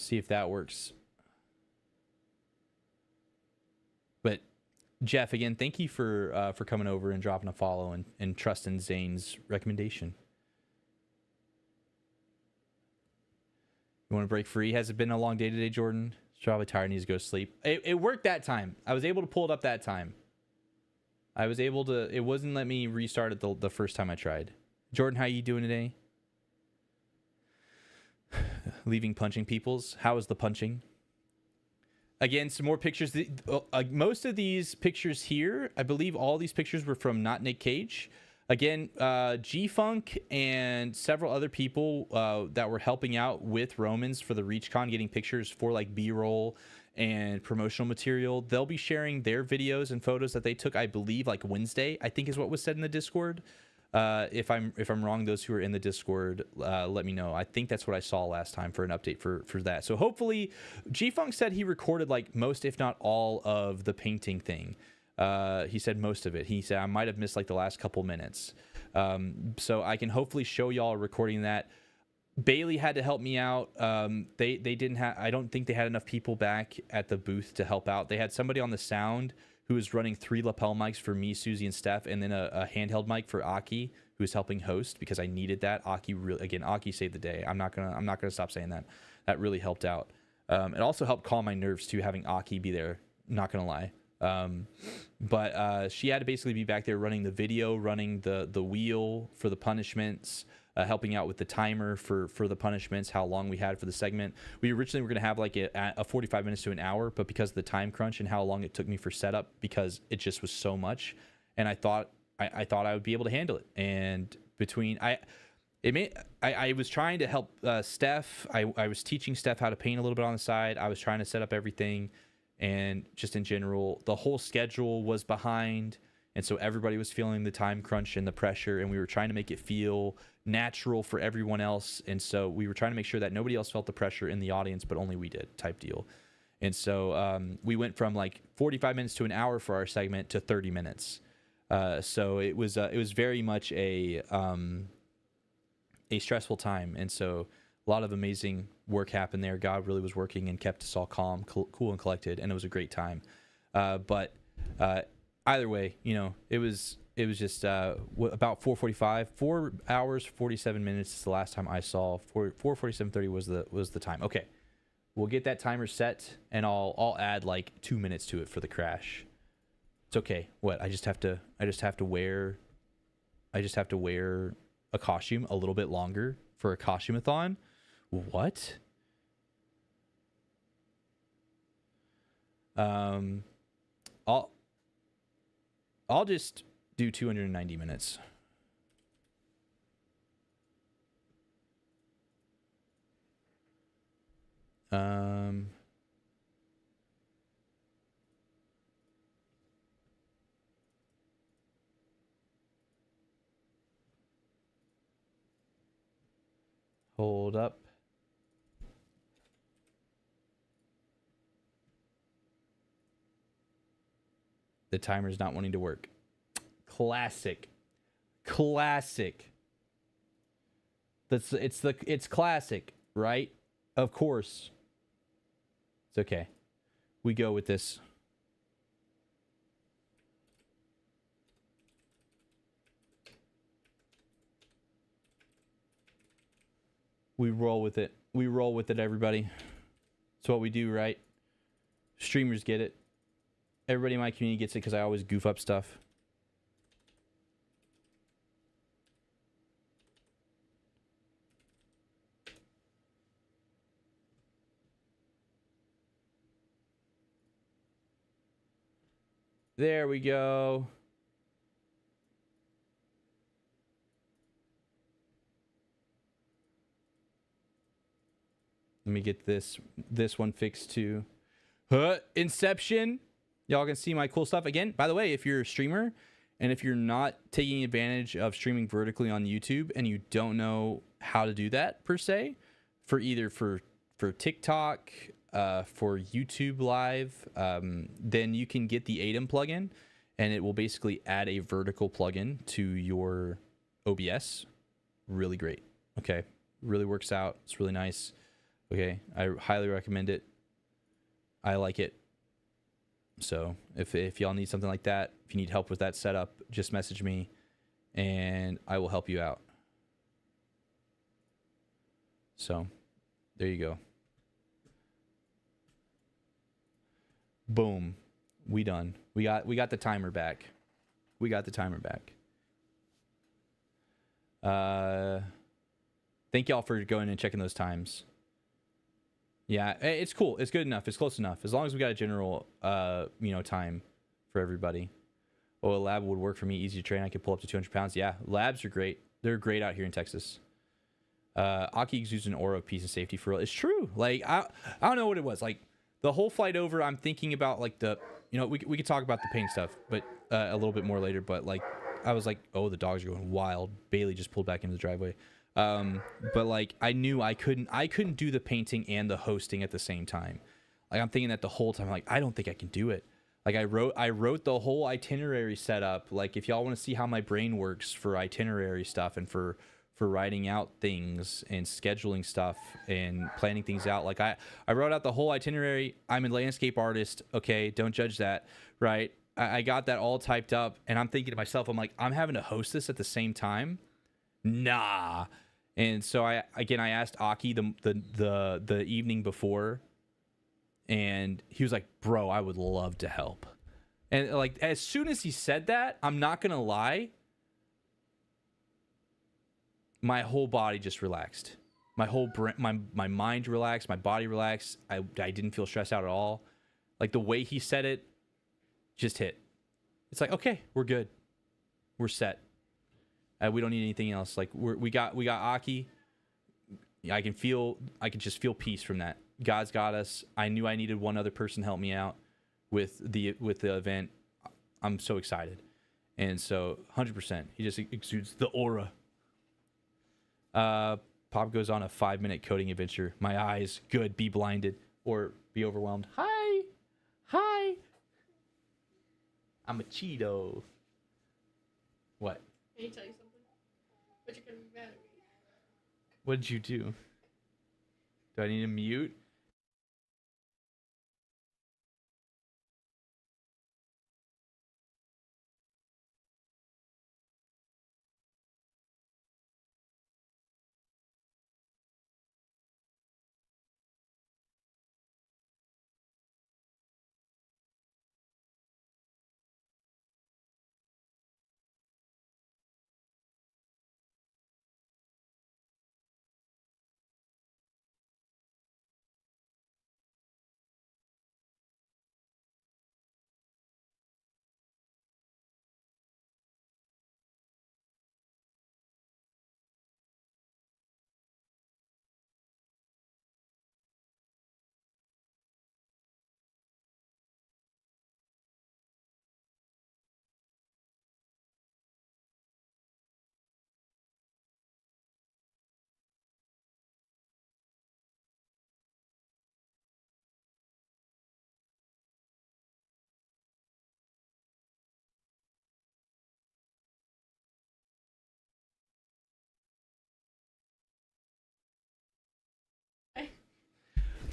see if that works. But Jeff, again, thank you for coming over and dropping a follow and trusting Zane's recommendation. You want to break free? Has it been a long day today, Jordan? It's probably tired, needs to go to sleep. It worked that time. I was able to pull it up that time. I was able to, it wasn't let me restart it the first time I tried. Jordan, how you doing today? Leaving punching peoples. How was the punching? Again, some more pictures. Most of these pictures here, I believe all these pictures were from Not Nick Cage. Again, G-Funk and several other people that were helping out with Romans for the ReachCon, getting pictures for like B-roll and promotional material. They'll be sharing their videos and photos that they took, I believe, like Wednesday, I think is what was said in the Discord. If I'm wrong, those who are in the Discord, let me know. I think that's what I saw last time for an update for that. So hopefully, G-Funk said he recorded like most, if not all, of the painting thing. He said most of it. He said I might have missed like the last couple minutes. So I can hopefully show y'all a recording of that. Bailey had to help me out. They didn't have. I don't think they had enough people back at the booth to help out. They had somebody on the sound who was running 3 lapel mics for me, Susie, and Steph, and then a handheld mic for Aki, who was helping host because I needed that. Aki saved the day. I'm not gonna stop saying that. That really helped out. It also helped calm my nerves too, having Aki be there. Not gonna lie. But she had to basically be back there running the video, running the wheel for the punishments, helping out with the timer for the punishments, how long we had for the segment. We originally were going to have like a 45 minutes to an hour, but because of the time crunch and how long it took me for setup, because it just was so much, and I thought I would be able to handle it. And between I was trying to help Steph. I was teaching Steph how to paint a little bit on the side. I was trying to set up everything, and just in general, the whole schedule was behind. And so everybody was feeling the time crunch and the pressure, and we were trying to make it feel natural for everyone else. And so we were trying to make sure that nobody else felt the pressure in the audience, but only we did, type deal. And so we went from like 45 minutes to an hour for our segment to 30 minutes. So it was very much a stressful time. And so a lot of amazing work happened there. God really was working and kept us all calm, cool, and collected, and it was a great time. But either way, you know, it was just about 4:45, 4 hours 47 minutes is the last time I saw. 4:47:30 was the time. Okay, we'll get that timer set, and I'll add like 2 minutes to it for the crash. It's okay. What? I just have to wear a costume a little bit longer for a costume-a-thon. What? I'll just do 290 minutes. Hold up. The timer's not wanting to work. Classic. It's classic, right? Of course. It's okay. We go with this. We roll with it. We roll with it, everybody. It's what we do, right? Streamers get it. Everybody in my community gets it because I always goof up stuff. There we go. Let me get this one fixed too. Inception. Y'all can see my cool stuff. Again, by the way, if you're a streamer and if you're not taking advantage of streaming vertically on YouTube and you don't know how to do that per se, for either for TikTok, for YouTube Live, then you can get the ADEM plugin, and it will basically add a vertical plugin to your OBS. Really great. Okay, really works out. It's really nice. Okay, I highly recommend it. I like it. So if y'all need something like that, if you need help with that setup, just message me and I will help you out. So there you go. Boom. We done. We got the timer back. We got the timer back. Thank y'all for going and checking those times. Yeah, it's cool. It's good enough. It's close enough. As long as we got a general, time for everybody. Oh, a lab would work for me. Easy to train. I could pull up to 200 pounds. Yeah, labs are great. They're great out here in Texas. Aki exudes an aura of peace and safety for real. It's true. Like, I don't know what it was. Like, the whole flight over, I'm thinking about, like, we could talk about the pain stuff, but a little bit more later. But, like, I was like, oh, the dogs are going wild. Bailey just pulled back into the driveway. But like I knew I couldn't do the painting and the hosting at the same time. Like I'm thinking that the whole time, like I don't think I can do it. Like I wrote the whole itinerary setup. Like if y'all want to see how my brain works for itinerary stuff and for writing out things and scheduling stuff and planning things out. Like I wrote out the whole itinerary. I'm a landscape artist. Okay. Don't judge that. Right. I got that all typed up and I'm thinking to myself, I'm like, I'm having to host this at the same time. Nah. And so I asked Aki the evening before, and he was like, "Bro, I would love to help." And like as soon as he said that, I'm not gonna lie, my whole body just relaxed. My whole my mind relaxed, my body relaxed. I didn't feel stressed out at all. Like the way he said it, just hit. It's like okay, we're good, we're set. We don't need anything else. Like we got Aki. I can just feel peace from that. God's got us. I knew I needed one other person to help me out with the event. I'm so excited, and so 100%. He just exudes the aura. Pop goes on a 5-minute coding adventure. My eyes, good. Be blinded or be overwhelmed. Hi. I'm a Cheeto. What? Can you tell you something? But you're gonna be mad at me. What did you do? Do I need to mute?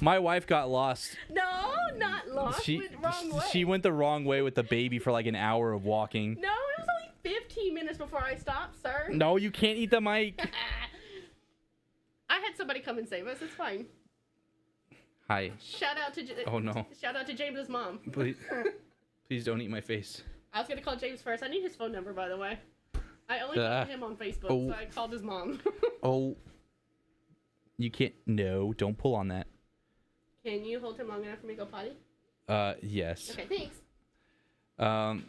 My wife got lost. No, not lost. Went wrong way. She went the wrong way with the baby for like an hour of walking. No, it was only 15 minutes before I stopped, sir. No, you can't eat the mic. I had somebody come and save us. It's fine. Hi. Shout out to Oh no. Shout out to James's mom. Please don't eat my face. I was gonna call James first. I need his phone number, by the way. I only followed him on Facebook, so I called his mom. Oh. You can't. No, don't pull on that. Can you hold him long enough for me to go potty? Yes. Okay, thanks.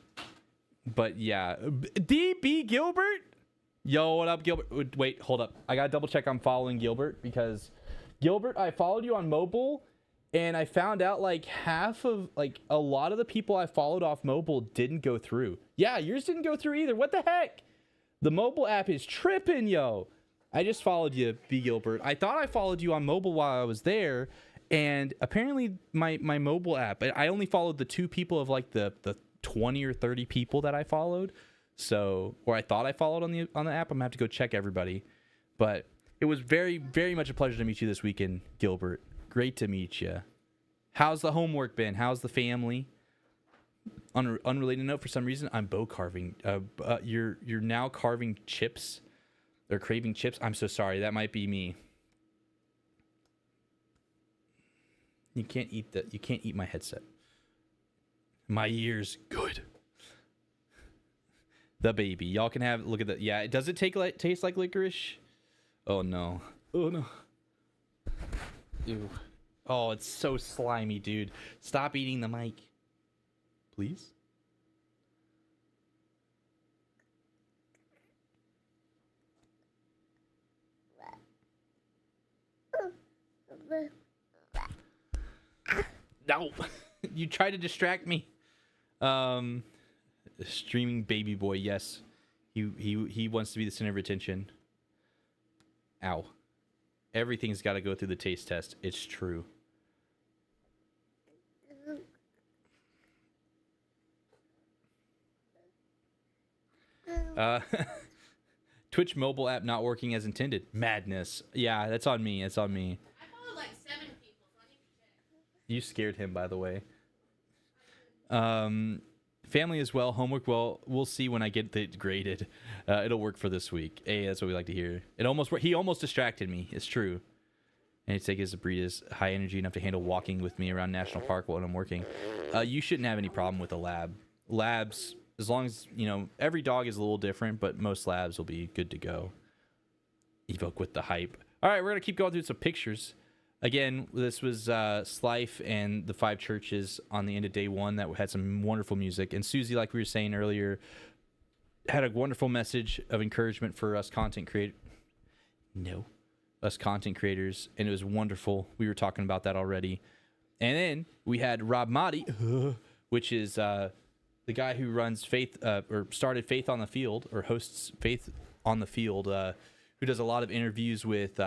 But yeah. DB Gilbert? Yo, what up, Gilbert? Wait, hold up. I gotta double check I'm following Gilbert because Gilbert, I followed you on mobile and I found out like a lot of the people I followed off mobile didn't go through. Yeah, yours didn't go through either. What the heck? The mobile app is tripping, yo. I just followed you, B Gilbert. I thought I followed you on mobile while I was there. And apparently my mobile app, I only followed the 2 people of like the 20 or 30 people that I followed. So, or I thought I followed on the app. I'm gonna have to go check everybody. But It was very, very much a pleasure to meet you this weekend, Gilbert. Great to meet you. How's the homework been? How's the family? Unrelated note, for some reason, I'm bow carving. You're now carving chips. They're craving chips. I'm so sorry. That might be me. You can't eat my headset. My ears, good. The baby. Y'all can have, look at that. Yeah, does it taste like licorice? Oh no. Oh no. Ew. Oh, it's so slimy, dude. Stop eating the mic. Please? No. You try to distract me. Streaming baby boy, yes. He wants to be the center of attention. Ow. Everything's got to go through the taste test. It's true. Twitch mobile app not working as intended. Madness. Yeah, that's on me. It's on me. I followed like 7 people, so I need to check. You scared him, by the way. Family as well. Homework, well, we'll see when I get it graded. It'll work for this week. Hey, that's what we like to hear. He almost distracted me. It's true. And it's like his breed is high energy enough to handle walking with me around National Park while I'm working. You shouldn't have any problem with a lab. Labs, as long as, every dog is a little different, but most labs will be good to go. Evoke with the hype. All right, we're going to keep going through some pictures. Again, this was Slife and the 5 churches on the end of day 1 that had some wonderful music. And Susie, like we were saying earlier, had a wonderful message of encouragement for us content creators. Us content creators. And it was wonderful. We were talking about that already. And then we had Rob Motti, which is the guy who runs Faith, or started Faith on the Field, or hosts Faith on the Field, who does a lot of interviews with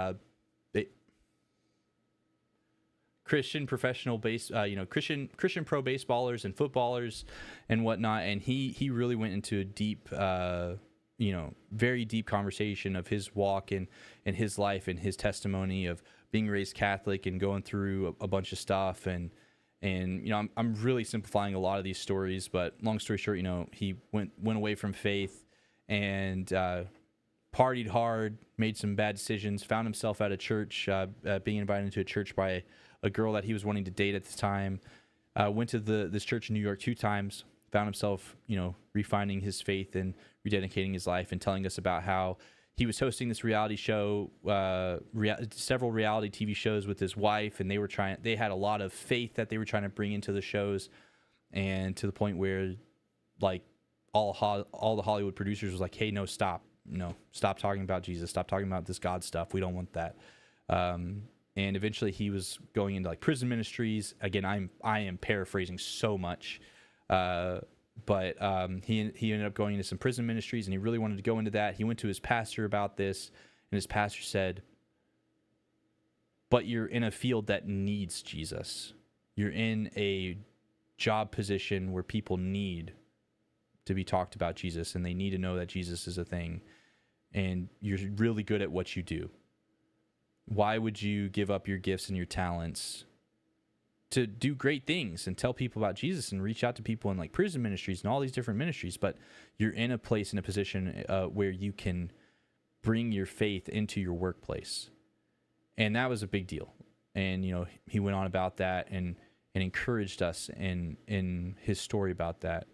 Christian professional Christian pro baseballers and footballers and whatnot. And he really went into a deep, very deep conversation of his walk and his life and his testimony of being raised Catholic and going through a bunch of stuff. And I'm really simplifying a lot of these stories, but long story short, he went away from faith and partied hard, made some bad decisions, found himself at a church, being invited into a church by a girl that he was wanting to date at the time. Went to this church in New York 2 times, found himself, refining his faith and rededicating his life, and telling us about how he was hosting this reality show, several reality TV shows with his wife, and they had a lot of faith that they were trying to bring into the shows, and to the point where, like, all the Hollywood producers was like, hey, no, stop talking about Jesus, stop talking about this God stuff. We don't want that. And eventually he was going into like prison ministries. Again, I am paraphrasing so much, but he ended up going into some prison ministries, and he really wanted to go into that. He went to his pastor about this, and his pastor said, but you're in a field that needs Jesus. You're in a job position where people need to be talked about Jesus, and they need to know that Jesus is a thing, and you're really good at what you do. Why would you give up your gifts and your talents to do great things and tell people about Jesus and reach out to people in like prison ministries and all these different ministries? But you're in a place, in a position where you can bring your faith into your workplace. And that was a big deal. And, he went on about that and encouraged us in his story about that.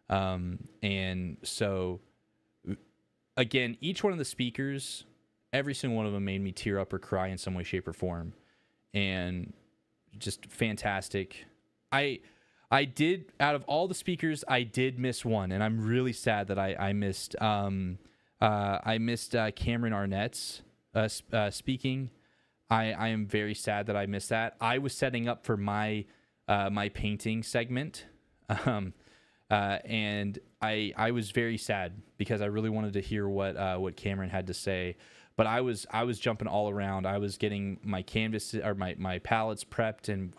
And so, again, each one of the speakers, every single one of them made me tear up or cry in some way, shape, or form. And just fantastic. I did, out of all the speakers, I did miss one, and I'm really sad that I missed Cameron Arnett's speaking. I am very sad that I missed that. I was setting up for my painting segment, and I was very sad because I really wanted to hear what Cameron had to say. But I was jumping all around. I was getting my canvas or my palettes prepped and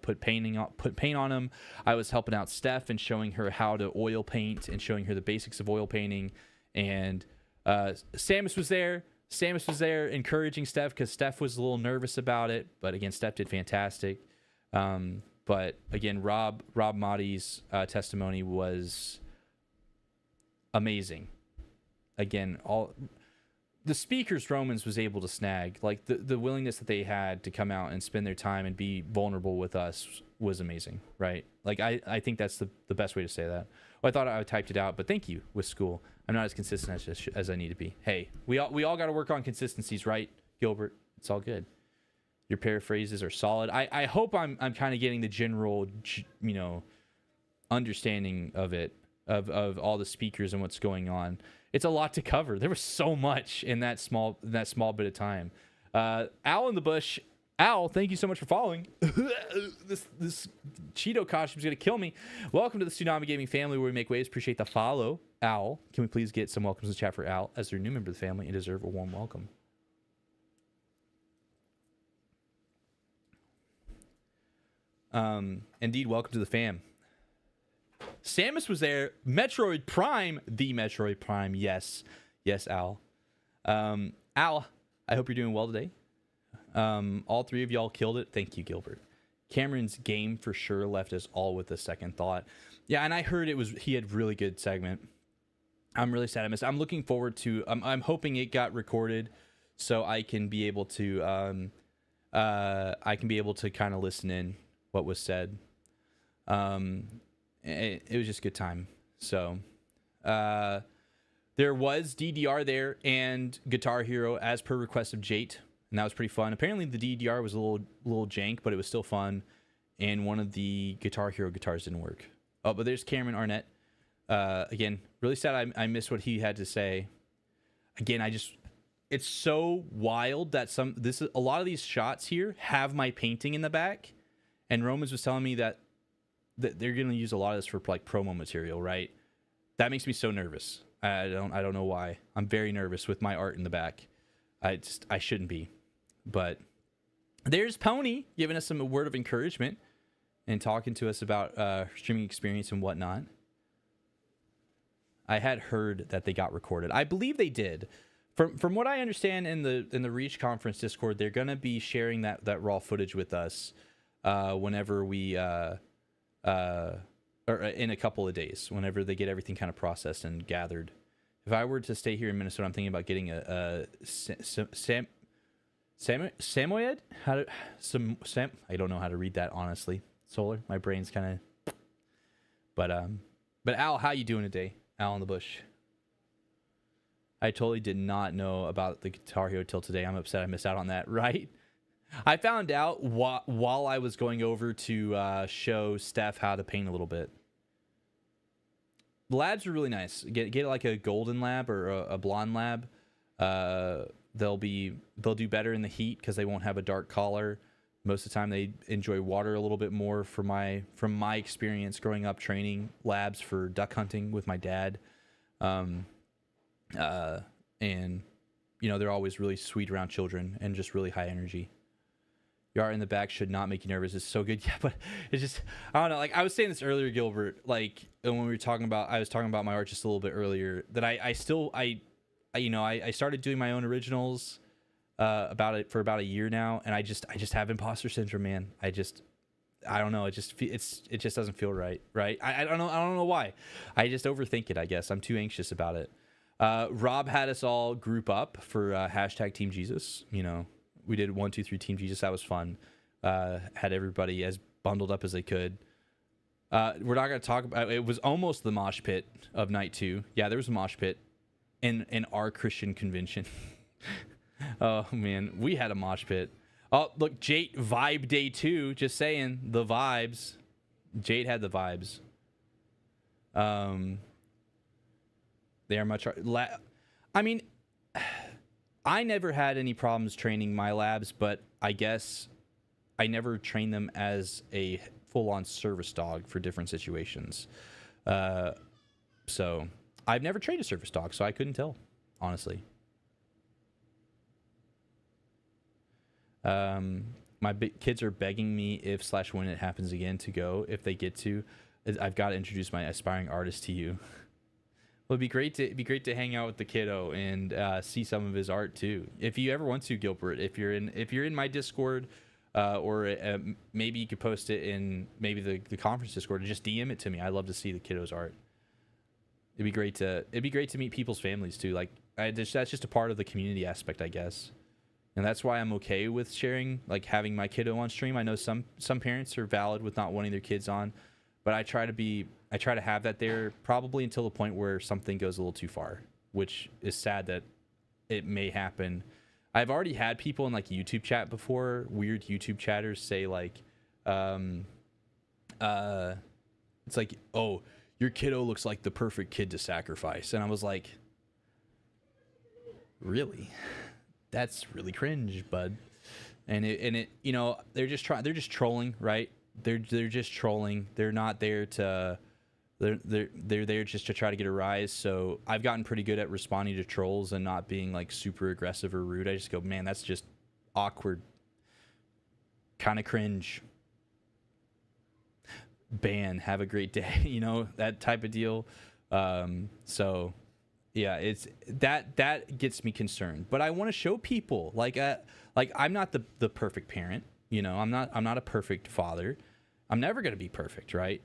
put paint on them. I was helping out Steph and showing her how to oil paint and showing her the basics of oil painting. And Samus was there. Samus was there encouraging Steph because Steph was a little nervous about it, but again, Steph did fantastic. But again, Rob Mahdi's testimony was amazing. Again, all the speakers Romans was able to snag, like the willingness that they had to come out and spend their time and be vulnerable with us was amazing, right? Like I think that's the best way to say that. Well, I thought I typed it out, but thank you with school. I'm not as consistent as I need to be. Hey, we all got to work on consistencies, right, Gilbert? It's all good. Your paraphrases are solid. I hope I'm kind of getting the general, understanding of it, of all the speakers and what's going on. It's a lot to cover. There was so much in that small bit of time. Al in the bush. Al, thank you so much for following. this Cheeto costume's gonna kill me. Welcome to the Tsunami Gaming family where we make waves. Appreciate the follow. Al, can we please get some welcomes in the chat for Al as their new member of the family and deserve a warm welcome. Indeed, welcome to the fam. Samus was there. Metroid Prime, the Metroid Prime. Yes, Al. Al, I hope you're doing well today. All three of y'all killed it. Thank you, Gilbert. Cameron's game for sure left us all with a second thought. Yeah, and I heard he had really good segment. I'm really sad I missed it. I'm looking forward to. I'm hoping it got recorded so I can be able to. Kind of listen in what was said. It was just a good time. So, there was DDR there and Guitar Hero as per request of Jate, and that was pretty fun. Apparently the DDR was a little jank, but it was still fun. And one of the Guitar Hero guitars didn't work. Oh, but there's Cameron Arnett. Again, really sad I missed what he had to say. Again, it's so wild that a lot of these shots here have my painting in the back, and Romans was telling me that they're going to use a lot of this for like promo material, right? That makes me so nervous. I don't know why. I'm very nervous with my art in the back. I shouldn't be. But there's Pony giving us some word of encouragement and talking to us about streaming experience and whatnot. I had heard that they got recorded. I believe they did. From what I understand in the Reach Conference Discord, they're going to be sharing that raw footage with us whenever we or in a couple of days, whenever they get everything kind of processed and gathered. If I were to stay here in Minnesota, I'm thinking about getting a Samoyed? I don't know how to read that, honestly. Solar, my brain's kind of. But Al, how you doing today? Al in the bush. I totally did not know about the Guitar Hero till today. I'm upset I missed out on that, right? I found out while I was going over to show Steph how to paint a little bit. The labs are really nice. Get like a golden lab or a blonde lab. They'll do better in the heat because they won't have a dark collar. Most of the time they enjoy water a little bit more from my experience growing up training labs for duck hunting with my dad. And they're always really sweet around children and just really high energy. Your art in the back should not make you nervous. It's so good. Yeah, but it's just, I don't know. Like I was saying this earlier, Gilbert, like when we were talking about, I was talking about my art just a little bit earlier, that I started doing my own originals about a year now. And I just have imposter syndrome, man. I don't know. It just doesn't feel right. Right. I don't know why. I just overthink it, I guess. I'm too anxious about it. Rob had us all group up for hashtag Team Jesus. We did 1, 2, 3 Team Jesus. That was fun. Had everybody as bundled up as they could. We're not going to talk about. It was almost the mosh pit of night 2. Yeah, there was a mosh pit in our Christian convention. Oh man, we had a mosh pit. Oh look, Jade vibe day 2. Just saying, the vibes. Jade had the vibes. They are much. I mean. I never had any problems training my labs, but I guess I never trained them as a full-on service dog for different situations. So I've never trained a service dog, so I couldn't tell, honestly. My kids are begging me when it happens again to go, if they get to. I've got to introduce my aspiring artist to you. Well, it'd be great to hang out with the kiddo and see some of his art too. If you ever want to, Gilbert, if you're in my Discord, or maybe you could post it in maybe the conference Discord and just DM it to me. I'd love to see the kiddo's art. It'd be great to meet people's families too. Like that's just a part of the community aspect, I guess. And that's why I'm okay with sharing, like having my kiddo on stream. I know some parents are valid with not wanting their kids on, but I try to have that there probably until the point where something goes a little too far, which is sad that it may happen. I've already had people in like YouTube chat before, weird YouTube chatters say like, it's like, oh, your kiddo looks like the perfect kid to sacrifice. And I was like, really? That's really cringe, bud. And it you know, they're just trolling, right? They're just trolling. They're not there to they're there just to try to get a rise. So I've gotten pretty good at responding to trolls and not being like super aggressive or rude. I just go, man, that's just awkward, kind of cringe. Ban, have a great day, you know, that type of deal. So yeah, it's that gets me concerned. But I want to show people like I'm not the perfect parent, you know. I'm not a perfect father. I'm never going to be perfect, right?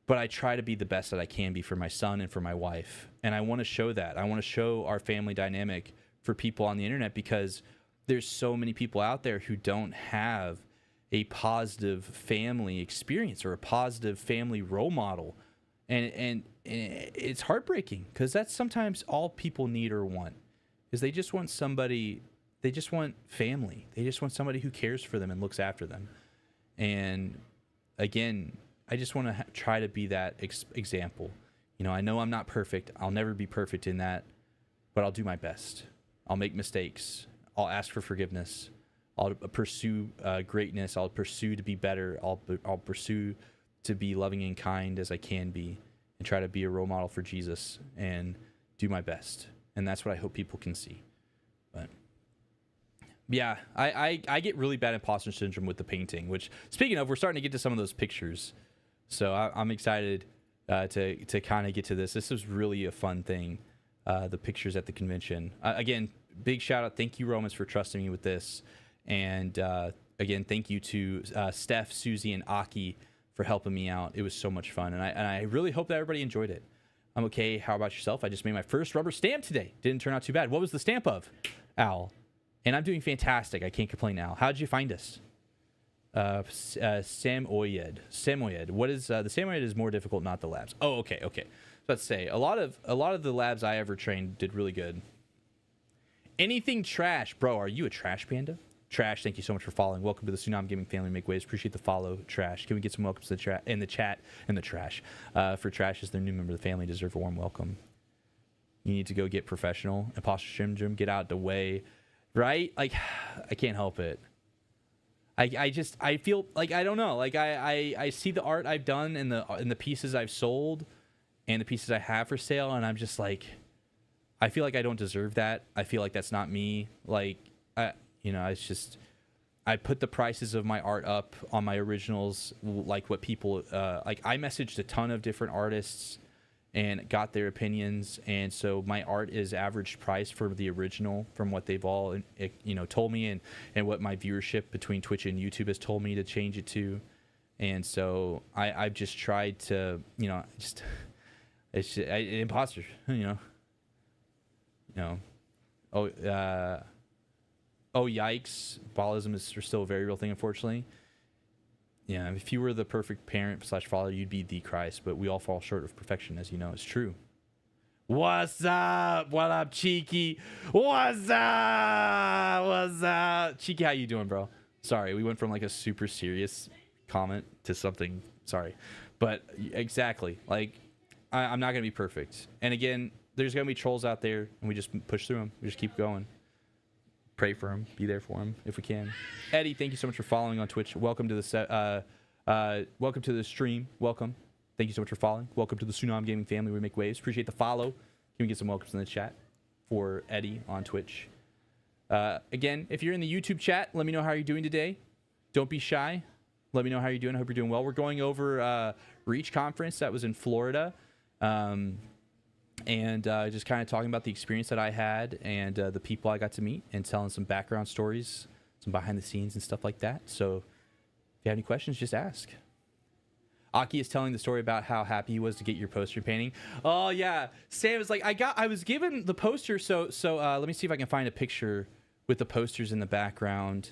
But I try to be the best that I can be for my son and for my wife. And I want to show that. I want to show our family dynamic for people on the internet, because there's so many people out there who don't have a positive family experience or a positive family role model. And it's heartbreaking, because that's sometimes all people need or want, is they just want somebody, they just want family. They just want somebody who cares for them and looks after them. And again, I just want to try to be that example. You know, I know I'm not perfect. I'll never be perfect in that, but I'll do my best. I'll make mistakes. I'll ask for forgiveness. I'll pursue greatness. I'll pursue to be better. I'll pursue to be loving and kind as I can be, and try to be a role model for Jesus and do my best. And that's what I hope people can see. But yeah, I get really bad imposter syndrome with the painting, which, speaking of, we're starting to get to some of those pictures. So I'm excited to kind of get to this. This was really a fun thing, the pictures at the convention. Again, big shout out. Thank you, Romans, for trusting me with this. And again, thank you to Steph, Susie, and Aki for helping me out. It was so much fun, and I really hope that everybody enjoyed it. I'm okay. How about yourself? I just made my first rubber stamp today. Didn't turn out too bad. What was the stamp of? Al. And I'm doing fantastic. I can't complain, Al. How'd you find us? Samoyed. What is the Samoyed is more difficult, not the labs. Oh, okay. So let's say a lot of the labs I ever trained did really good. Anything trash, bro? Are you a trash panda? Trash, thank you so much for following. Welcome to the Tsunami Gaming family. Make waves. Appreciate the follow, Trash. Can we get some welcomes to the chat and the trash? For Trash as their new member of the family, deserve a warm welcome. You need to go get professional. Imposter syndrome, get out the way, right? Like, I can't help it. I feel like, I don't know. Like I see the art I've done and the pieces I've sold and the pieces I have for sale, and I'm just like, I feel like I don't deserve that. I feel like that's not me. Like, you know, it's just, I put the prices of my art up on my originals, like what people, like I messaged a ton of different artists and got their opinions. And so my art is average price for the original from what they've all, you know, told me, and what my viewership between Twitch and YouTube has told me to change it to. And so I've just tried to, you know, it's just, imposter, you know, oh, yikes. Ballism is still a very real thing, unfortunately. Yeah, if you were the perfect parent / father, you'd be the Christ, but we all fall short of perfection, as you know. It's true. What's up? What up, Cheeky? What's up? Cheeky, how you doing, bro? Sorry, we went from like a super serious comment to something. Sorry. But exactly. Like, I'm not going to be perfect. And again, there's going to be trolls out there, and we just push through them. We just keep going. Pray for him, be there for him if we can. Eddie, thank you so much for following on Twitch. Welcome to the welcome to the stream. Welcome. Thank you so much for following. Welcome to the Tsunami Gaming family. We make waves. Appreciate the follow. Can we get some welcomes in the chat for Eddie on Twitch? Again, if you're in the YouTube chat, let me know how you're doing today. Don't be shy. Let me know how you're doing. I hope you're doing well. We're going over Reach Conference that was in Florida. and just kind of talking about the experience that I had and the people I got to meet, and telling some background stories, some behind the scenes and stuff like that. So if you have any questions, just ask. Aki is telling the story about how happy he was to get your poster painting. Oh yeah, Sam is like, I was given the poster, so let me see if I can find a picture with the posters in the background,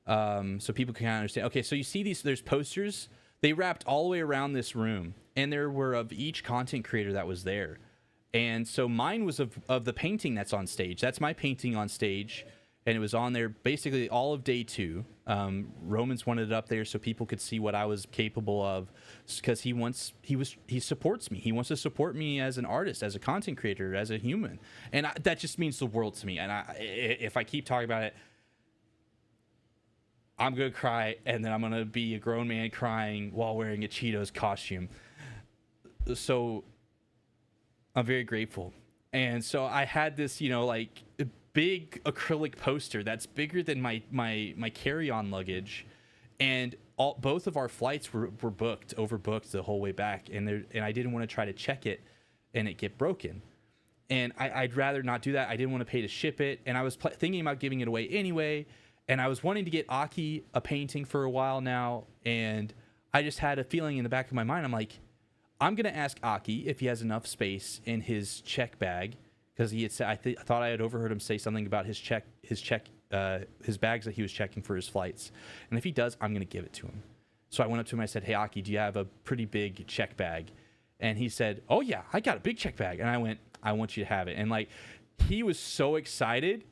so people can kind of understand. Okay, so you see there's posters. They wrapped all the way around this room, and there were of each content creator that was there. And so mine was of the painting that's on stage. That's my painting on stage. And it was on there basically all of day 2. Romans wanted it up there so people could see what I was capable of, because he supports me. He wants to support me as an artist, as a content creator, as a human, and that just means the world to me. And if I keep talking about it, I'm gonna cry, and then I'm gonna be a grown man crying while wearing a Cheetos costume. So I'm very grateful. And so I had this, like, big acrylic poster that's bigger than my carry-on luggage, and both of our flights were overbooked the whole way back, and I didn't want to try to check it and it get broken, and I'd rather not do that. I didn't want to pay to ship it, and I was thinking about giving it away anyway, and I was wanting to get Aki a painting for a while now, and I just had a feeling in the back of my mind. I'm like, I'm gonna ask Aki if he has enough space in his check bag, because he had said, I thought I had overheard him say something about his bags that he was checking for his flights. And if he does, I'm going to give it to him. So I went up to him and I said, hey, Aki, do you have a pretty big check bag? And he said, oh yeah, I got a big check bag. And I went, I want you to have it. And like, he was so excited,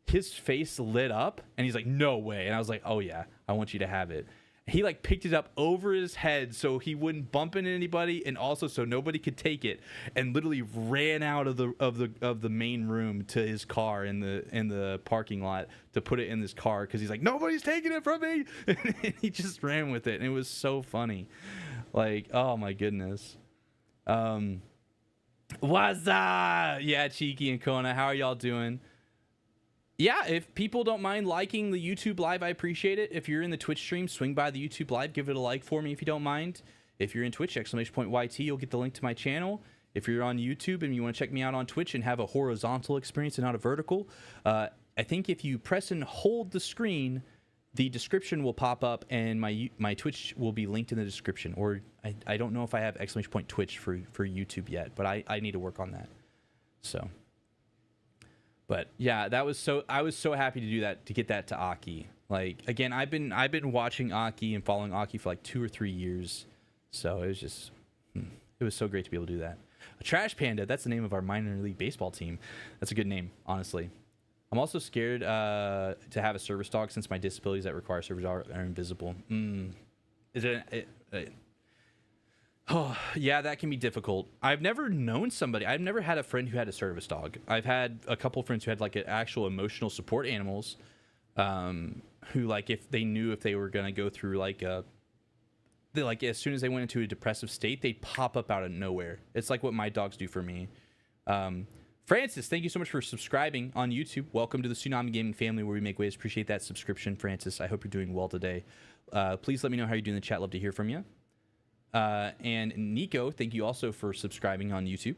his face lit up, and he's like, no way. And I was like, oh yeah, I want you to have it. He like picked it up over his head so he wouldn't bump into anybody, and also so nobody could take it, and literally ran out of the main room to his car in the parking lot to put it in this car, because he's like, nobody's taking it from me. And he just ran with it, and it was so funny. Like, oh my goodness. What's up? Yeah, Cheeky and Kona, how are y'all doing? Yeah, if people don't mind liking the YouTube live, I appreciate it. If you're in the Twitch stream, swing by the YouTube live, give it a like for me if you don't mind. If you're in Twitch, !YT, you'll get the link to my channel. If you're on YouTube and you want to check me out on Twitch and have a horizontal experience and not a vertical, I think if you press and hold the screen, the description will pop up, and my Twitch will be linked in the description. Or I don't know if I have !Twitch for YouTube yet, but I need to work on that. So... But yeah, I was so happy to do that, to get that to Aki. Like, again, I've been watching Aki and following Aki for like 2 or 3 years, so it was just it was so great to be able to do that. A Trash Panda, that's the name of our minor league baseball team. That's a good name, honestly. I'm also scared to have a service dog, since my disabilities that require service dog are invisible. Is it? Oh, yeah, that can be difficult. I've never known somebody. I've never had a friend who had a service dog. I've had a couple friends who had like actual emotional support animals, who, like, if they knew if they were gonna go through like as soon as they went into a depressive state, they'd pop up out of nowhere. It's like what my dogs do for me. Francis, thank you so much for subscribing on YouTube. Welcome to the Tsunami Gaming family, where we make waves. Appreciate that subscription, Francis. I hope you're doing well today. Please let me know how you're doing in the chat. Love to hear from you. And Nico, thank you also for subscribing on YouTube.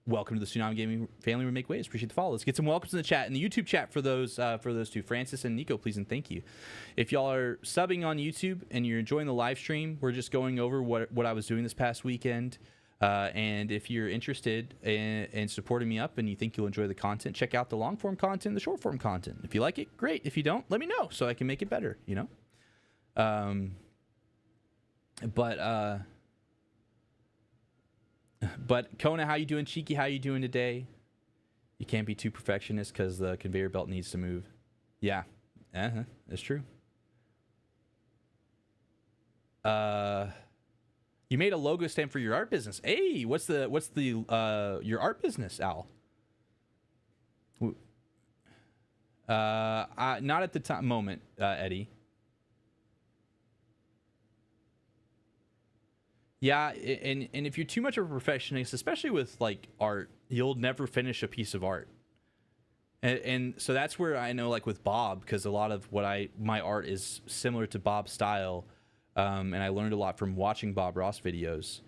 Welcome to the Tsunami Gaming family, we make waves. Appreciate the follow. Let's get some welcomes in the chat, in the YouTube chat for those two, Francis and Nico, please and thank you. If y'all are subbing on YouTube and you're enjoying the live stream, we're just going over what I was doing this past weekend. And if you're interested in supporting me up and you think you'll enjoy the content, check out the long form content, the short form content. If you like it, great. If you don't, let me know so I can make it better, you know? But Kona, how you doing? Cheeky, how you doing today? You can't be too perfectionist because the conveyor belt needs to move. Yeah, that's true. You made a logo stamp for your art business. Hey, what's the your art business, Al? Not at the moment, Eddie. Yeah, and if you're too much of a perfectionist, especially with like art, you'll never finish a piece of art. And so that's where I know, like with Bob, because a lot of my art is similar to Bob's style, and I learned a lot from watching Bob Ross videos.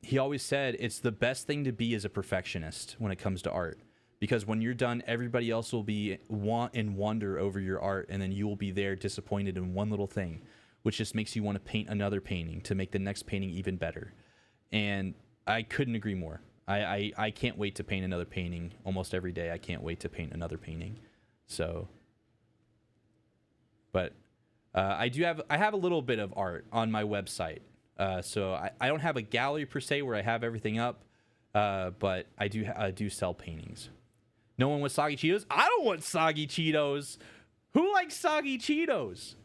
he always said it's the best thing to be as a perfectionist when it comes to art, because when you're done, everybody else will be in wonder over your art, and then you will be there disappointed in one little thing, which just makes you want to paint another painting to make the next painting even better. And I couldn't agree more. I can't wait to paint another painting almost every day. I can't wait to paint another painting. So, but I have a little bit of art on my website. So I don't have a gallery per se where I have everything up, but I do sell paintings. No one wants soggy Cheetos? I don't want soggy Cheetos. Who likes soggy Cheetos?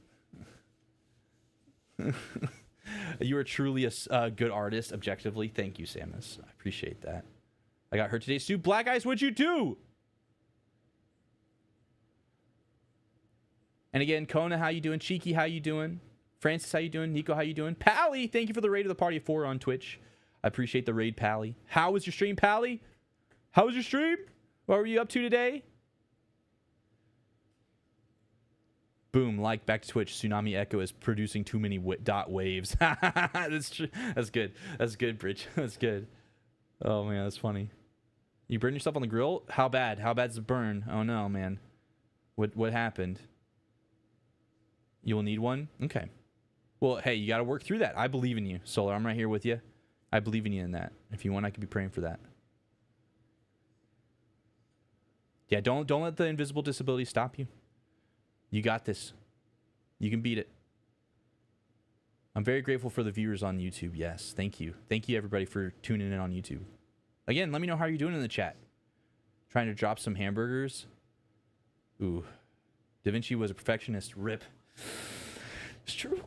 You are truly a good artist, objectively. Thank you, Samus. I appreciate that. I got hurt today. Sue Black Eyes, what'd you do? And again, Kona, how you doing? Cheeky, how you doing? Francis, how you doing? Nico, how you doing? Pally, thank you for the raid of the party of 4 on Twitch. I appreciate the raid, Pally. How was your stream, Pally? How was your stream? What were you up to today? Boom, like back to Twitch. Tsunami Echo is producing too many dot waves. That's true. That's good. That's good, Bridge. That's good. Oh, man, that's funny. You burn yourself on the grill? How bad? How bad's the burn? Oh, no, man. What happened? You will need one? Okay. Well, hey, you got to work through that. I believe in you, Solar. I'm right here with you. I believe in you in that. If you want, I could be praying for that. Yeah, don't let the invisible disability stop you. You got this. You can beat it. I'm very grateful for the viewers on YouTube. Yes, thank you. Thank you, everybody, for tuning in on YouTube. Again, let me know how you're doing in the chat. Trying to drop some hamburgers. Ooh. Da Vinci was a perfectionist. Rip. It's true.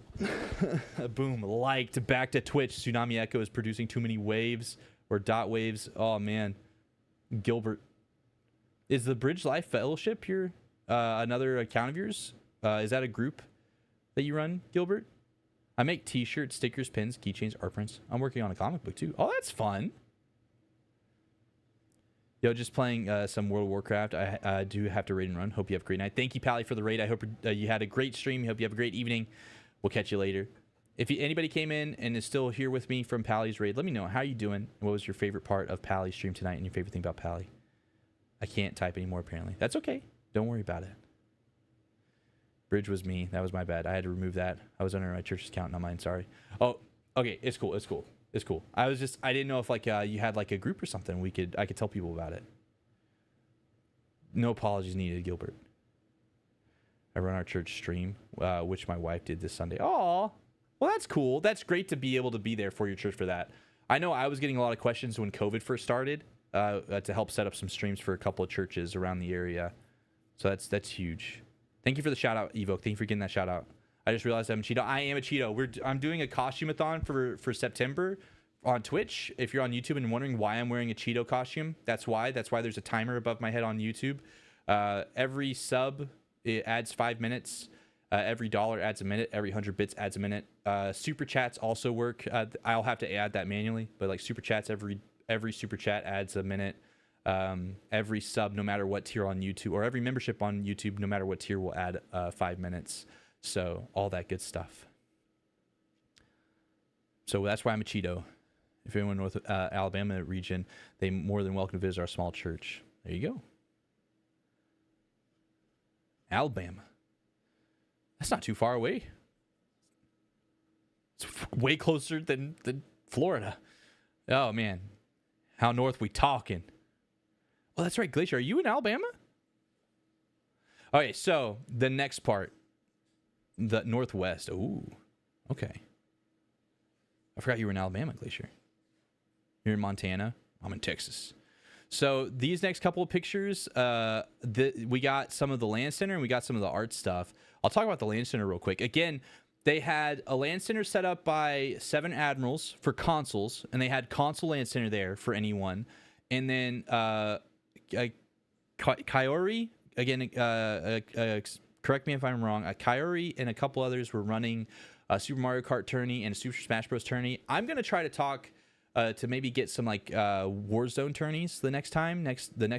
Boom. Liked. Back to Twitch. Tsunami Echo is producing too many waves or dot waves. Oh, man. Gilbert. Is the Bridge Life Fellowship your another account of yours? Is that a group that you run, Gilbert? I make t-shirts, stickers, pins, keychains, art prints. I'm working on a comic book too. Oh, that's fun. Yo, just playing some World of Warcraft. I do have to raid and run. Hope you have a great night. Thank you, Pally, for the raid. I hope you had a great stream. Hope you have a great evening. We'll catch you later. If anybody came in and is still here with me from Pally's raid, let me know. How you doing? What was your favorite part of Pally's stream tonight and your favorite thing about Pally? I can't type anymore, apparently. That's okay. Don't worry about it. Bridge was me. That was my bad. I had to remove that. I was under my church's account, not mine. Sorry. Oh, okay. It's cool. It's cool. It's cool. I didn't know if like you had like a group or something. I could tell people about it. No apologies needed, Gilbert. I run our church stream, which my wife did this Sunday. Oh, well, that's cool. That's great to be able to be there for your church for that. I know I was getting a lot of questions when COVID first started to help set up some streams for a couple of churches around the area. So that's huge. Thank you for the shout out, Evoke. Thank you for getting that shout out. I just realized I'm a Cheeto. I am a Cheeto. I'm doing a costume-a-thon for September on Twitch. If you're on YouTube and wondering why I'm wearing a Cheeto costume, that's why. That's why there's a timer above my head on YouTube. Every sub, it adds 5 minutes. Every dollar adds a minute. Every 100 bits adds a minute. Super chats also work. I'll have to add that manually, but like super chats, every super chat adds a minute. Every sub, no matter what tier on YouTube, or every membership on YouTube, no matter what tier, will add 5 minutes. So all that good stuff. So that's why I'm a Cheeto. If anyone in North Alabama region, they more than welcome to visit our small church. There you go. Alabama. That's not too far away. It's way closer than Florida. Oh, man. How north we talking? Well, that's right, Glacier. Are you in Alabama? Okay, so the next part. The Northwest. Ooh, okay. I forgot you were in Alabama, Glacier. You're in Montana. I'm in Texas. So these next couple of pictures, we got some of the Land Center and we got some of the art stuff. I'll talk about the Land Center real quick. Again, they had a Land Center set up by 7 admirals for consuls, and they had consul Land Center there for anyone. And then Kaori, again, correct me if I'm wrong, Kaori and a couple others were running a Super Mario Kart tourney and a Super Smash Bros. Tourney. I'm going to try to talk to maybe get some like Warzone tourneys the next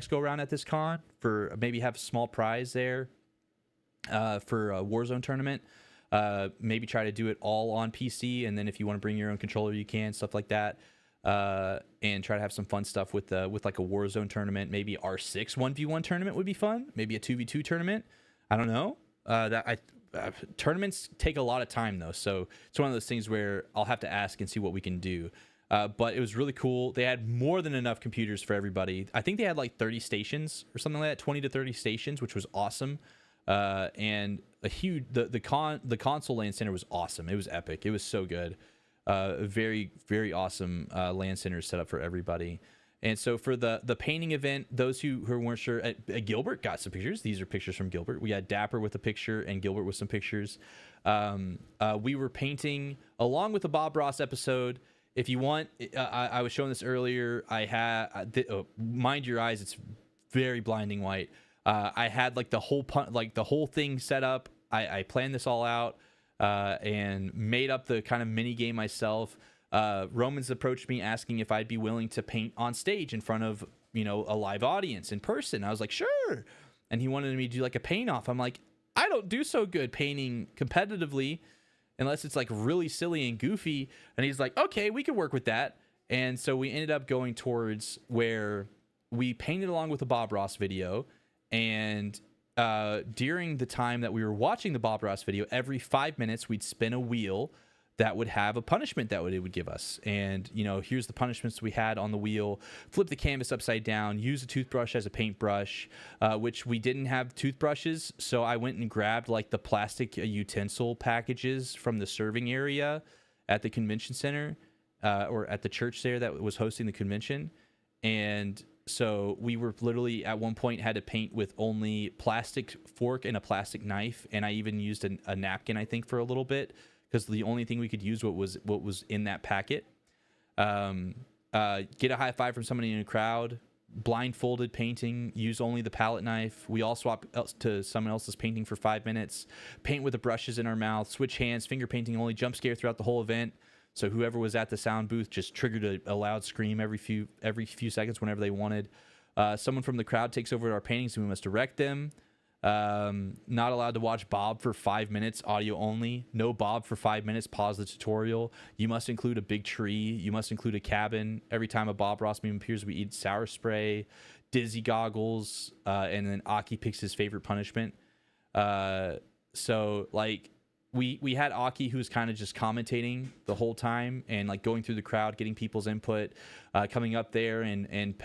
go around at this con, for maybe have a small prize there for a Warzone tournament. Maybe try to do it all on PC, and then if you want to bring your own controller, you can, stuff like that. and try to have some fun stuff with like a Warzone tournament. Maybe R6 1v1 tournament would be fun. Maybe a 2v2 tournament. I don't know. Tournaments take a lot of time though, so it's one of those things where I'll have to ask and see what we can do. But it was really cool. They had more than enough computers for everybody. I think they had like 30 stations or something like that, 20 to 30 stations, which was awesome. And a huge the console LAN center was awesome. It was epic. It was so good. Very, very awesome LAN center set up for everybody. And so for the painting event, those who weren't sure, Gilbert got some pictures. These are pictures from Gilbert. We had Dapper with a picture and Gilbert with some pictures. We were painting along with the Bob Ross episode. If you want, I was showing this earlier. I had mind your eyes. It's very blinding white. I had like the whole thing set up. I planned this all out and made up the kind of mini game myself. Romans approached me asking if I'd be willing to paint on stage in front of, a live audience in person. I was like, sure. And he wanted me to do like a paint off. I'm like, I don't do so good painting competitively unless it's like really silly and goofy. And he's like, okay, we could work with that. And so we ended up going towards where we painted along with the Bob Ross video. And during the time that we were watching the Bob Ross video, every 5 minutes we'd spin a wheel that would have a punishment that it would give us. And, here's the punishments we had on the wheel. Flip the canvas upside down, use a toothbrush as a paintbrush, which we didn't have toothbrushes. So I went and grabbed like the plastic utensil packages from the serving area at the convention center or at the church there that was hosting the convention. And so we were literally at one point had to paint with only plastic fork and a plastic knife. And I even used a napkin, I think, for a little bit, because the only thing we could use what was in that packet. Get a high five from somebody in a crowd. Blindfolded painting. Use only the palette knife. We all swap to someone else's painting for 5 minutes. Paint with the brushes in our mouth. Switch hands. Finger painting only. Jump scare throughout the whole event. So whoever was at the sound booth just triggered a loud scream every few seconds whenever they wanted. Someone from the crowd takes over our paintings and we must direct them. Not allowed to watch Bob for 5 minutes, audio only. No Bob for 5 minutes, pause the tutorial. You must include a big tree. You must include a cabin. Every time a Bob Ross meme appears, we eat sour spray, dizzy goggles, and then Aki picks his favorite punishment. So like we had Aki who was kind of just commentating the whole time and like going through the crowd, getting people's input, coming up there and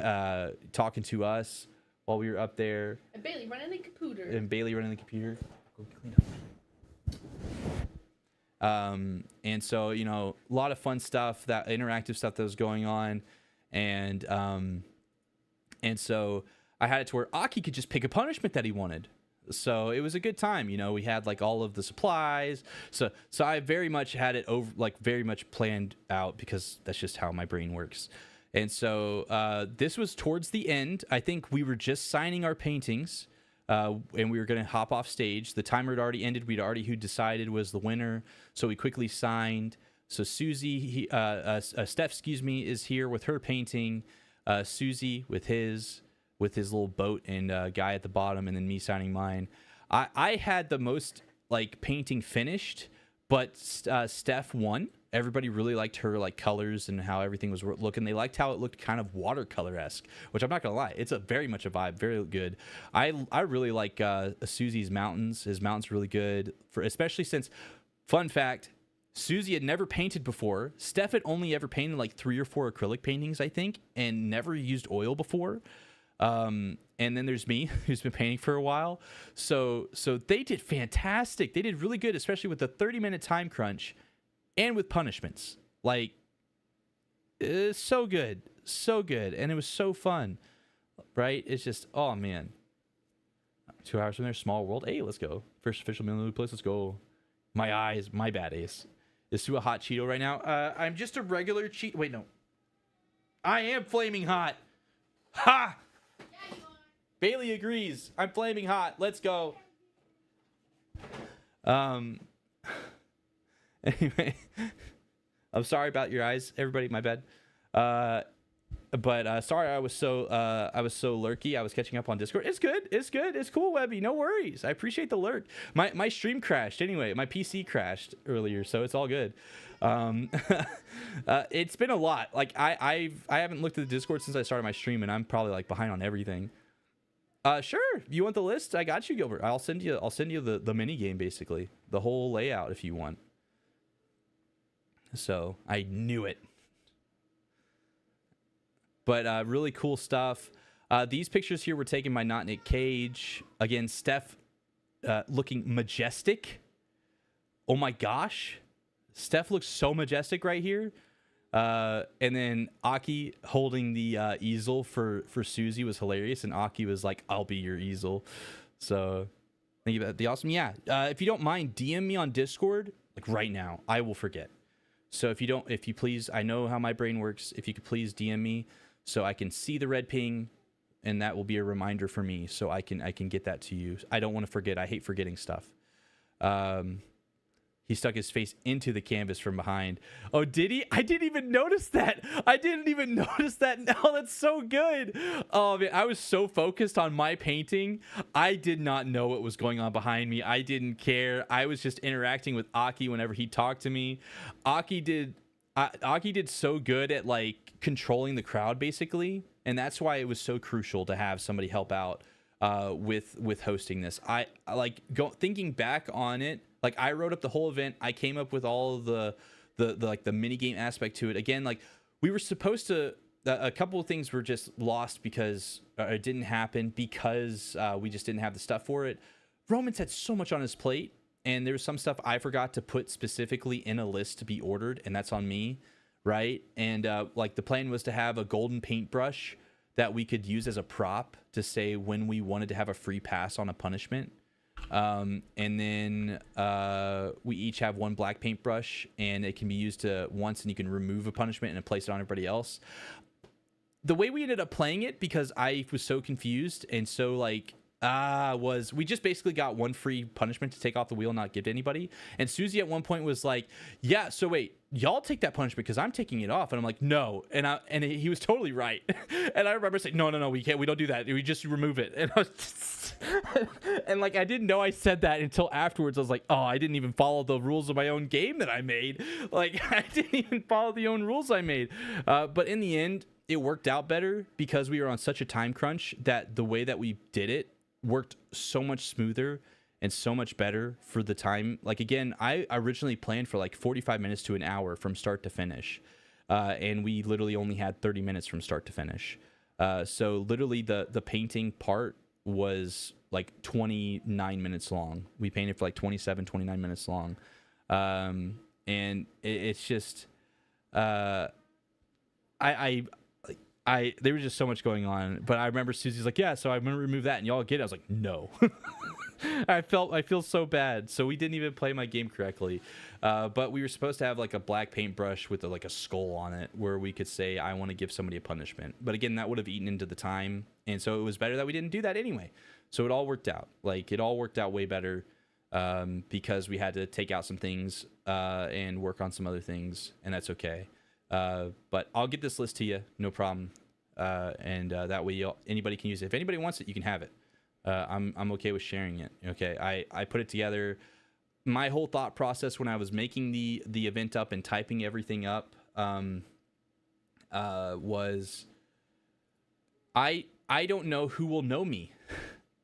talking to us while we were up there. And Bailey running the computer. Go clean up. And so, a lot of fun stuff, that interactive stuff that was going on. And so I had it to where Aki could just pick a punishment that he wanted. So it was a good time. We had like all of the supplies. So I very much had it over, like very much planned out, because that's just how my brain works. And so this was towards the end. I think we were just signing our paintings and we were going to hop off stage. The timer had already ended. Who decided was the winner. So we quickly signed. So Susie, Steph, is here with her painting. Susie with his little boat and guy at the bottom, and then me signing mine. I had the most like painting finished, but Steph won. Everybody really liked her like colors and how everything was looking. They liked how it looked kind of watercolor-esque, which I'm not gonna lie, it's a very much a vibe, very good. I really like Susie's mountains. His mountains really good, especially since, fun fact, Susie had never painted before. Steph had only ever painted like 3 or 4 acrylic paintings, I think, and never used oil before. And then there's me, who's been painting for a while. So they did fantastic. They did really good, especially with the 30-minute time crunch and with punishments. Like, it's so good. And it was so fun, right? It's just, oh man. 2 hours from there, small world. Hey, let's go. First official meal in the new place. Let's go. My eyes, my bad ace. Is Sue a hot Cheeto right now? I'm just a regular Cheeto. Wait, no. I am flaming hot. Ha! Bailey agrees. I'm flaming hot. Let's go. Anyway, I'm sorry about your eyes, everybody. My bad. But sorry, I was so lurky. I was catching up on Discord. It's good. It's cool, Webby. No worries. I appreciate the lurk. My stream crashed anyway. My PC crashed earlier, so it's all good. It's been a lot. Like I haven't looked at the Discord since I started my stream, and I'm probably like behind on everything. Sure. You want the list? I got you, Gilbert. I'll send you the mini game, basically the whole layout if you want. So I knew it. But really cool stuff. These pictures here were taken by Not Nick Cage. Again, Steph looking majestic. Oh my gosh. Steph looks so majestic right here. And then Aki holding the easel for Susie was hilarious. And Aki was like, I'll be your easel. So thank you. The awesome. Yeah. If you don't mind, DM me on Discord like right now. I will forget. So if you please, I know how my brain works. If you could please DM me so I can see the red ping, and that will be a reminder for me so I can get that to you. I don't want to forget. I hate forgetting stuff. He stuck his face into the canvas from behind. Oh, did he? I didn't even notice that. Oh, that's so good. Oh, man, I was so focused on my painting. I did not know what was going on behind me. I didn't care. I was just interacting with Aki whenever he talked to me. Aki did so good at like controlling the crowd, basically. And that's why it was so crucial to have somebody help out with hosting this. I like thinking back on it. Like I wrote up the whole event. I came up with all of the like the mini game aspect to it. Again, like we were supposed to. A couple of things were just lost because it didn't happen because we just didn't have the stuff for it. Roman's had so much on his plate, and there was some stuff I forgot to put specifically in a list to be ordered, and that's on me, right? And like the plan was to have a golden paintbrush that we could use as a prop to say when we wanted to have a free pass on a punishment. And then we each have one black paintbrush, and it can be used once, and you can remove a punishment and place it on everybody else. The way we ended up playing it, because I was so confused and so like was we just basically got one free punishment to take off the wheel and not give to anybody. And Susie at one point was like, yeah, so wait, y'all take that punishment because I'm taking it off. And I'm like, no. And he was totally right. And I remember saying, no, we can't, we don't do that, we just remove it. And I was just, and like I didn't know I said that until afterwards. I was like, oh, I didn't even follow the rules of my own game that I made. Like I didn't even follow the own rules I made. But in the end, it worked out better because we were on such a time crunch that the way that we did it worked so much smoother and so much better for the time. Like again, I originally planned for like 45 minutes to an hour from start to finish, and we literally only had 30 minutes from start to finish. So literally the painting part was like 29 minutes long. We painted for like 29 minutes long, and it's just there was just so much going on. But I remember Susie's like, yeah, so I'm gonna remove that and y'all get it. I was like, no. I feel so bad. So we didn't even play my game correctly. But we were supposed to have like a black paintbrush with like a skull on it where we could say, I want to give somebody a punishment. But again, that would have eaten into the time. And so it was better that we didn't do that anyway. So it all worked out. Like it all worked out way better because we had to take out some things and work on some other things. And that's okay. But I'll get this list to you, no problem. And that way anybody can use it. If anybody wants it, you can have it. I'm okay with sharing it. Okay, I put it together. My whole thought process when I was making the event up and typing everything up was I don't know who will know me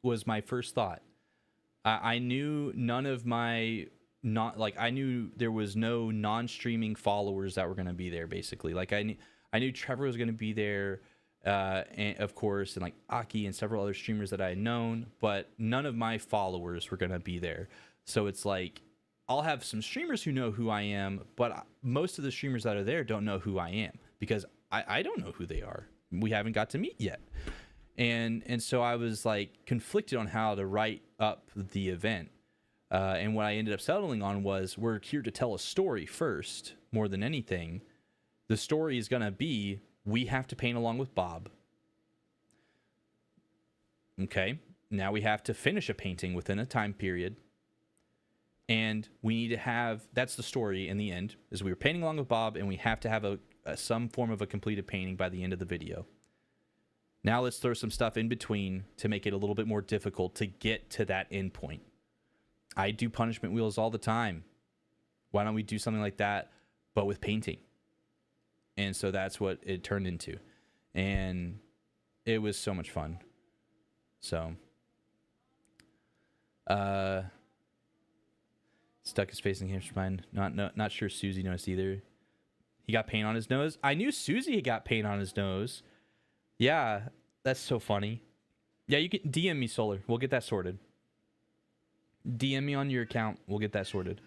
was my first thought. I knew none of my I knew there was no non-streaming followers that were going to be there, basically. Like I knew Trevor was going to be there, and of course, and like Aki and several other streamers that I had known, but none of my followers were going to be there. So it's like I'll have some streamers who know who I am, but most of the streamers that are there don't know who I am because I don't know who they are. We haven't got to meet yet. And so I was like conflicted on how to write up the event. And what I ended up settling on was we're here to tell a story first, more than anything. The story is going to be we have to paint along with Bob. Okay, now we have to finish a painting within a time period. And we need to have, that's the story in the end, is we were painting along with Bob and we have to have some form of a completed painting by the end of the video. Now let's throw some stuff in between to make it a little bit more difficult to get to that end point. I do punishment wheels all the time. Why don't we do something like that, but with painting? And so that's what it turned into. And it was so much fun. So, stuck his face in the hamster spine. Not sure Susie noticed either. He got paint on his nose. I knew Susie got paint on his nose. Yeah, that's so funny. Yeah, you can DM me, Solar. We'll get that sorted. DM me on your account. We'll get that sorted.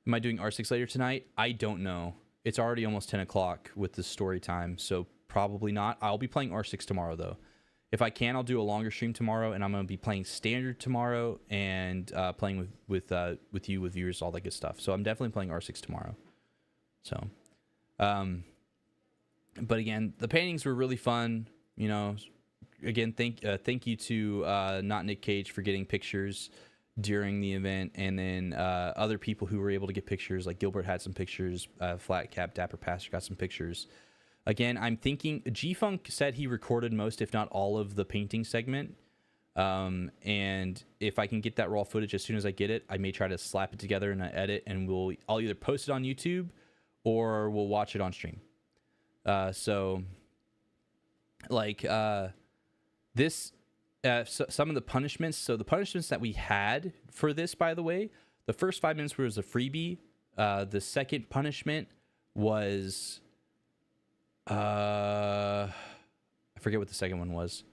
Am I doing R6 later tonight? I don't know. It's already almost 10 o'clock with the story time, so probably not. I'll be playing R6 tomorrow, though. If I can, I'll do a longer stream tomorrow, and I'm going to be playing Standard tomorrow and playing with you, with viewers, all that good stuff. So I'm definitely playing R6 tomorrow. So, but again, the paintings were really fun. You know, again, thank you to Not Nick Cage for getting pictures during the event, and then other people who were able to get pictures, like Gilbert had some pictures, Flat Cap Dapper Pastor got some pictures. Again, I'm thinking G-Funk said he recorded most, if not all, of the painting segment. And if I can get that raw footage as soon as I get it, I may try to slap it together in an edit, and I'll either post it on YouTube or we'll watch it on stream. So some of the punishments. So the punishments that we had for this, by the way, the first 5 minutes was a freebie. The second punishment was, I forget what the second one was,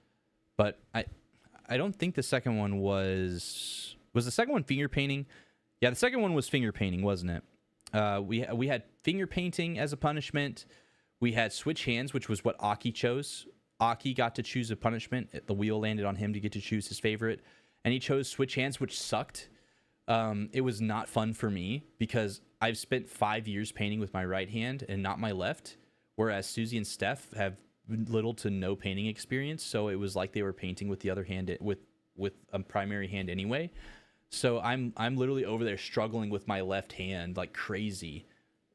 but I don't think the second one was the second one finger painting? Yeah, the second one was finger painting, wasn't it? We had finger painting as a punishment. We had switch hands, which was what Aki chose. Aki got to choose a punishment. The wheel landed on him to get to choose his favorite, and he chose switch hands, which sucked. It was not fun for me because I've spent 5 years painting with my right hand and not my left, whereas Susie and Steph have little to no painting experience, so it was like they were painting with the other hand, with a primary hand anyway. So I'm literally over there struggling with my left hand like crazy,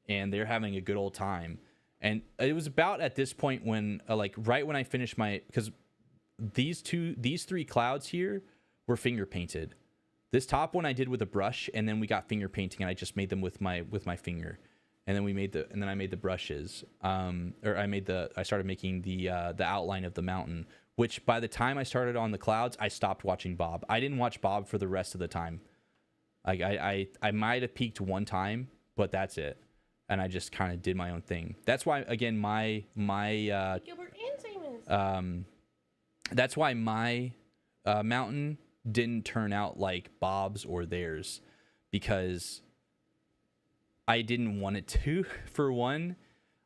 and they're having a good old time. And it was about at this point when, like, right when I finished because these three clouds here were finger painted. This top one I did with a brush, and then we got finger painting, and I just made them with my finger, and then I made the brushes. I started making the outline of the mountain. Which by the time I started on the clouds, I stopped watching Bob. I didn't watch Bob for the rest of the time. Like I might have peeked one time, but that's it. And I just kind of did my own thing. That's why, again, my Gilbert and Samus. That's why my mountain didn't turn out like Bob's or theirs, because I didn't want it to, for one.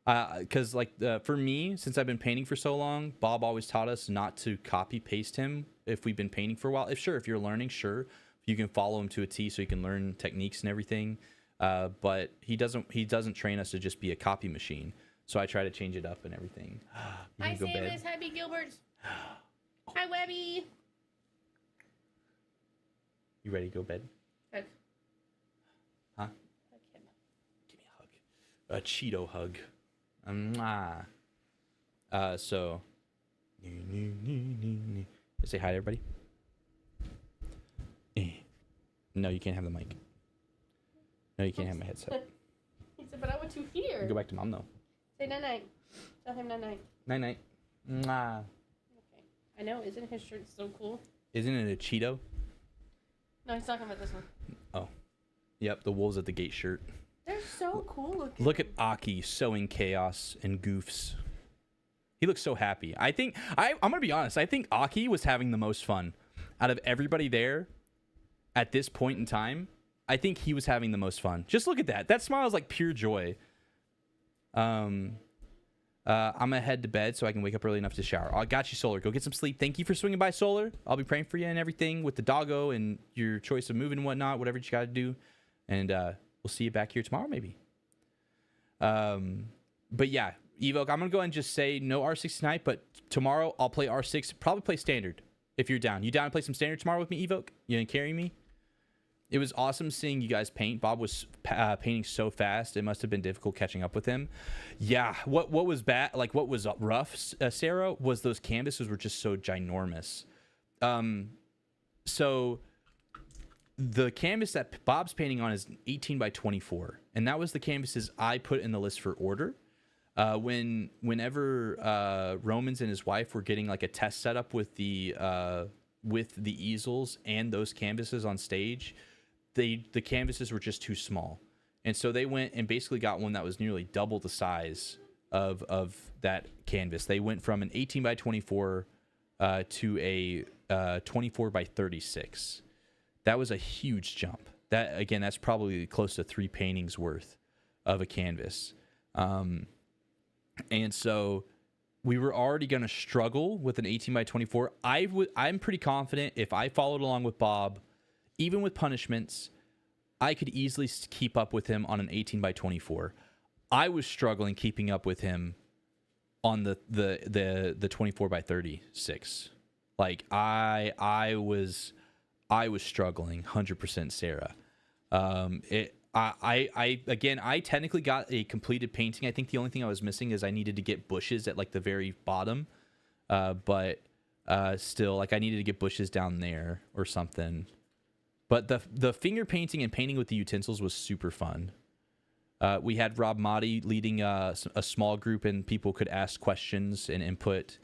Because for me, since I've been painting for so long, Bob always taught us not to copy paste him if we've been painting for a while. If you're learning, sure, you can follow him to a T so you can learn techniques and everything. But he doesn't train us to just be a copy machine. So I try to change it up and everything. Hi, Samus. Happy Gilbert. Hi, Webby. You ready to go to bed? Hug. Huh? Hug him. Give me a hug. A Cheeto hug. So say hi to everybody. No, you can't have the mic. No, you can't have my headset. He said, but I want to hear. Go back to mom, though. Say night-night. Tell him night-night. Night-night. Mwah. Okay. I know, isn't his shirt so cool? Isn't it a Cheeto? No, he's talking about this one. Oh. Yep, the Wolves at the Gate shirt. They're so cool looking. Look at Aki sowing chaos and goofs. He looks so happy. I'm going to be honest. I think Aki was having the most fun out of everybody there at this point in time. I think he was having the most fun. Just look at that. That smile is like pure joy. I'm gonna head to bed so I can wake up early enough to shower. I got you, Solar. Go get some sleep. Thank you for swinging by, Solar. I'll be praying for you and everything with the doggo and your choice of moving and whatnot, whatever you got to do. And we'll see you back here tomorrow, maybe. But yeah, Evoke, I'm gonna go ahead and just say no R6 tonight, but tomorrow I'll play R6. Probably play Standard if you're down. You down to play some Standard tomorrow with me, Evoke? You gonna carry me? It was awesome seeing you guys paint. Bob was painting so fast; it must have been difficult catching up with him. Yeah. What was bad? Like what was rough, Sarah, was those canvases were just so ginormous. So the canvas that Bob's painting on is 18 by 24, and that was the canvases I put in the list for order. Whenever Romans and his wife were getting like a test setup with the easels and those canvases on stage, the canvases were just too small, and so they went and basically got one that was nearly double the size of that canvas. They went from an 18 by 24 to a 24 by 36. That was a huge jump. That again, that's probably close to 3 paintings worth of a canvas. And so we were already going to struggle with an 18 by 24. I'm pretty confident if I followed along with Bob, even with punishments, I could easily keep up with him on an 18 by 24. I was struggling keeping up with him on the 24 by 36. Like I was struggling 100%, Sarah. I technically got a completed painting. I think the only thing I was missing is I needed to get bushes at like the very bottom. But still, like I needed to get bushes down there or something. But the finger painting and painting with the utensils was super fun. We had Rob Motti leading a small group, and people could ask questions and input.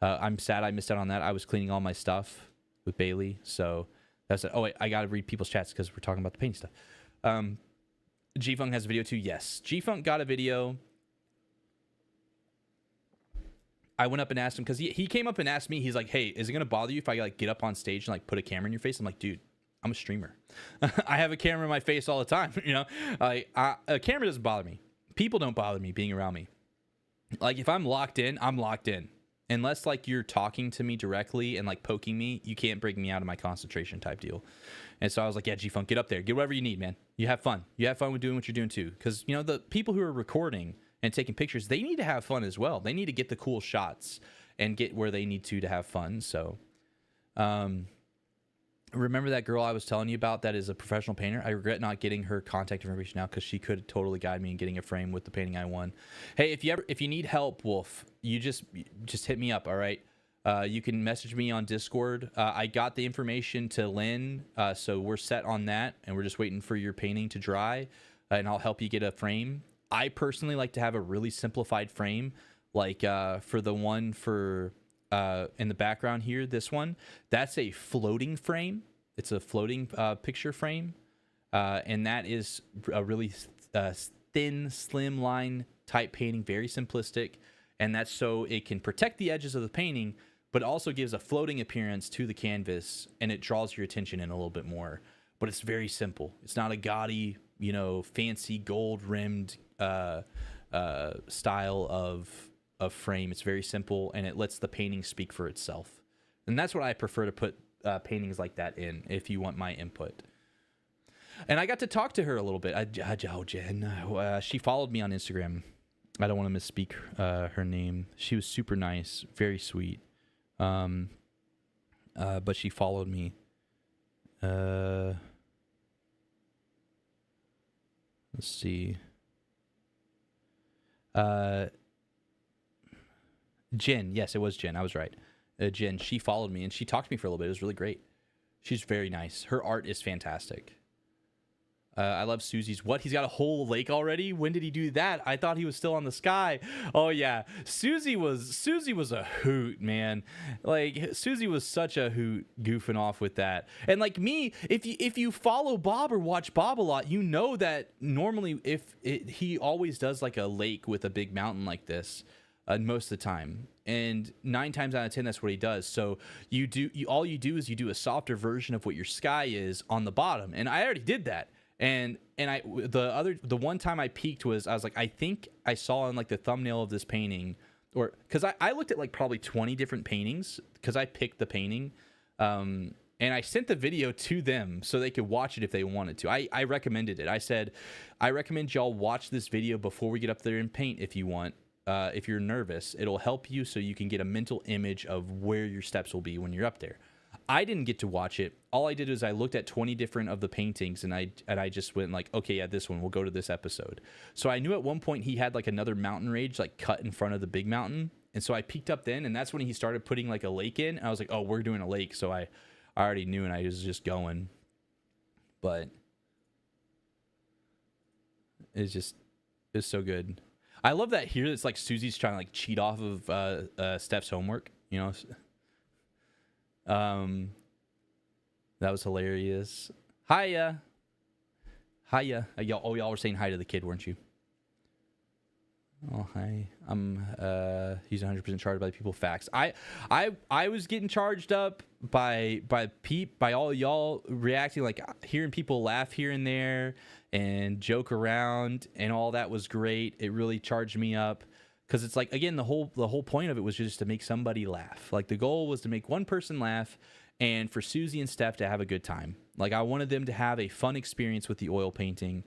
I'm sad I missed out on that. I was cleaning all my stuff with Bailey, so that's it. Oh wait, I gotta read people's chats because we're talking about the painting stuff. G-Funk has a video too. Yes, G-Funk got a video. I went up and asked him because he came up and asked me. He's like, "Hey, is it gonna bother you if I like get up on stage and like put a camera in your face?" I'm like, "Dude, I'm a streamer. I have a camera in my face all the time. You know, a camera doesn't bother me. People don't bother me being around me. Like if I'm locked in, I'm locked in. Unless like you're talking to me directly and like poking me, you can't break me out of my concentration type deal." And so I was like, "Yeah, G-Funk, get up there, get whatever you need, man. You have fun. You have fun with doing what you're doing too, because you know the people who are recording and taking pictures, they need to have fun as well. They need to get the cool shots and get where they need to have fun." So, remember that girl I was telling you about that is a professional painter? I regret not getting her contact information now because she could totally guide me in getting a frame with the painting I won. Hey, if you need help, Wolf, you just hit me up, all right? You can message me on Discord. I got the information to Lynn, so we're set on that, and we're just waiting for your painting to dry, and I'll help you get a frame. I personally like to have a really simplified frame, like for the one for in the background here, this one, that's a floating frame. It's a floating picture frame, and that is a really thin, slim line type painting, very simplistic, and that's so it can protect the edges of the painting, but also gives a floating appearance to the canvas, and it draws your attention in a little bit more. But it's very simple. It's not a gaudy, you know, fancy gold rimmed style of frame. It's very simple, and it lets the painting speak for itself. And that's what I prefer to put paintings like that in, if you want my input. And I got to talk to her a little bit. Jen, she followed me on Instagram. I don't want to misspeak her name. She was super nice, very sweet. But she followed me. Let's see. Jen, yes, it was Jen. I was right. Jen, she followed me and she talked to me for a little bit. It was really great. She's very nice. Her art is fantastic. I love Susie's. What? He's got a whole lake already? When did he do that? I thought he was still on the sky. Oh yeah, Susie was a hoot, man. Like Susie was such a hoot, goofing off with that. And like me, if you follow Bob or watch Bob a lot, you know that normally he always does like a lake with a big mountain like this. Most of the time, and 9 times out of 10 that's what he does. So all you do is you do a softer version of what your sky is on the bottom, and I already did that. And the one time I peeked was I was like, I think I saw in like the thumbnail of this painting, or because I looked at like probably 20 different paintings because I picked the painting, and I sent the video to them so they could watch it if they wanted to. I recommended it. I said, I recommend y'all watch this video before we get up there and paint if you want. If you're nervous, it'll help you so you can get a mental image of where your steps will be when you're up there. I didn't get to watch it. All I did was I looked at 20 different of the paintings, and I just went like, okay, yeah, this one, we'll go to this episode. So I knew at one point he had like another mountain range like cut in front of the big mountain, and so I peeked up then, and that's when he started putting like a lake in. And I was like, oh, we're doing a lake, so I already knew, and I was just going. But it's so good. I love that here. It's like Susie's trying to like cheat off of Steph's homework. You know. That was hilarious. Hiya. Y'all were saying hi to the kid, weren't you? Oh, hi. He's 100% charged by the people. Facts. I was getting charged up by all y'all reacting, like hearing people laugh here and there and joke around, and all that was great. It really charged me up, because it's like, again, the whole point of it was just to make somebody laugh. Like the goal was to make one person laugh, and for Susie and Steph to have a good time. Like I wanted them to have a fun experience with the oil painting.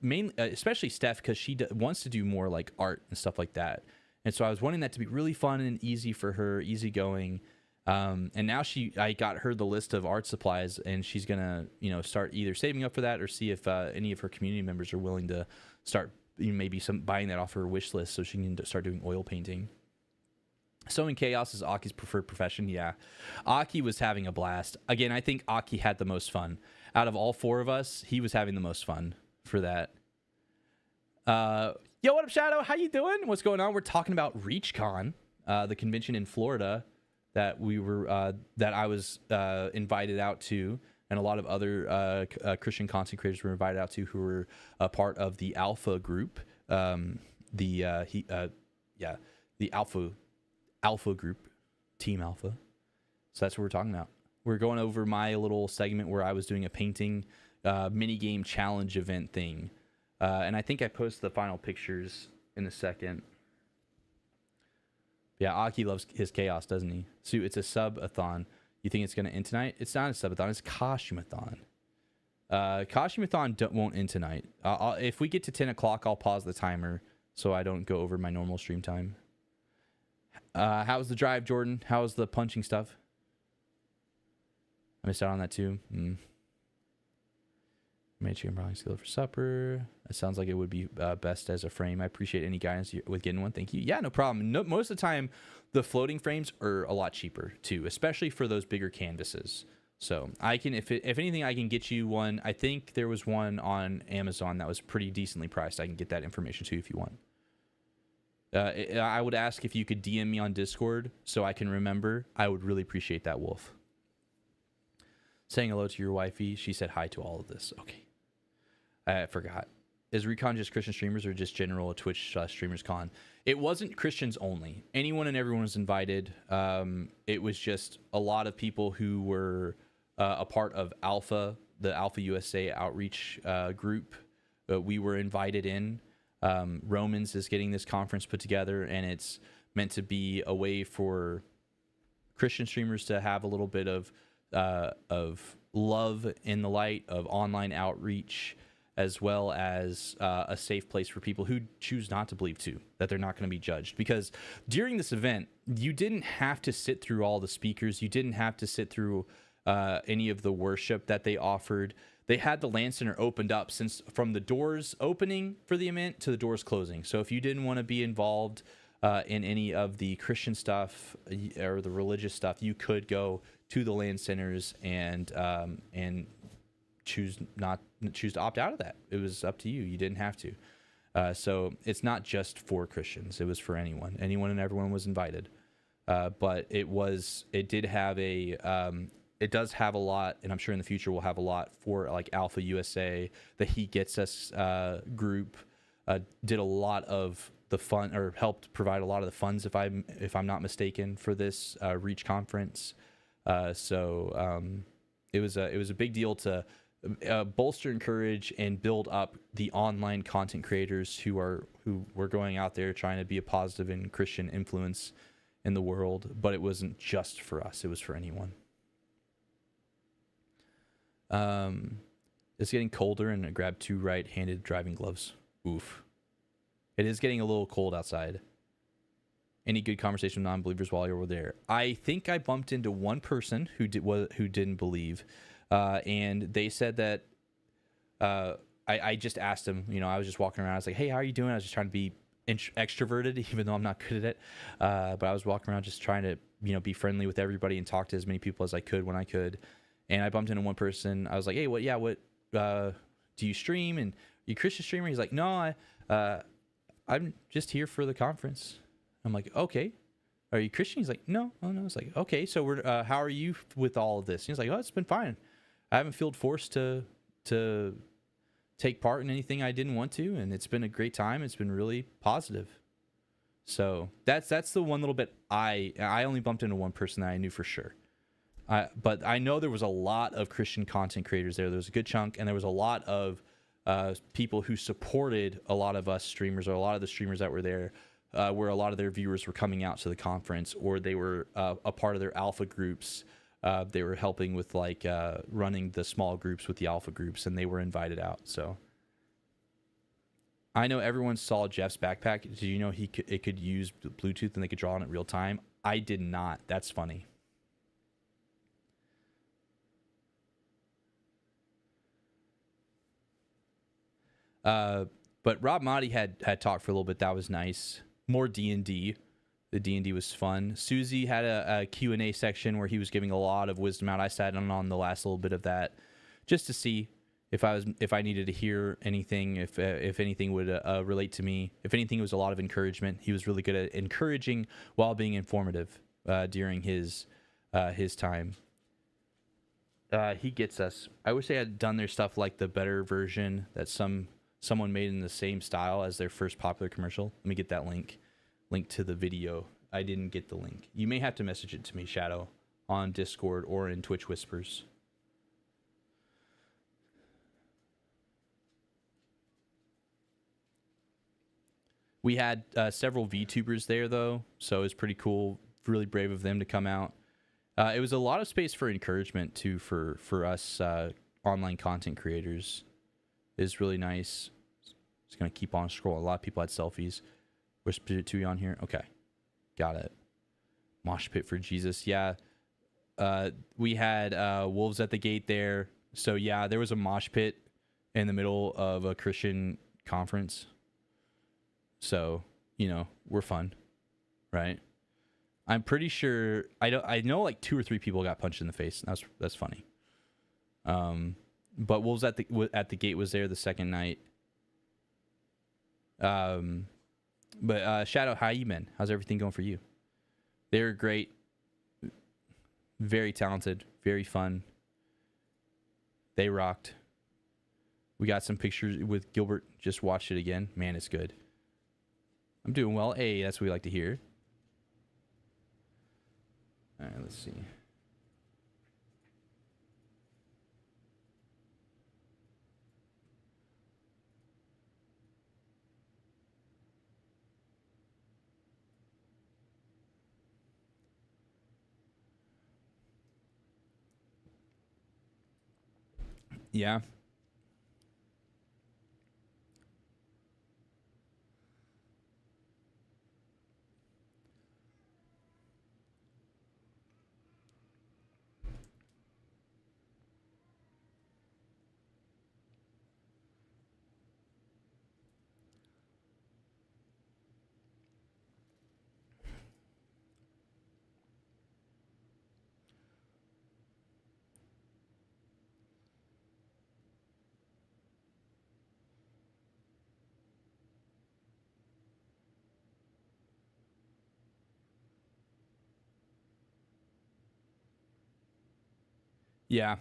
Mainly, especially Steph, because she wants to do more like art and stuff like that, and so I was wanting that to be really fun and easy for her, easygoing. And now I got her the list of art supplies, and she's gonna start either saving up for that or see if any of her community members are willing to start maybe buying that off her wish list so she can start doing oil painting. Sowing chaos is Aki's preferred profession. Yeah, Aki was having a blast. Again, I think Aki had the most fun out of all four of us. He was having the most fun for that. Yo, what up, Shadow? How you doing? What's going on? We're talking about ReachCon, the convention in Florida that I was invited out to, and a lot of other Christian content creators were invited out to, who were a part of the Alpha group, the Alpha group, Team Alpha. So that's what we're talking about. We're going over my little segment where I was doing a painting mini game challenge event thing, and I think I posted the final pictures in a second. Yeah, Aki loves his chaos, doesn't he? So it's a sub-a-thon. You think it's going to end tonight? It's not a sub-a-thon. It's costume-a-thon. Costume-a-thon won't end tonight. If we get to 10 o'clock, I'll pause the timer so I don't go over my normal stream time. How's the drive, Jordan? How's the punching stuff? I missed out on that too. Made chicken broccoli skillet for supper. It sounds like it would be best as a frame. I appreciate any guidance with getting one. Thank you. Yeah, no problem. Most of the time, the floating frames are a lot cheaper too, especially for those bigger canvases. So I can, if anything, I can get you one. I think there was one on Amazon that was pretty decently priced. I can get that information too if you want. I would ask if you could DM me on Discord so I can remember. I would really appreciate that, Wolf. Saying hello to your wifey. She said hi to all of this. Okay. I forgot. Is Recon just Christian streamers or just general Twitch streamers con? It wasn't Christians only. Anyone and everyone was invited. It was just a lot of people who were a part of Alpha, the Alpha USA outreach group. We were invited in. Romans is getting this conference put together, and it's meant to be a way for Christian streamers to have a little bit of love in the light of online outreach, as well as a safe place for people who choose not to believe too, that they're not going to be judged. Because during this event, you didn't have to sit through all the speakers. You didn't have to sit through any of the worship that they offered. They had the LAN Center opened up since from the doors opening for the event to the doors closing. So if you didn't want to be involved in any of the Christian stuff or the religious stuff, you could go to the LAN Centers and choose to opt out of that. It was up to you. You didn't have to. So it's not just for Christians. It was for anyone. Anyone and everyone was invited. But it does have a lot, and I'm sure in the future we'll have a lot for like Alpha USA. The He Gets Us group did a lot of the fun, or helped provide a lot of the funds, if I'm not mistaken, for this Reach conference. So it was a big deal to bolster, encourage, and build up the online content creators who were going out there trying to be a positive and Christian influence in the world. But it wasn't just for us; it was for anyone. It's getting colder, and I grabbed 2 right-handed driving gloves. Oof. It is getting a little cold outside. Any good conversation with non-believers while you were there? I think I bumped into one person who didn't believe, and they said that I just asked him. You know, I was just walking around. I was like, "Hey, how are you doing?" I was just trying to be extroverted, even though I'm not good at it. But I was walking around just trying to, you know, be friendly with everybody and talk to as many people as I could when I could. And I bumped into one person. I was like, "Hey, what do you stream? And are you a Christian streamer?" He's like, "No, I'm just here for the conference." I'm like, "Okay, are you Christian?" He's like, "No, oh no." It's like, "Okay, so we're how are you with all of this?" He's like, "Oh, it's been fine. I haven't felt forced to take part in anything I didn't want to, and it's been a great time. It's been really positive." So that's the one little bit I only bumped into one person that I knew for sure. But I know there was a lot of Christian content creators there. There was a good chunk, and there was a lot of people who supported a lot of us streamers, or a lot of the streamers that were there, where a lot of their viewers were coming out to the conference, or they were a part of their alpha groups. They were helping with like running the small groups with the alpha groups, and they were invited out. So I know everyone saw Jeff's backpack. Did you know it could use Bluetooth and they could draw on it real time? I did not. That's funny. But Rob Motti had talked for a little bit. That was nice. More D&D. The D&D was fun. Susie had a Q&A section where he was giving a lot of wisdom out. I sat in on the last little bit of that just to see if I needed to hear anything, if anything would relate to me. If anything, it was a lot of encouragement. He was really good at encouraging while being informative during his time. He gets us. I wish they had done their stuff like the better version that someone made in the same style as their first popular commercial. Let me get that link to the video. I didn't get the link. You may have to message it to me, Shadow, on Discord or in Twitch Whispers. We had several VTubers there, though, so it was pretty cool. Really brave of them to come out. It was a lot of space for encouragement, too, for us online content creators. Is really nice. Just going to keep on scrolling. A lot of people had selfies. Whisper to you on here. Okay. Got it. Mosh pit for Jesus. Yeah. We had wolves at the gate there. So, yeah, there was a mosh pit in the middle of a Christian conference. So, you know, we're fun, right? I'm pretty sure I know like 2 or 3 people got punched in the face. That's funny. But wolves at the gate was there the second night. But Shadow, how you been? How's everything going for you? They were great, very talented, very fun. They rocked. We got some pictures with Gilbert. Just watched it again. Man, it's good. I'm doing well. Hey, that's what we like to hear. All right, let's see. Yeah. Yeah.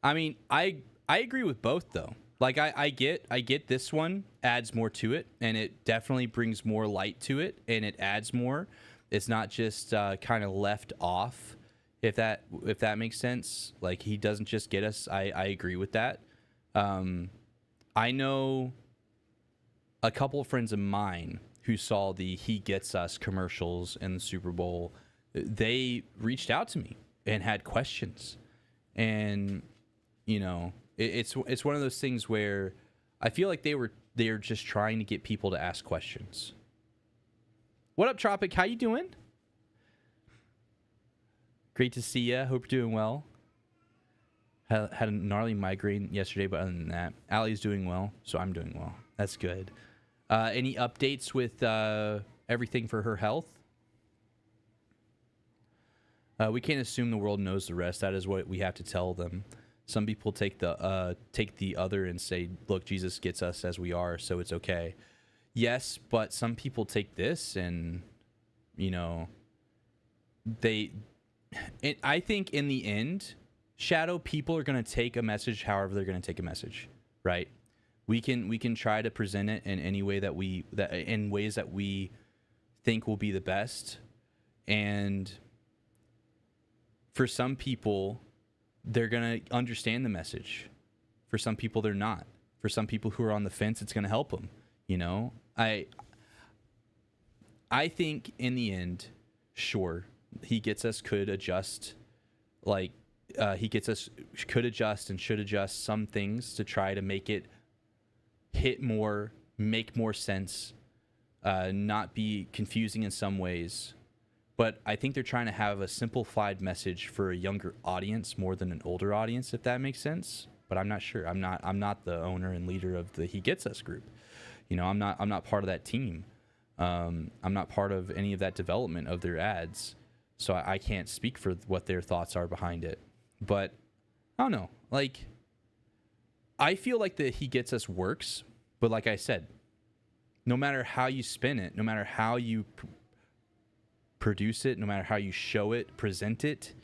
I mean, I agree with both though. Like I get this one adds more to it, and it definitely brings more light to it, and it adds more. It's not just kind of left off, if that makes sense. Like he doesn't just get us. I agree with that. I know a couple of friends of mine who saw the He Gets Us commercials in the Super Bowl. They reached out to me and had questions, and you know, it's one of those things where I feel like they're just trying to get people to ask questions, What up, Tropic? How you doing? Great to see you. Hope you're doing well. Had a gnarly migraine yesterday, but other than that, Allie's doing well, so I'm doing well. That's good. Any updates with everything for her health? We can't assume the world knows the rest. That is what we have to tell them. Some people take the other and say, look, Jesus gets us as we are, so it's okay. Yes, but some people take this and, you know, I think in the end, Shadow, people are going to take a message however they're going to take a message, right? We can try to present it in any way in ways that we think will be the best. And for some people, they're going to understand the message. For some people, they're not. For some people who are on the fence, it's going to help them. You know, I think in the end, sure, he gets us could adjust, like could adjust and should adjust some things to try to make it make more sense, not be confusing in some ways. But I think they're trying to have a simplified message for a younger audience more than an older audience, if that makes sense. But I'm not sure. I'm not the owner and leader of the He Gets Us group. You know, I'm not part of that team. I'm not part of any of that development of their ads. So I can't speak for what their thoughts are behind it. But I don't know. Like, I feel like the He Gets Us works. But like I said, no matter how you spin it, no matter how you produce it, no matter how you show it, present it,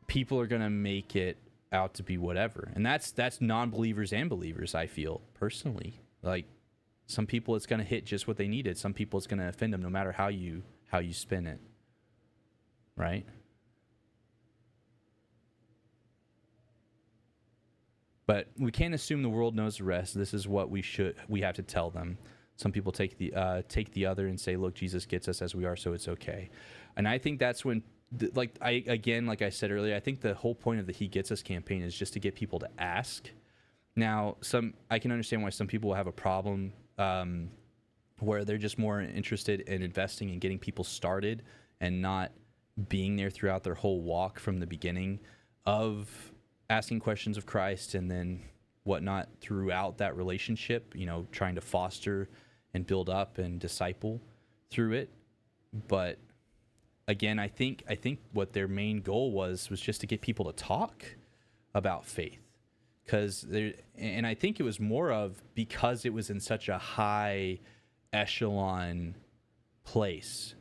people are going to make it out to be whatever. And that's non-believers and believers, I feel, personally. Like, some people it's going to hit just what they needed. Some people it's going to offend them no matter how you spin it. Right? But we can't assume the world knows the rest. This is what we have to tell them. Some people take the other and say, look, Jesus gets us as we are, so it's okay. And I think that's when, like I said earlier, I think the whole point of the He Gets Us campaign is just to get people to ask. Now, I can understand why some people will have a problem where they're just more interested in investing in getting people started and not being there throughout their whole walk from the beginning of asking questions of Christ and then whatnot throughout that relationship, you know, trying to foster and build up and disciple through it. But again, I think what their main goal was just to get people to talk about faith. And I think it was more of because it was in such a high echelon place.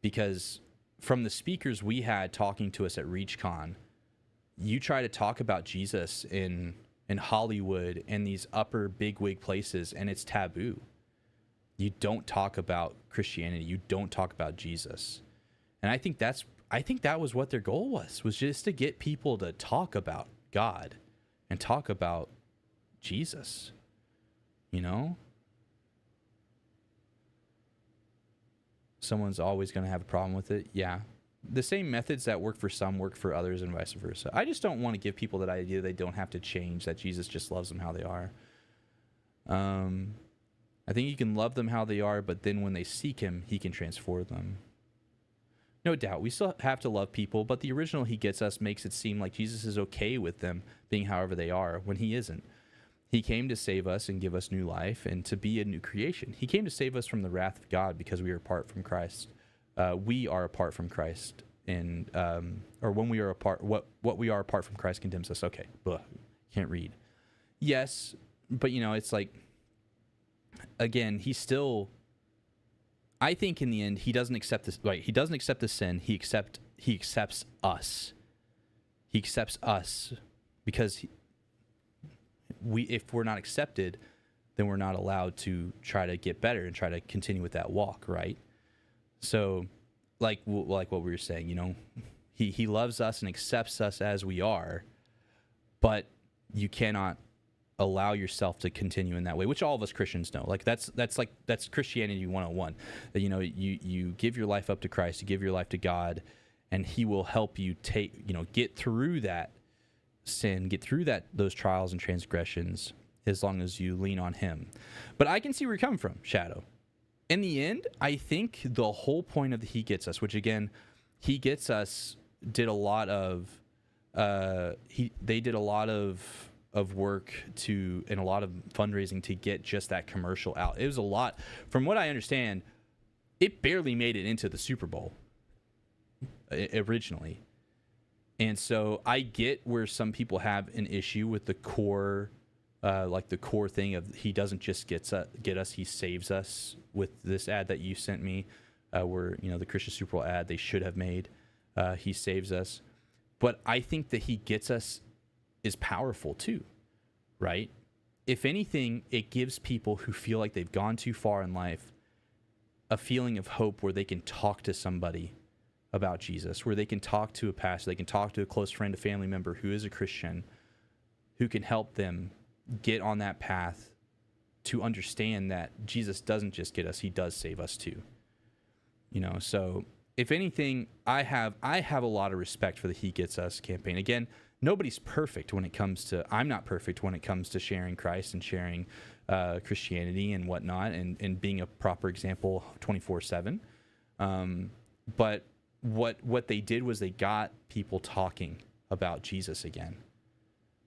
Because from the speakers we had talking to us at ReachCon, you try to talk about Jesus in Hollywood and these upper bigwig places, and it's taboo. You don't talk about Christianity. You don't talk about Jesus. And I think that was what their goal was just to get people to talk about God and talk about Jesus. You know? Someone's always going to have a problem with it. Yeah. The same methods that work for some work for others and vice versa. I just don't want to give people that idea they don't have to change, that Jesus just loves them how they are. I think you can love them how they are, but then when they seek him, he can transform them. No doubt, we still have to love people, but the original He Gets Us makes it seem like Jesus is okay with them being however they are when he isn't. He came to save us and give us new life and to be a new creation. He came to save us from the wrath of God because we are apart from Christ. We are apart from Christ, and or when we are apart, what we are apart from Christ condemns us. Okay, can't read. Yes, but you know, it's like, again, he still. I think in the end, he doesn't accept this. Right, he doesn't accept the sin. He accepts us. He accepts us because if we're not accepted, then we're not allowed to try to get better and try to continue with that walk, right? So, like what we were saying, you know, he loves us and accepts us as we are, but you cannot allow yourself to continue in that way, which all of us Christians know. Like that's Christianity 101. That, you know, you give your life up to Christ, you give your life to God, and he will help you get through that sin, get through those trials and transgressions as long as you lean on him. But I can see where you're coming from, Shadow. in the end, I think the whole point of the He Gets Us, which again, He Gets Us did a lot of, they did a lot of work to, and a lot of fundraising to get just that commercial out. It was a lot. From what I understand, it barely made it into the Super Bowl originally. And so I get where some people have an issue with the core, like the core thing of He doesn't just get us, He saves us, with this ad that you sent me, where, you know, the Christian Super Bowl ad they should have made, He saves us. But I think that He Gets Us is powerful too, right? If anything, it gives people who feel like they've gone too far in life a feeling of hope where they can talk to somebody about Jesus, where they can talk to a pastor, they can talk to a close friend, a family member who is a Christian, who can help them get on that path to understand that Jesus doesn't just get us, He does save us too. You know, so if anything, I have a lot of respect for the He Gets Us campaign. Again, nobody's perfect when it comes to, I'm not perfect when it comes to sharing Christ and sharing Christianity and whatnot, and being a proper example 24/7. But what they did was they got people talking about Jesus again.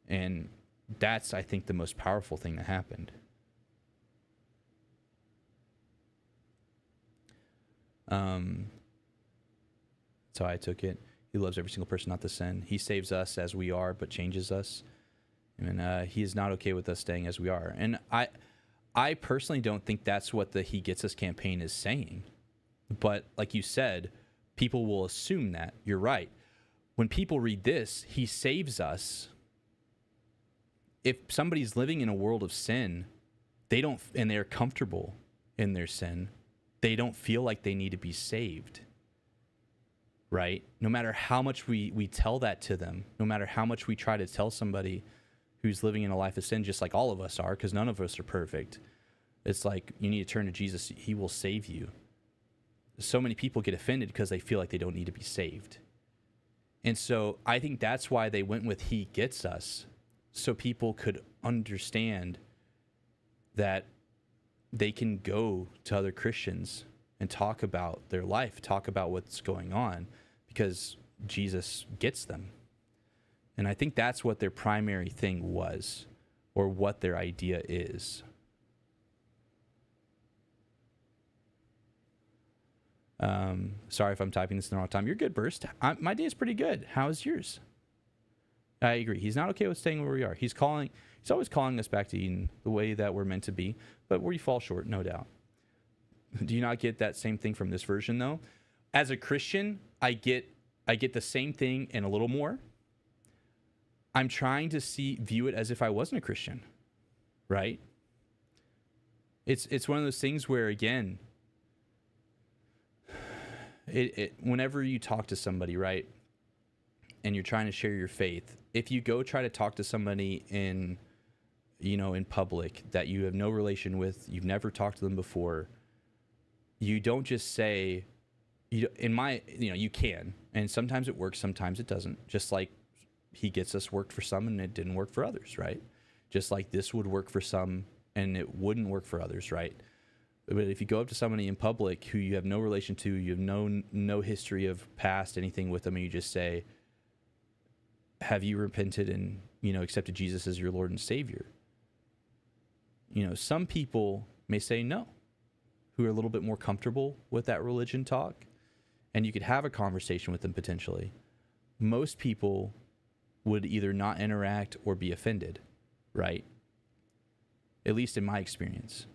And that's, I think, the most powerful thing that happened. So I took it. He loves every single person not to sin. He saves us as we are, but changes us. And He is not okay with us staying as we are. And I personally don't think that's what the He Gets Us campaign is saying. But like you said, people will assume that. You're right. When people read this, He saves us. If somebody's living in a world of sin, and they're comfortable in their sin, they don't feel like they need to be saved. Right? No matter how much we tell that to them, no matter how much we try to tell somebody who's living in a life of sin, just like all of us are, because none of us are perfect, it's like, you need to turn to Jesus. He will save you. So many people get offended because they feel like they don't need to be saved. And so I think that's why they went with He Gets Us, so people could understand that they can go to other Christians and talk about their life, talk about what's going on, because Jesus gets them. And I think that's what their primary thing was, or what their idea is. Sorry if I'm typing this in the wrong time. You're good, Burst. My day is pretty good. How's yours? I agree. He's not okay with staying where we are. He's always calling us back to Eden, the way that we're meant to be, but we fall short, no doubt. Do you not get that same thing from this version, though? As a Christian, I get the same thing and a little more. I'm trying to view it as if I wasn't a Christian, right? It's one of those things where, again, whenever you talk to somebody, right, and you're trying to share your faith, if you go try to talk to somebody in public that you have no relation with, you've never talked to them before, you don't just say, you can, and sometimes it works, sometimes it doesn't. Just like He Gets Us worked for some and it didn't work for others, right? Just like this would work for some and it wouldn't work for others, right? But if you go up to somebody in public who you have no relation to, you have no history of past anything with them, and you just say, have you repented and, accepted Jesus as your Lord and Savior? Some people may say no, who are a little bit more comfortable with that religion talk, and you could have a conversation with them potentially. Most people would either not interact or be offended, right? At least in my experience.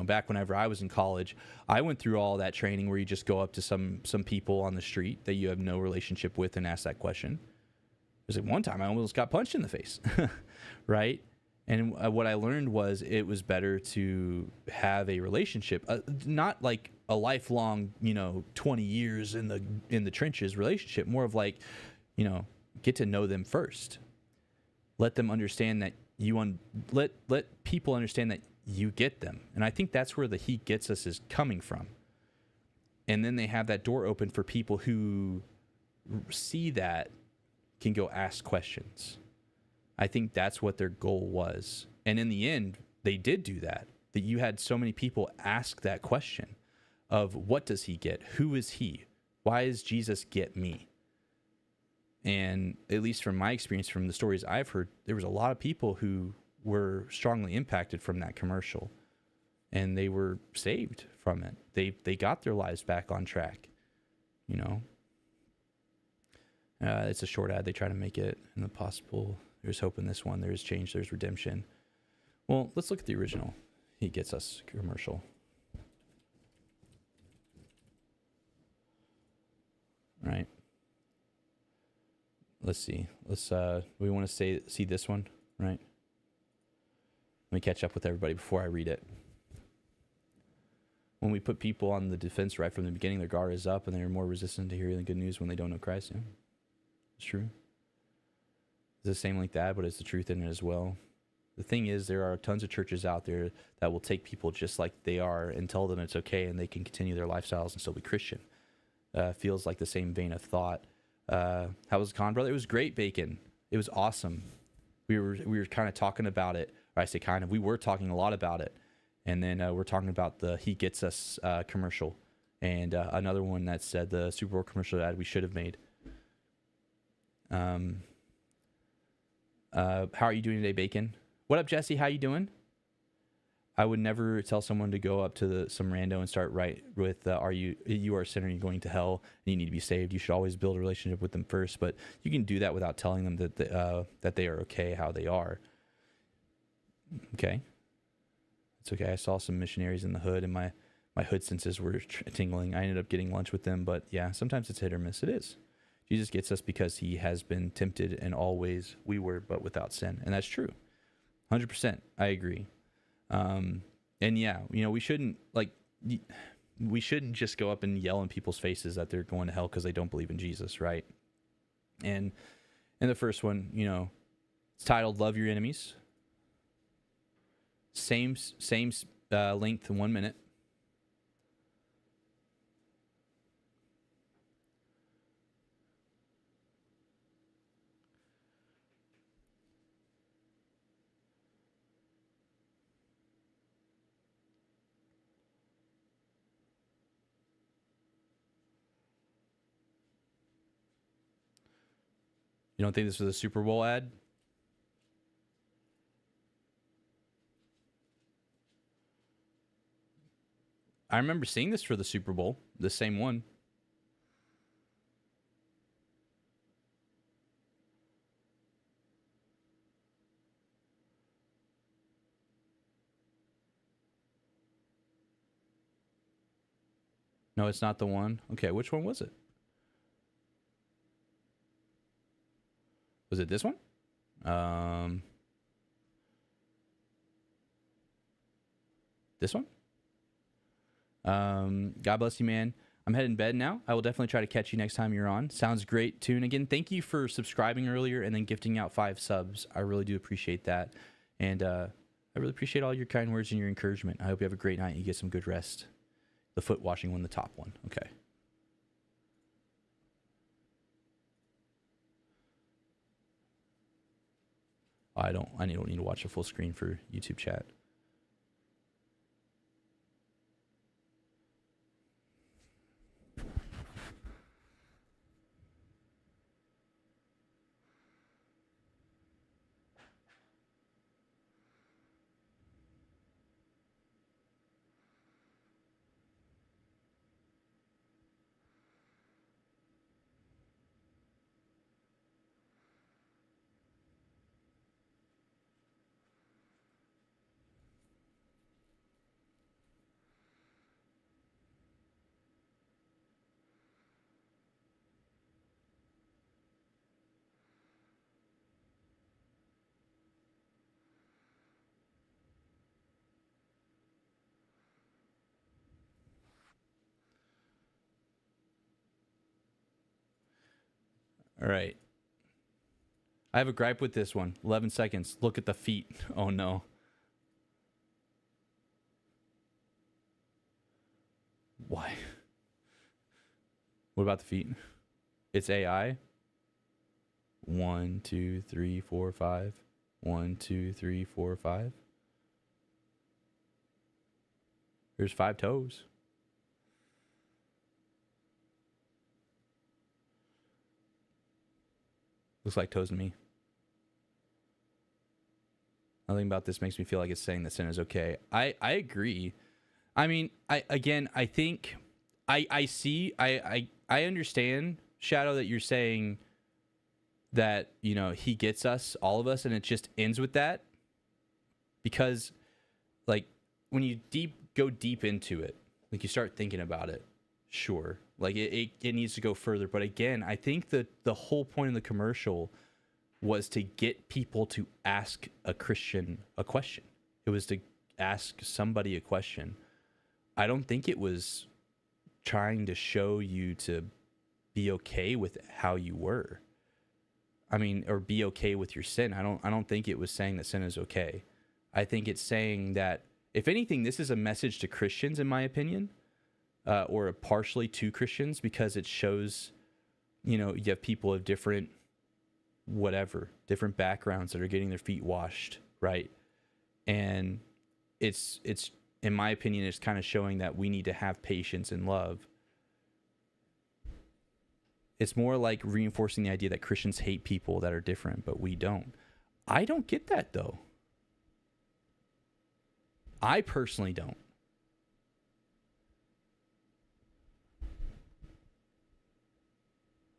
Back whenever I was in college, I went through all that training where you just go up to some people on the street that you have no relationship with and ask that question. There's like one time I almost got punched in the face, right? And what I learned was it was better to have a relationship, not like a lifelong, 20 years in the trenches relationship, more of like, get to know them first. Let them understand that let people understand that you get them. And I think that's where the He Gets Us is coming from. And then they have that door open for people who see that can go ask questions. I think that's what their goal was. And in the end, they did do that. that you had so many people ask that question of what does he get? Who is he? Why does Jesus get me? And at least from my experience, from the stories I've heard, there was a lot of people who were strongly impacted from that commercial, and they were saved from it. They got their lives back on track, you know. It's a short ad. They try to make it in the possible. There's hope in this one. There's change. There's redemption. Well, let's look at the original. He gets us commercial. Right. Let's see. We want to see this one, right? Let me catch up with everybody before I read it. When we put people on the defense right from the beginning, their guard is up and they're more resistant to hearing the good news when they don't know Christ. Yeah, it's true. It's the same like that, but it's the truth in it as well. The thing is, there are tons of churches out there that will take people just like they are and tell them it's okay and they can continue their lifestyles and still be Christian. Feels like the same vein of thought. How was the con, brother? It was great, Bacon. It was awesome. We were kind of talking about it. Or I say kind of. We were talking a lot about it. And then we're talking about the He Gets Us commercial. And another one that said the Super Bowl commercial ad we should have made. How are you doing today, Bacon? What up, Jesse? How you doing? I would never tell someone to go up to some rando and start right with, you are a sinner, you're going to hell, and you need to be saved. You should always build a relationship with them first, but you can do that without telling them that they are okay how they are. Okay. It's okay. I saw some missionaries in the hood, and my hood senses were tingling. I ended up getting lunch with them, but yeah, sometimes it's hit or miss. It is. Jesus gets us because he has been tempted in all ways we were, but without sin. And that's true. 100%. I agree. And yeah, you know, we shouldn't just go up and yell in people's faces that they're going to hell because they don't believe in Jesus, right? And in the first one, you know, it's titled "Love Your Enemies." Same length, 1 minute. You don't think this was a Super Bowl ad? I remember seeing this for the Super Bowl, the same one. No, it's not the one. Okay, which one was it? Was it this one? This one? God bless you, man. I'm heading to bed now. I will definitely try to catch you next time you're on. Sounds great, Tune. Again, thank you for subscribing earlier and then gifting out 5 subs. I really do appreciate that. And I really appreciate all your kind words and your encouragement. I hope you have a great night and you get some good rest. The foot washing one, the top one. Okay. I don't need to watch a full screen for YouTube chat. All right. I have a gripe with this one. 11 seconds. Look at the feet. Oh, no. Why? What about the feet? It's AI. 1, 2, 3, 4, 5. 1, 2, 3, 4, 5. There's 5 toes. Looks like toes to me. Nothing about this makes me feel like it's saying that sin is okay. I agree. I mean, I think I understand, Shadow, that you're saying that, you know, he gets us, all of us, and it just ends with that. Because, like, when you go deep into it, like, you start thinking about it, sure. Like, it needs to go further. But again, I think that the whole point of the commercial was to get people to ask a Christian a question. It was to ask somebody a question. I don't think it was trying to show you to be okay with how you were. I mean, or be okay with your sin. I don't think it was saying that sin is okay. I think it's saying that, if anything, this is a message to Christians, in my opinion, or partially to Christians, because it shows, you know, you have people of different backgrounds that are getting their feet washed, right? And it's in my opinion, it's kind of showing that we need to have patience and love. It's more like reinforcing the idea that Christians hate people that are different, but we don't. I don't get that, though. I personally don't.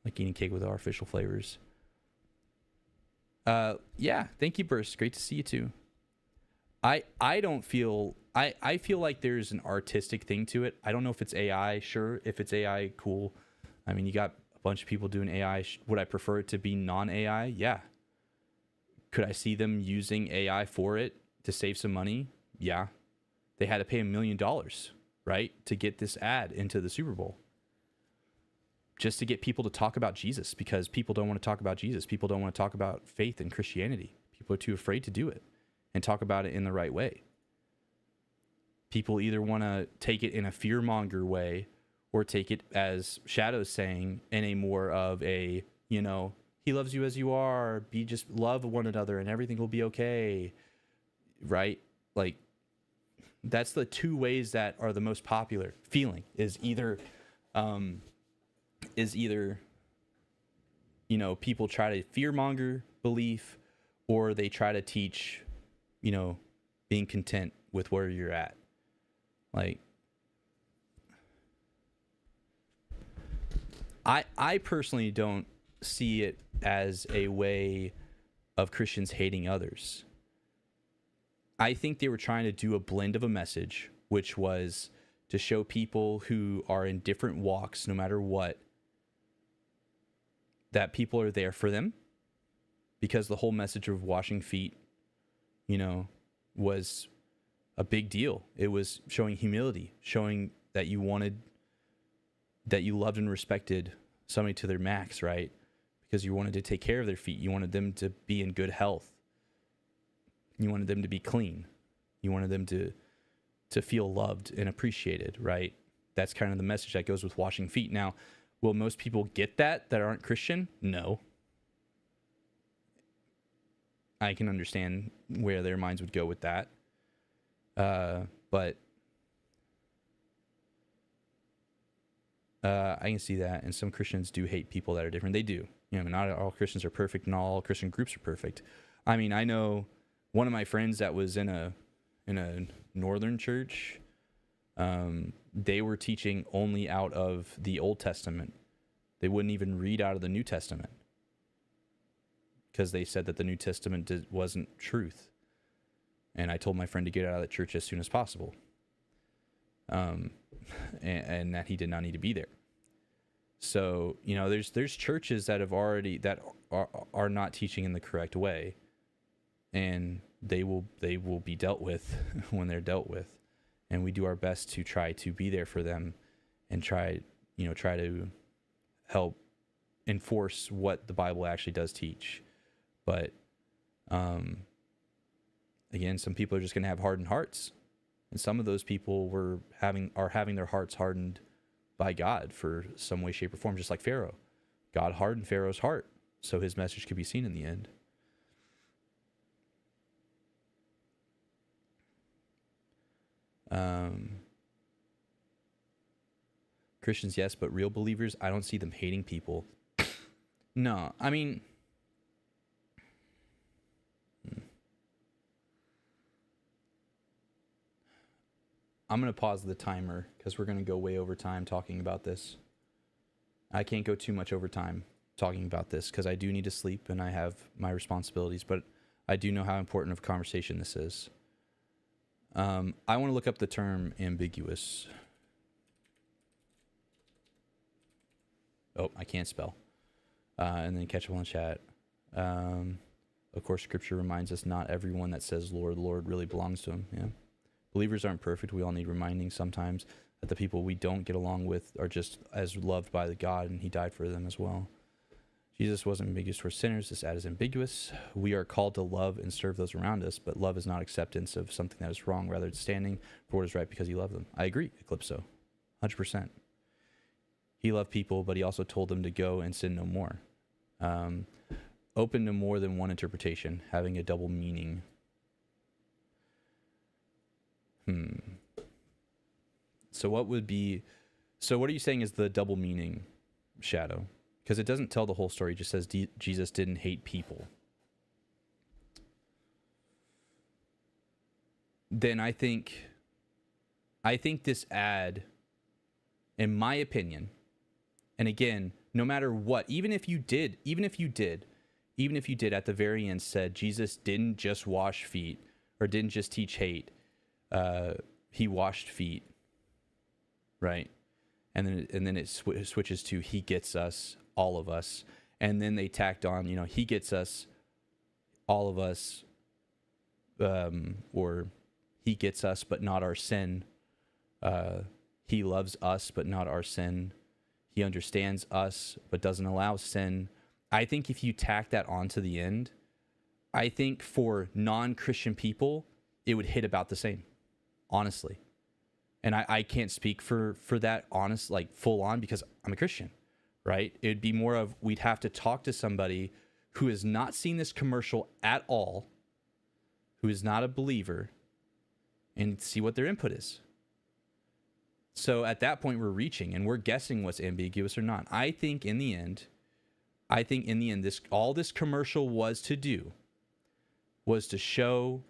Like eating cake with artificial flavors. Yeah, thank you, Burst. Great to see you too. I don't feel I feel like there's an artistic thing to it. I don't know if it's AI. Sure, if it's AI, cool. I mean, you got a bunch of people doing AI. Would I prefer it to be non-AI? Yeah. Could I see them using AI for it to save some money? Yeah. They had to pay $1 million, right, to get this ad into the Super Bowl. Just to get people to talk about Jesus, because people don't want to talk about Jesus. People don't want to talk about faith and Christianity. People are too afraid to do it and talk about it in the right way. People either want to take it in a fearmonger way or take it, as Shadow's saying, in a more of a, you know, he loves you as you are, just love one another and everything will be okay, right? Like, that's the two ways that are the most popular feeling, is either, you know, people try to fearmonger belief, or they try to teach, you know, being content with where you're at. Like, I personally don't see it as a way of Christians hating others. I think they were trying to do a blend of a message, which was to show people who are in different walks, no matter what, that people are there for them, because the whole message of washing feet, you know, was a big deal. It was showing humility, showing that you loved and respected somebody to their max, right? Because you wanted to take care of their feet. You wanted them to be in good health. You wanted them to be clean. You wanted them to feel loved and appreciated, right? That's kind of the message that goes with washing feet. Now, will most people get that aren't Christian? No. I can understand where their minds would go with that. But I can see that. And some Christians do hate people that are different. They do. You know, not all Christians are perfect, and all Christian groups are perfect. I mean, I know one of my friends that was in a northern church. They were teaching only out of the Old Testament. They wouldn't even read out of the New Testament, because they said that the New Testament wasn't truth. And I told my friend to get out of that church as soon as possible. And that he did not need to be there. So, you know, there's churches that are not teaching in the correct way, and they will be dealt with when they're dealt with. And we do our best to try to be there for them and try to help enforce what the Bible actually does teach. But again, some people are just going to have hardened hearts, and some of those people are having their hearts hardened by God for some way, shape, or form, just like Pharaoh. God hardened Pharaoh's heart so his message could be seen in the end. Christians, yes, but real believers, I don't see them hating people. No, I mean, I'm going to pause the timer because we're going to go way over time talking about this. I can't go too much over time talking about this because I do need to sleep and I have my responsibilities, but I do know how important of a conversation this is. I want to look up the term ambiguous. Oh, I can't spell. And then catch up on the chat. Of course, Scripture reminds us not everyone that says Lord, Lord really belongs to him. Yeah. Believers aren't perfect. We all need reminding sometimes that the people we don't get along with are just as loved by the God, and he died for them as well. Jesus wasn't ambiguous for sinners. This ad is ambiguous. We are called to love and serve those around us, but love is not acceptance of something that is wrong. Rather, it's standing for what is right because you love them. I agree, Eclipso. 100%. He loved people, but he also told them to go and sin no more. Open to more than one interpretation, having a double meaning. So what are you saying is the double meaning, Shadow? Because it doesn't tell the whole story. It just says Jesus didn't hate people. Then I think this ad, in my opinion, and again, no matter what, even if you did at the very end said Jesus didn't just wash feet or didn't just teach hate, he washed feet, right? And then it switches to he gets us, all of us, and then they tacked on, he gets us, all of us, or he gets us but not our sin. He loves us but not our sin. He understands us but doesn't allow sin. I think if you tack that on to the end, I think for non-Christian people, it would hit about the same, honestly. And I can't speak for that honest, like full on, because I'm a Christian, right? It'd be more of, we'd have to talk to somebody who has not seen this commercial at all, who is not a believer, and see what their input is. So at that point, we're reaching and we're guessing what's ambiguous or not. I think in the end, all this commercial was to show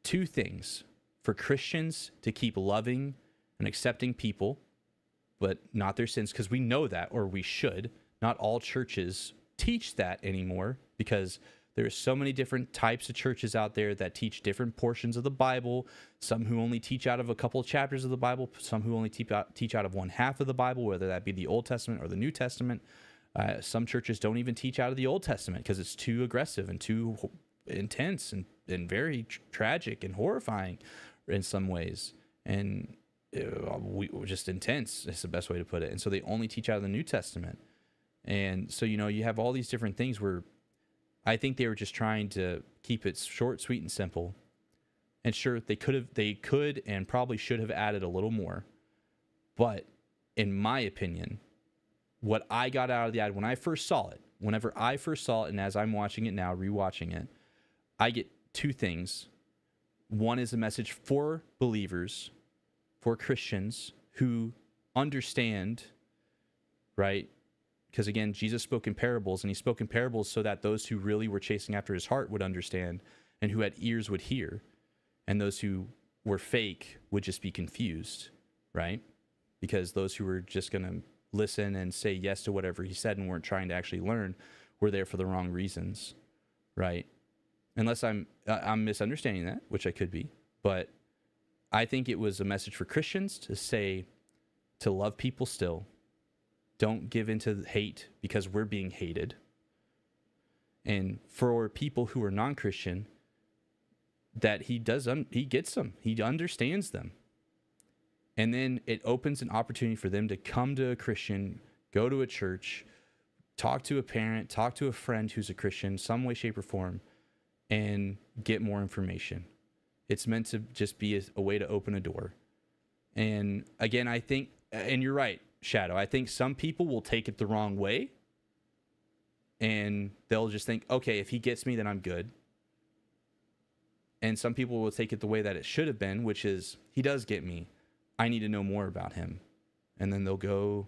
two things: for Christians to keep loving and accepting people, but not their sins, because we know that, or we should. Not all churches teach that anymore, because there's so many different types of churches out there that teach different portions of the Bible. Some who only teach out of a couple of chapters of the Bible, some who only teach out of one half of the Bible, whether that be the Old Testament or the New Testament. Some churches don't even teach out of the Old Testament because it's too aggressive and too intense and very tragic and horrifying in some ways. And just intense is the best way to put it. And so they only teach out of the New Testament. And so, you have all these different things where I think they were just trying to keep it short, sweet, and simple. And sure, they could and probably should have added a little more. But in my opinion, what I got out of the ad whenever I first saw it, and as I'm watching it now, rewatching it, I get two things. One is a message for believers, for Christians who understand, right? Because again, Jesus spoke in parables, and he spoke in parables so that those who really were chasing after his heart would understand, and who had ears would hear, and those who were fake would just be confused, right? Because those who were just going to listen and say yes to whatever he said and weren't trying to actually learn were there for the wrong reasons, right? Unless I'm misunderstanding that, which I could be, but I think it was a message for Christians to love people still. Don't give into hate because we're being hated. And for people who are non-Christian, that he gets them. He understands them. And then it opens an opportunity for them to come to a Christian, go to a church, talk to a parent, talk to a friend who's a Christian, some way, shape, or form, and get more information. It's meant to just be a way to open a door. And again, I think, and you're right, Shadow, I think some people will take it the wrong way, and they'll just think, okay, if he gets me, then I'm good. And some people will take it the way that it should have been, which is, he does get me. I need to know more about him. and then they'll go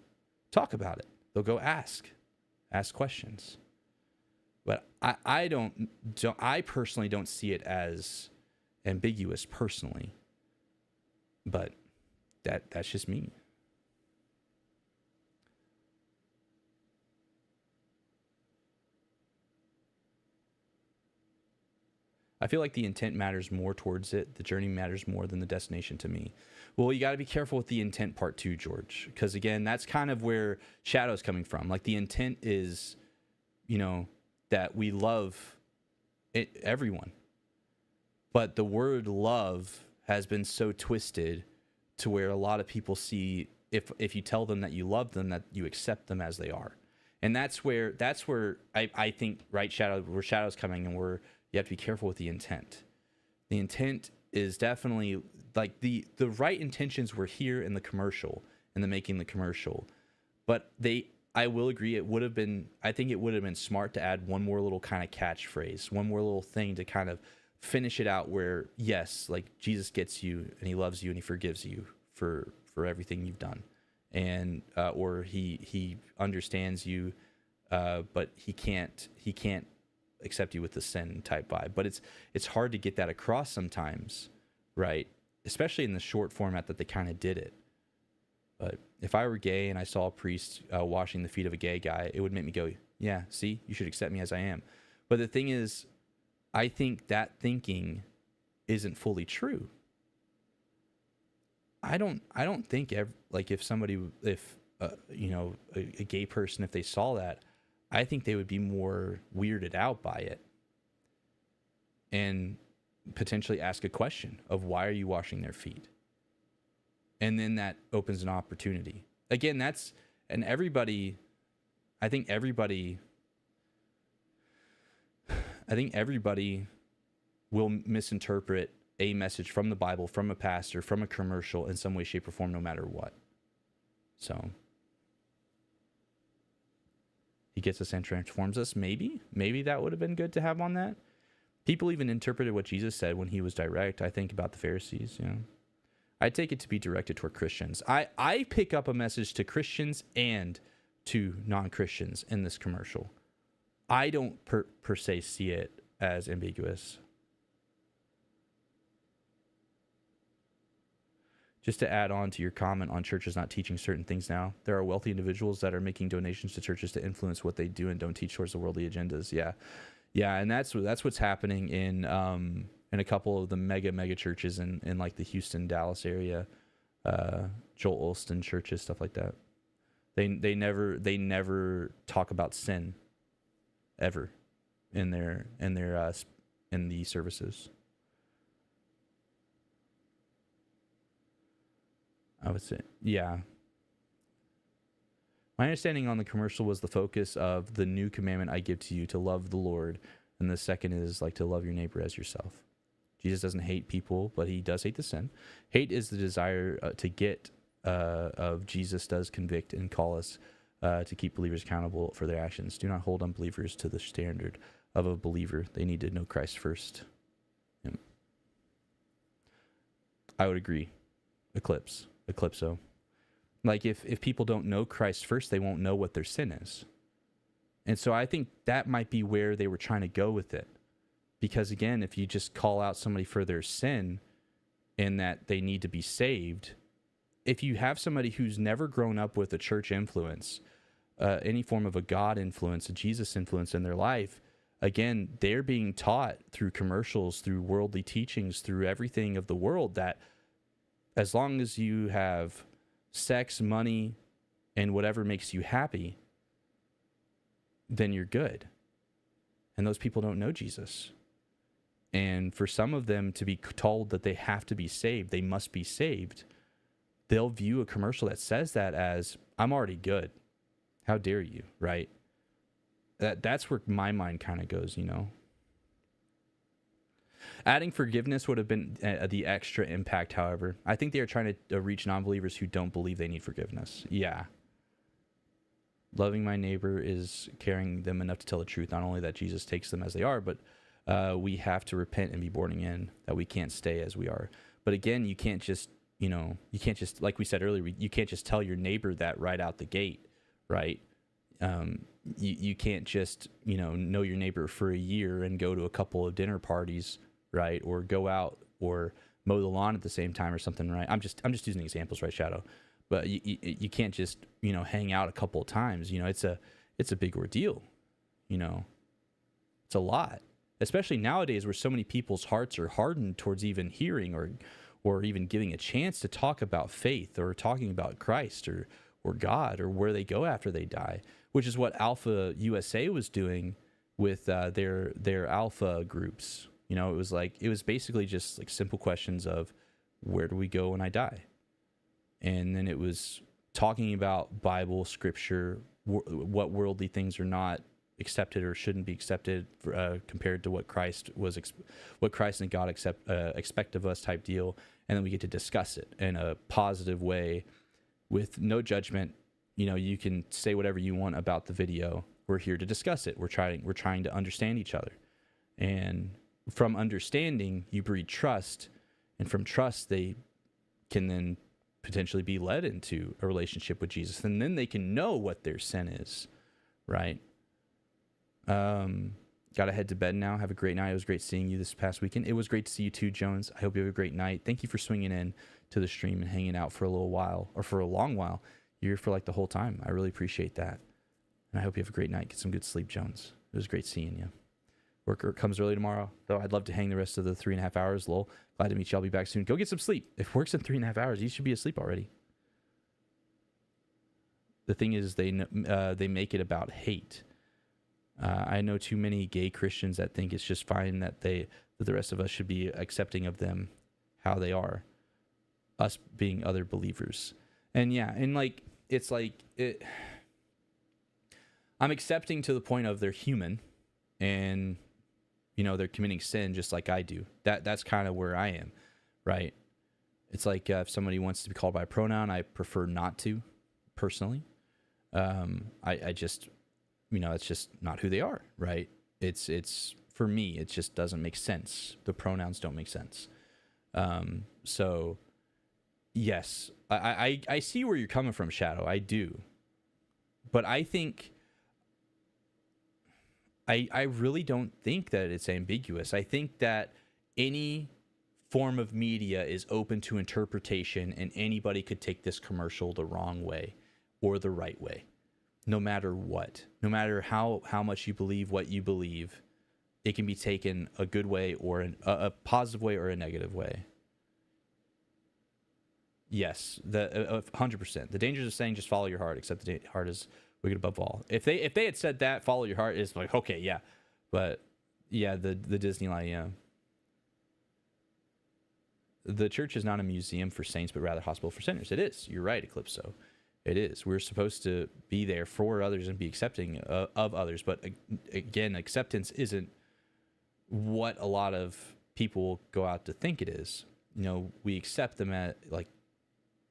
talk about it. They'll go ask questions. But I personally don't see it as ambiguous personally. But that's just me. I feel like the intent matters more towards it. The journey matters more than the destination to me. Well, you got to be careful with the intent part too, George, because again, that's kind of where Shadow's coming from. Like the intent is, that we love everyone, but the word love has been so twisted to where a lot of people see if you tell them that you love them, that you accept them as they are, and that's where I think, right, Shadow, where Shadow's coming, and where you have to be careful with the intent. The intent is definitely like the right intentions were here in the commercial, in the making the commercial, but I will agree, I think it would have been smart to add one more little kind of catchphrase, one more little thing to kind of finish it out where, yes, like Jesus gets you and he loves you and he forgives you for everything you've done. And, or he understands you, but he can't accept you with the sin type vibe. But it's hard to get that across sometimes, right? Especially in the short format that they kind of did it. But if I were gay and I saw a priest washing the feet of a gay guy, it would make me go, yeah, see, you should accept me as I am. But the thing is, I think that thinking isn't fully true. I don't think if a gay person, if they saw that, I think they would be more weirded out by it and potentially ask a question of why are you washing their feet? And then that opens an opportunity. Again, I think everybody will misinterpret a message from the Bible, from a pastor, from a commercial in some way, shape, or form, no matter what. So he gets us and transforms us. Maybe that would have been good to have on that. People even interpreted what Jesus said when he was direct. I think about the Pharisees, I take it to be directed toward Christians. I pick up a message to Christians and to non-Christians in this commercial. I don't per se see it as ambiguous. Just to add on to your comment on churches not teaching certain things now, there are wealthy individuals that are making donations to churches to influence what they do and don't teach towards the worldly agendas. Yeah, and that's what's happening in a couple of the mega churches in like the Houston, Dallas area, Joel Osteen churches, stuff like that. They never talk about sin ever in the services. I would say, yeah. My understanding on the commercial was the focus of the new commandment I give to you, to love the Lord, and the second is like to love your neighbor as yourself. Jesus doesn't hate people, but he does hate the sin. Hate is the desire to get of Jesus does convict and call us to keep believers accountable for their actions. Do not hold unbelievers to the standard of a believer. They need to know Christ first. Yeah. I would agree. Eclipso. Like if people don't know Christ first, they won't know what their sin is. And so I think that might be where they were trying to go with it. Because again, if you just call out somebody for their sin and that they need to be saved, if you have somebody who's never grown up with a church influence, any form of a God influence, a Jesus influence in their life, again, they're being taught through commercials, through worldly teachings, through everything of the world that as long as you have sex, money, and whatever makes you happy, then you're good. And those people don't know Jesus. And for some of them to be told that they have to be saved, they must be saved, they'll view a commercial that says that as, I'm already good. How dare you, right? That's where my mind kind of goes, Adding forgiveness would have been the extra impact, however. I think they are trying to reach non-believers who don't believe they need forgiveness. Yeah. Loving my neighbor is caring them enough to tell the truth, not only that Jesus takes them as they are, but we have to repent and be born again, that we can't stay as we are. But again, you can't just you can't just, like we said earlier, you can't just tell your neighbor that right out the gate, right? You can't just, know your neighbor for a year and go to a couple of dinner parties, right? Or go out or mow the lawn at the same time or something, right? I'm just using examples, right, Shadow? But you can't just, hang out a couple of times. It's a big ordeal. It's a lot, especially nowadays where so many people's hearts are hardened towards even hearing or even giving a chance to talk about faith or talking about Christ or God or where they go after they die, which is what Alpha USA was doing with their Alpha groups. It was basically just like simple questions of, where do we go when I die? And then it was talking about Bible, scripture, what worldly things are not accepted or shouldn't be accepted compared to what Christ and God expect of us type deal. And then we get to discuss it in a positive way with no judgment. You can say whatever you want about the video. We're here to discuss it. We're trying to understand each other. And from understanding, you breed trust. And from trust, they can then potentially be led into a relationship with Jesus. And then they can know what their sin is, right? Got to head to bed now. Have a great night. It was great seeing you this past weekend. It was great to see you too, Jones. I hope you have a great night. Thank you for swinging in to the stream and hanging out for a little while, or for a long while. You're here for like the whole time. I really appreciate that. And I hope you have a great night. Get some good sleep, Jones. It was great seeing you. Work comes early tomorrow, though I'd love to hang the rest of the 3.5 hours. Lol. Glad to meet you. I'll be back soon. Go get some sleep. If work's in 3.5 hours, you should be asleep already. The thing is, they make it about hate. I know too many gay Christians that think it's just fine that the rest of us should be accepting of them how they are, us being other believers. And yeah, and like it's like it. I'm accepting to the point of they're human, and they're committing sin just like I do. That's kind of where I am, right? It's like if somebody wants to be called by a pronoun, I prefer not to, personally. I just. It's just not who they are, right? It's for me, it just doesn't make sense. The pronouns don't make sense. So yes, I see where you're coming from, Shadow. I do. But I think I really don't think that it's ambiguous. I think that any form of media is open to interpretation, and anybody could take this commercial the wrong way or the right way. No matter what, no matter how much you believe what you believe, it can be taken a good way or a positive way or a negative way. Yes, 100%. The dangers of saying just follow your heart, except the heart is wicked above all. If they had said that, follow your heart, is like, okay, yeah. But yeah, the Disney line, yeah. The church is not a museum for saints, but rather a hospital for sinners. It is. You're right, Eclipso. It is. We're supposed to be there for others and be accepting of others. But again, acceptance isn't what a lot of people go out to think it is. We accept them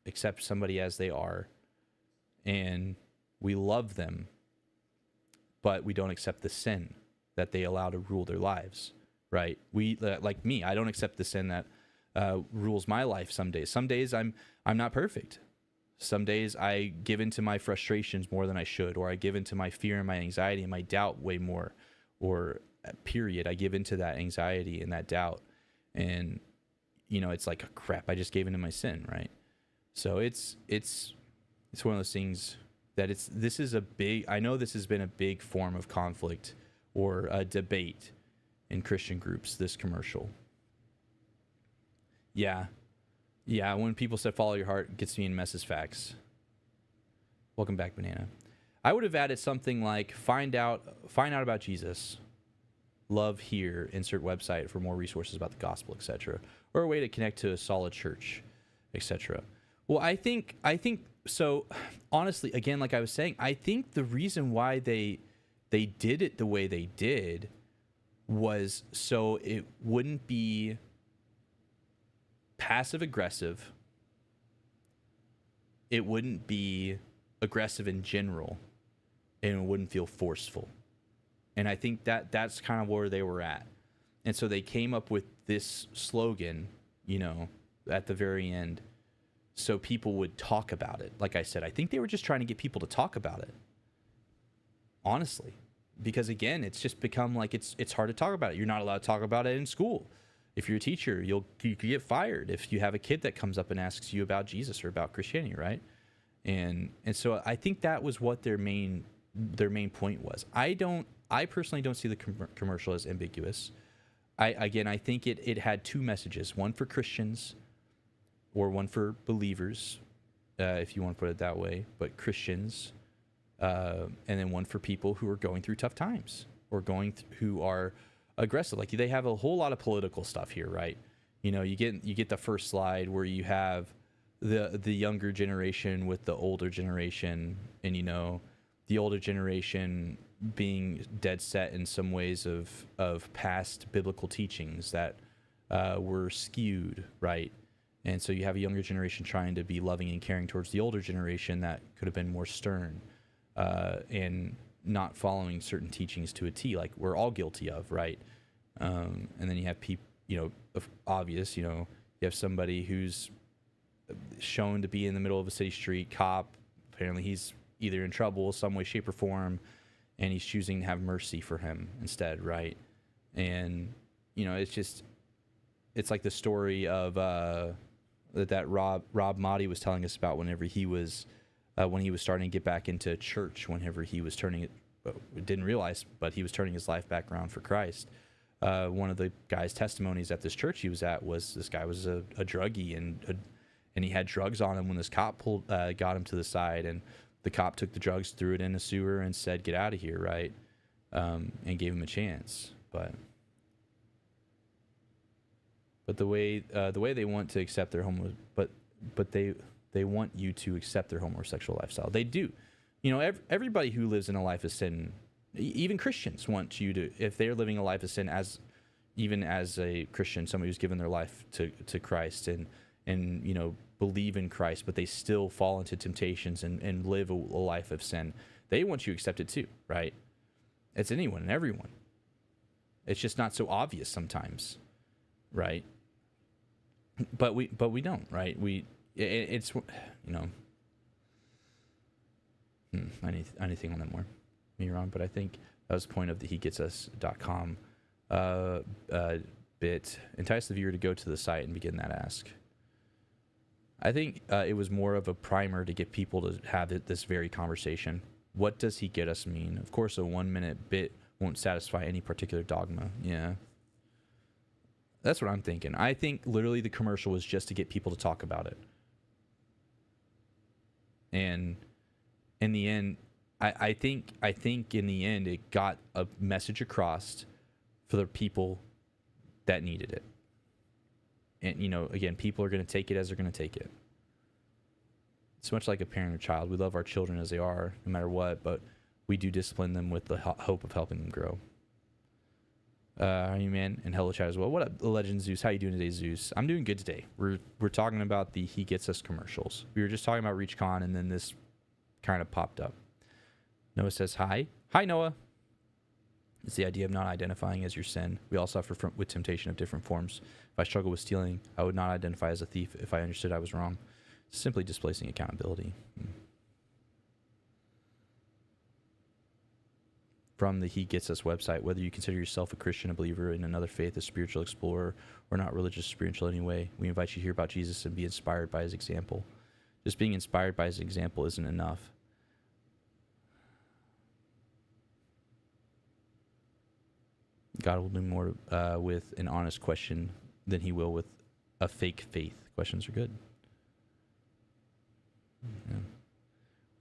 accept somebody as they are, and we love them, but we don't accept the sin that they allow to rule their lives, right? Like me, I don't accept the sin that rules my life some days. Some days I'm not perfect. Some days I give into my frustrations more than I should, or I give into my fear and my anxiety and my doubt way more, or period. I give into that anxiety and that doubt. And, it's like, crap, I just gave into my sin, right? So it's one of those things that I know this has been a big form of conflict or a debate in Christian groups, this commercial. Yeah. Yeah, when people said follow your heart, it gets me in messes facts. Welcome back, Banana. I would have added something like find out about Jesus. Love here, insert website for more resources about the gospel, etc. Or a way to connect to a solid church, etc. Well, I think so honestly, again, like I was saying, I think the reason why they did it the way they did was so it wouldn't be passive aggressive. It wouldn't be aggressive in general, and it wouldn't feel forceful. And I think that's kind of where they were at. And so they came up with this slogan, at the very end, so people would talk about it. Like I said, I think they were just trying to get people to talk about it. Honestly, because again, it's just become like it's hard to talk about it. You're not allowed to talk about it in school. If you're a teacher, you could get fired if you have a kid that comes up and asks you about Jesus or about Christianity, right? And so I think that was what their main point was. I personally don't see the commercial as ambiguous. I think it had two messages: one for Christians, or one for believers, if you want to put it that way, but Christians, and then one for people who are going through tough times or who are aggressive. Like, they have a whole lot of political stuff here, right? You know, you get the first slide where you have the younger generation with the older generation, and you know, the older generation being dead set in some ways of past biblical teachings that were skewed, right? And so you have a younger generation trying to be loving and caring towards the older generation that could have been more stern and not following certain teachings to a T, like we're all guilty of, right? And then you have people, you know, obvious, you know, you have somebody who's shown to be in the middle of a city street, cop, apparently he's either in trouble some way, shape, or form, and he's choosing to have mercy for him instead, right? And, you know, it's like the story of that Rob Motti was telling us about whenever he was when he was starting to get back into church, whenever he was turning it, didn't realize, but he was turning his life back around for Christ. One of the guy's testimonies at this church he was at was this guy was a druggie, and he had drugs on him when this cop got him to the side, and the cop took the drugs, threw it in a sewer, and said, "Get out of here," right? And gave him a chance. But the way they want to accept their but they want you to accept their homosexual lifestyle. They do. You know, everybody who lives in a life of sin, even Christians, want you to, if they're living a life of sin, even as a Christian, somebody who's given their life to Christ and you know, believe in Christ, but they still fall into temptations and live a life of sin, they want you to accept it too, right? It's anyone and everyone. It's just not so obvious sometimes, right? But we don't, right? It's, you know, anything on that more. Me wrong, but I think that was the point of the hegetsus.com bit. Entice the viewer to go to the site and begin that ask. I think it was more of a primer to get people to have this very conversation. What does he get us mean? Of course, a 1 minute bit won't satisfy any particular dogma. Yeah. That's what I'm thinking. I think literally the commercial was just to get people to talk about it. And in the end, I think in the end it got a message across for the people that needed it. And, you know, again, people are going to take it as they're going to take it. It's much like a parent or child. We love our children as they are, no matter what, but we do discipline them with the hope of helping them grow. Are you, man? And hello, chat as well. What up, Legend Zeus? How you doing today, Zeus? I'm doing good today. We're talking about the He Gets Us commercials. We were just talking about ReachCon, and then this kind of popped up. Noah says hi. Hi, Noah. It's the idea of not identifying as your sin. We all suffer with temptation of different forms. If I struggle with stealing, I would not identify as a thief if I understood I was wrong. Simply displacing accountability. From the He Gets Us website, whether you consider yourself a Christian, a believer in another faith, a spiritual explorer, or not religious or spiritual anyway, we invite you to hear about Jesus and be inspired by his example. Just being inspired by his example isn't enough. God will do more with an honest question than he will with a fake faith. Questions are good. Yeah.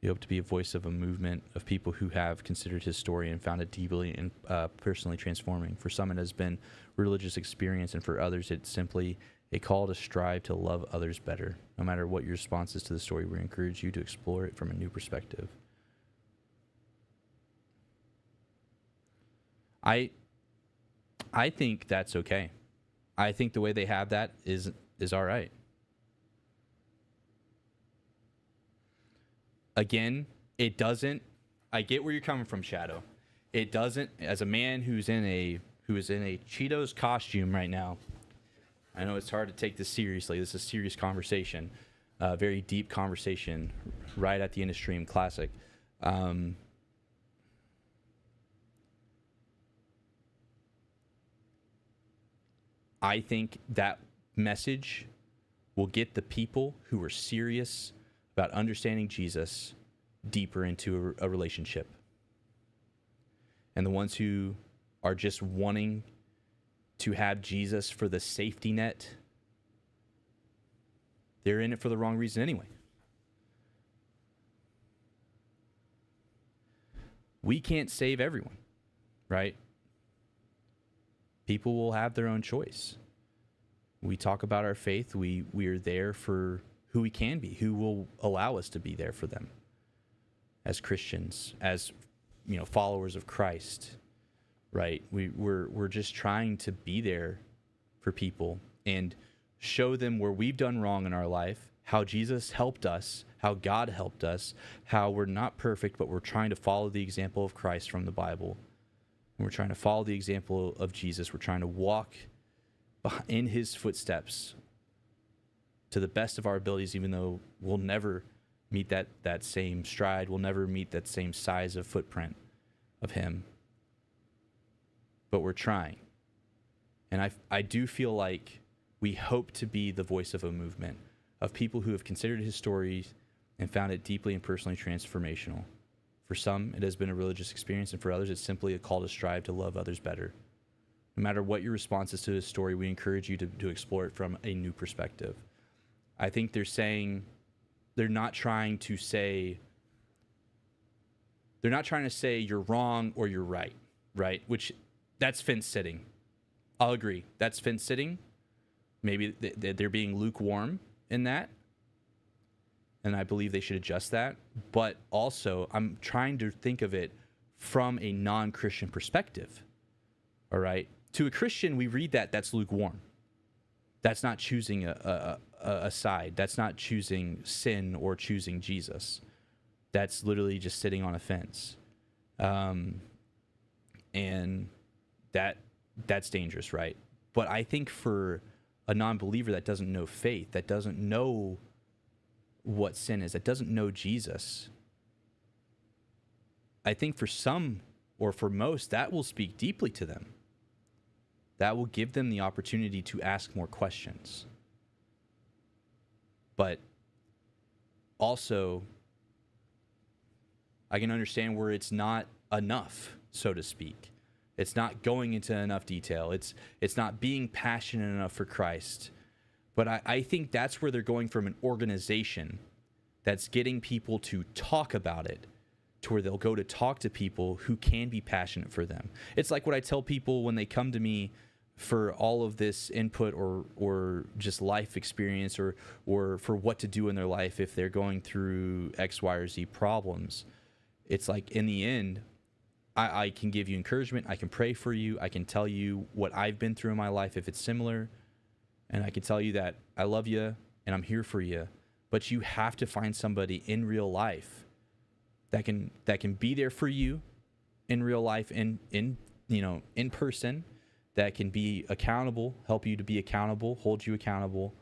We hope to be a voice of a movement of people who have considered his story and found it deeply and personally transforming. For some, it has been religious experience, and for others, it's simply a call to strive to love others better. No matter what your response is to the story, we encourage you to explore it from a new perspective. I think that's okay. I think the way they have that is all right. Again, it doesn't. I get where you're coming from, Shadow. It doesn't. As a man who is in a Cheetos costume right now, I know it's hard to take this seriously. This is a serious conversation, very deep conversation right at the end of stream. Classic. I think that message will get the people who are serious about understanding Jesus deeper into a relationship. And the ones who are just wanting to have Jesus for the safety net, they're in it for the wrong reason anyway. We can't save everyone, right? People will have their own choice. We talk about our faith. We are there for who we can be, who will allow us to be there for them as Christians, as followers of Christ, right? We're just trying to be there for people and show them where we've done wrong in our life, how Jesus helped us, how God helped us, how we're not perfect, but we're trying to follow the example of Christ from the Bible. And we're trying to follow the example of Jesus. We're trying to walk in his footsteps to the best of our abilities, even though we'll never meet that same stride. We'll never meet that same size of footprint of him. But we're trying. And I do feel like we hope to be the voice of a movement of people who have considered his stories and found it deeply and personally transformational. For some, it has been a religious experience, and for others, it's simply a call to strive to love others better. No matter what your response is to his story, we encourage you to explore it from a new perspective. I think they're not trying to say you're wrong or you're right? Which, that's fence sitting. I'll agree. That's fence sitting. Maybe they're being lukewarm in that. And I believe they should adjust that. But also, I'm trying to think of it from a non-Christian perspective. All right? To a Christian, we read that's lukewarm. That's not choosing a side. That's not choosing sin or choosing Jesus. That's literally just sitting on a fence. And that's dangerous, right? But I think for a non-believer that doesn't know faith, that doesn't know what sin is, that doesn't know Jesus, I think for some, or for most, that will speak deeply to them. That will give them the opportunity to ask more questions. But also, I can understand where it's not enough, so to speak. It's not going into enough detail. It's not being passionate enough for Christ. But I think that's where they're going from an organization that's getting people to talk about it, to where they'll go to talk to people who can be passionate for them. It's like what I tell people when they come to me for all of this input or just life experience or for what to do in their life if they're going through X, Y, or Z problems. It's like, in the end, I can give you encouragement. I can pray for you. I can tell you what I've been through in my life if it's similar. And I can tell you that I love you and I'm here for you. But you have to find somebody in real life that can be there for you in real life, in person, that can be accountable, help you to be accountable, hold you accountable,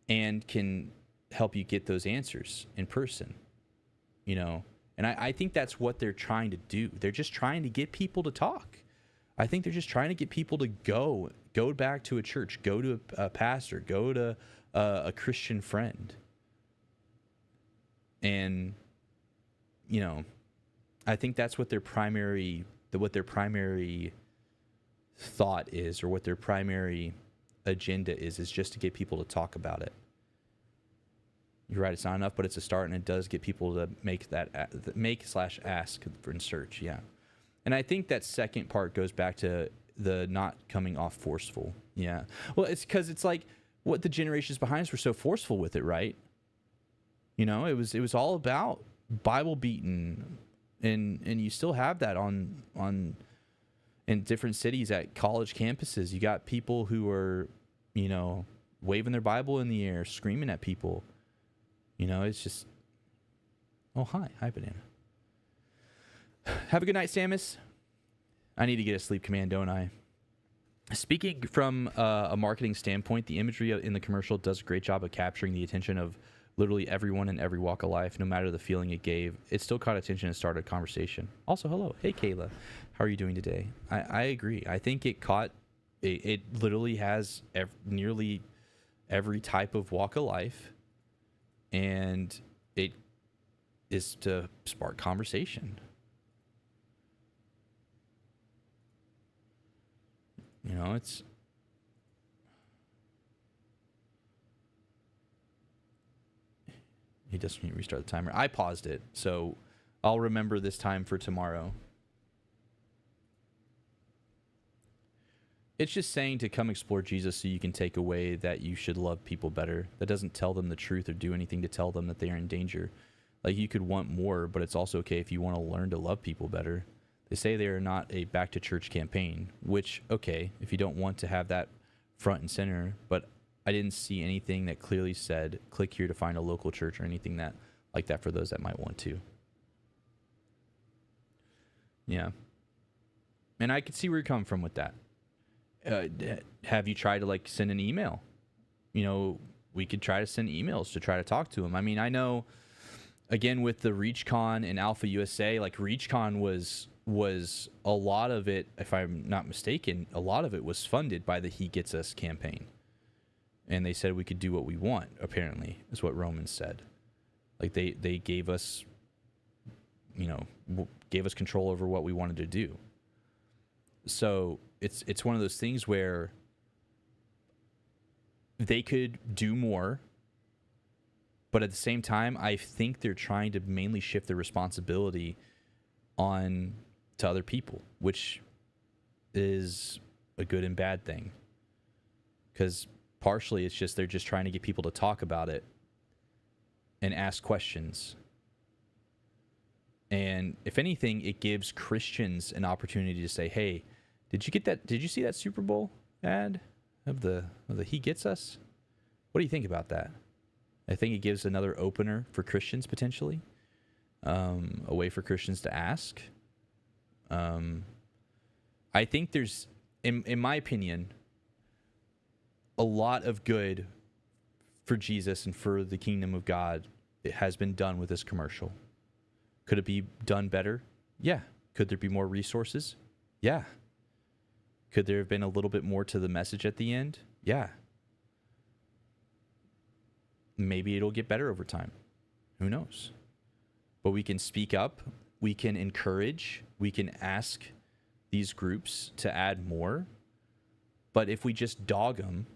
and can help you get those answers in person. And I think that's what they're trying to do. They're just trying to get people to talk. I think they're just trying to get people to go back to a church, go to a pastor, go to a Christian friend. And, I think that's what their primary thought is, or what their primary agenda is just to get people to talk about it. You're right, it's not enough, but it's a start, and it does get people to make/ask for and search, yeah. And I think that second part goes back to the not coming off forceful, yeah. Well, it's because it's like what the generations behind us were so forceful with it, right? It was all about Bible beating, and you still have that on in different cities at college campuses. You got people who are, waving their Bible in the air, screaming at people. It's just, oh, hi, banana. Have a good night, Samus. I need to get a sleep command, don't I? Speaking from a marketing standpoint, the imagery in the commercial does a great job of capturing the attention of literally everyone in every walk of life, no matter the feeling it gave, it still caught attention and started a conversation. Also, hello. Hey, Kayla. How are you doing today? I agree. I think it literally has nearly every type of walk of life, and it is to spark conversation. You know, it's... He doesn't need to restart the timer. I paused it, so I'll remember this time for tomorrow. It's just saying to come explore Jesus so you can take away that you should love people better. That doesn't tell them the truth or do anything to tell them that they are in danger. Like, you could want more, but it's also okay if you want to learn to love people better. They say they are not a back to church campaign, which, okay, if you don't want to have that front and center, but I didn't see anything that clearly said, click here to find a local church or anything that like that for those that might want to. Yeah. And I could see where you're coming from with that. Have you tried to like send an email? You know, we could try to send emails to try to talk to them. I mean, I know, again, with the ReachCon and Alpha USA, like ReachCon was a lot of it, if I'm not mistaken, a lot of it was funded by the He Gets Us campaign. And they said we could do what we want, apparently, is what Romans said. Like, they gave us, you know, gave us control over what we wanted to do. So it's one of those things where they could do more, but at the same time, I think they're trying to mainly shift the responsibility on to other people, which is a good and bad thing. Because partially it's just they're just trying to get people to talk about it and ask questions. And if anything, it gives Christians an opportunity to say, hey, did you get that? Did you see that Super Bowl ad of the He Gets Us? What do you think about that? I think it gives another opener for Christians potentially, a way for Christians to ask. I think there's, in my opinion, a lot of good for Jesus and for the kingdom of God. It has been done with this commercial. Could it be done better? Yeah. Could there be more resources? Yeah. Could there have been a little bit more to the message at the end? Yeah. Maybe it'll get better over time. Who knows? But we can speak up. We can encourage. We can ask these groups to add more. But if we just dog them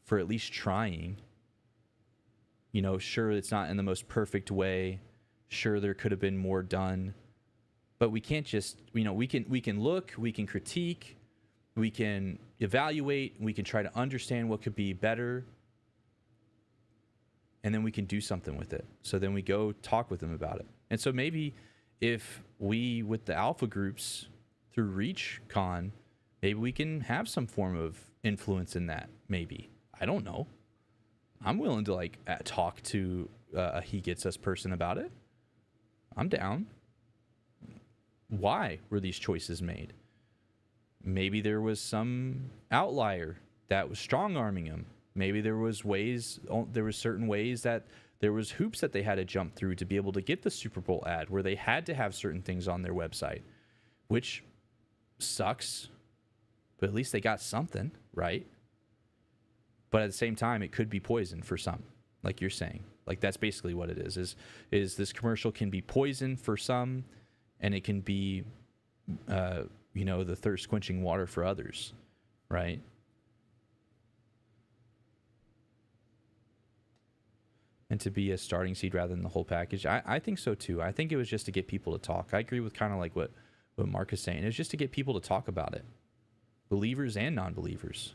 for at least trying, you know, sure, it's not in the most perfect way. Sure, there could have been more done. But we can't just, you know, we can look, we can critique, we can evaluate, we can try to understand what could be better, and then we can do something with it. So then we go talk with them about it. And so maybe if we, with the alpha groups through ReachCon, maybe we can have some form of influence in that. Maybe. I don't know. I'm willing to like talk to a He Gets Us person about it. I'm down. Why were these choices made? Maybe there was some outlier that was strong-arming them. Maybe there was certain ways that there was hoops that they had to jump through to be able to get the Super Bowl ad, where they had to have certain things on their website, which sucks, but at least they got something, right? But at the same time, it could be poison for some, like you're saying. Like, that's basically what it is this commercial can be poison for some, and it can be, you know, the thirst quenching water for others, right? And to be a starting seed rather than the whole package. I think so too. I think it was just to get people to talk. I agree with kind of like what Mark is saying. It was just to get people to talk about it. Believers and non-believers.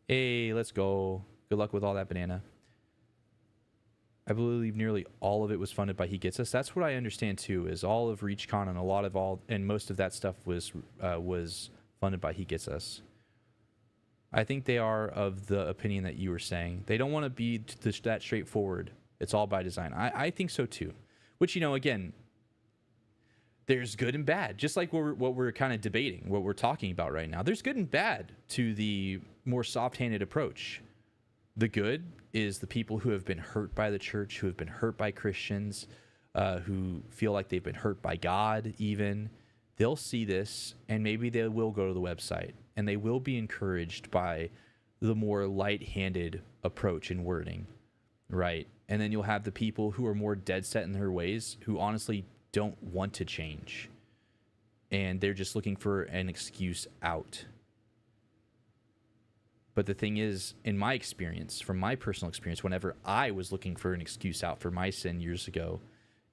Hey, let's go. Good luck with all that banana. I believe nearly all of it was funded by He Gets Us. That's what I understand too, is all of ReachCon and most of that stuff was funded by He Gets Us. I think they are of the opinion that you were saying. They don't want to be that straightforward. It's all by design. I think so too. Which, you know, again, there's good and bad. Just like what we're kind of debating, what we're talking about right now. There's good and bad to the more soft-handed approach. The good is the people who have been hurt by the church, who have been hurt by Christians, who feel like they've been hurt by God even. They'll see this, and maybe they will go to the website, and they will be encouraged by the more light-handed approach and wording, right? And then you'll have the people who are more dead set in their ways, who honestly don't want to change, and they're just looking for an excuse out. But the thing is, in my experience, from my personal experience, whenever I was looking for an excuse out for my sin years ago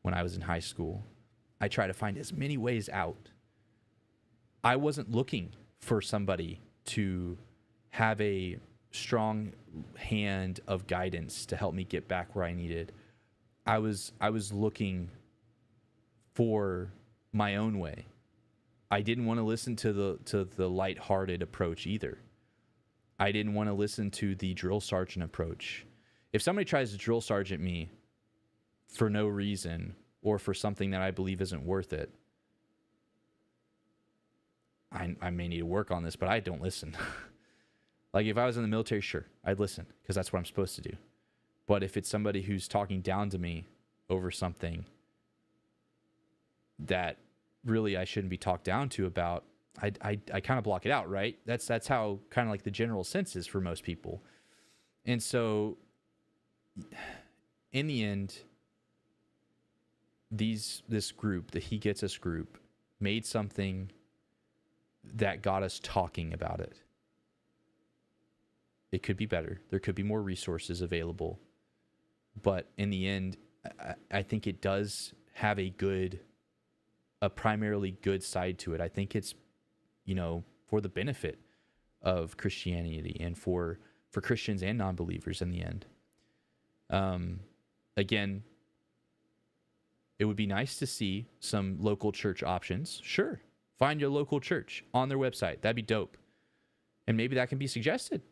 when I was in high school, I try to find as many ways out. I wasn't looking for somebody to have a strong hand of guidance to help me get back where I needed. I was looking for my own way. I didn't want to listen to the lighthearted approach either. I didn't want to listen to the drill sergeant approach. If somebody tries to drill sergeant me for no reason or for something that I believe isn't worth it, I may need to work on this, but I don't listen. Like if I was in the military, sure, I'd listen because that's what I'm supposed to do. But if it's somebody who's talking down to me over something that really I shouldn't be talked down to about, I kind of block it out, right? That's how kind of like the general sense is for most people. And so in the end, this group, the He Gets Us group, made something that got us talking about it. It could be better. There could be more resources available. But in the end, I think it does have a primarily good side to it. I think it's, for the benefit of Christianity and for Christians and non-believers in the end. Again, it would be nice to see some local church options. Sure. Find your local church on their website. That'd be dope. And maybe that can be suggested.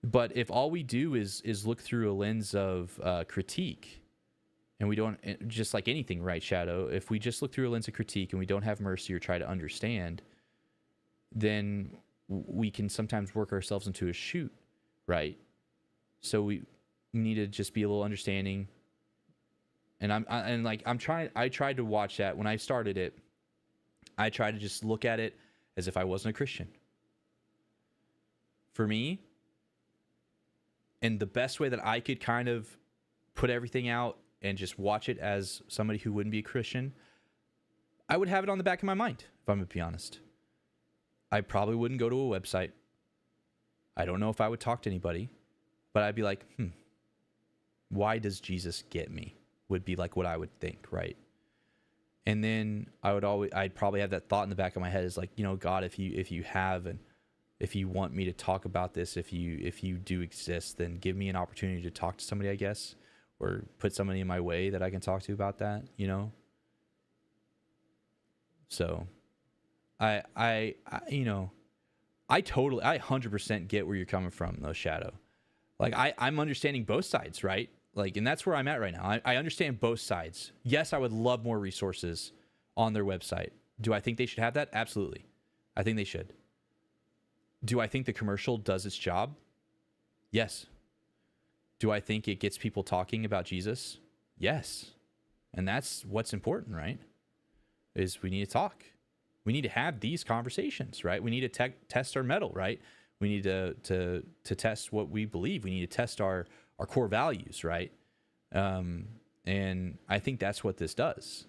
But if all we do is look through a lens of critique, and we don't, just like anything, right, Shadow? If we just look through a lens of critique and we don't have mercy or try to understand, then we can sometimes work ourselves into a chute, right? So we need to just be a little understanding. And I tried to watch that when I started it. I tried to just look at it as if I wasn't a Christian. For me, and the best way that I could kind of put everything out and just watch it as somebody who wouldn't be a Christian, I would have it on the back of my mind, if I'm going to be honest. I probably wouldn't go to a website. I don't know if I would talk to anybody, but I'd be like, why does Jesus get me? Would be like what I would think, right? And then I'd probably have that thought in the back of my head is like, God, if you want me to talk about this, if you do exist, then give me an opportunity to talk to somebody, I guess, or put somebody in my way that I can talk to about that, So I 100% get where you're coming from, though, Shadow. Like I'm understanding both sides, right? Like, and that's where I'm at right now. I understand both sides. Yes, I would love more resources on their website. Do I think they should have that? Absolutely. I think they should. Do I think the commercial does its job? Yes. Do I think it gets people talking about Jesus? Yes. And that's what's important, right? Is we need to talk. We need to have these conversations, right? We need to test our mettle, right? We need to test what we believe. We need to test our core values, right? And I think that's what this does.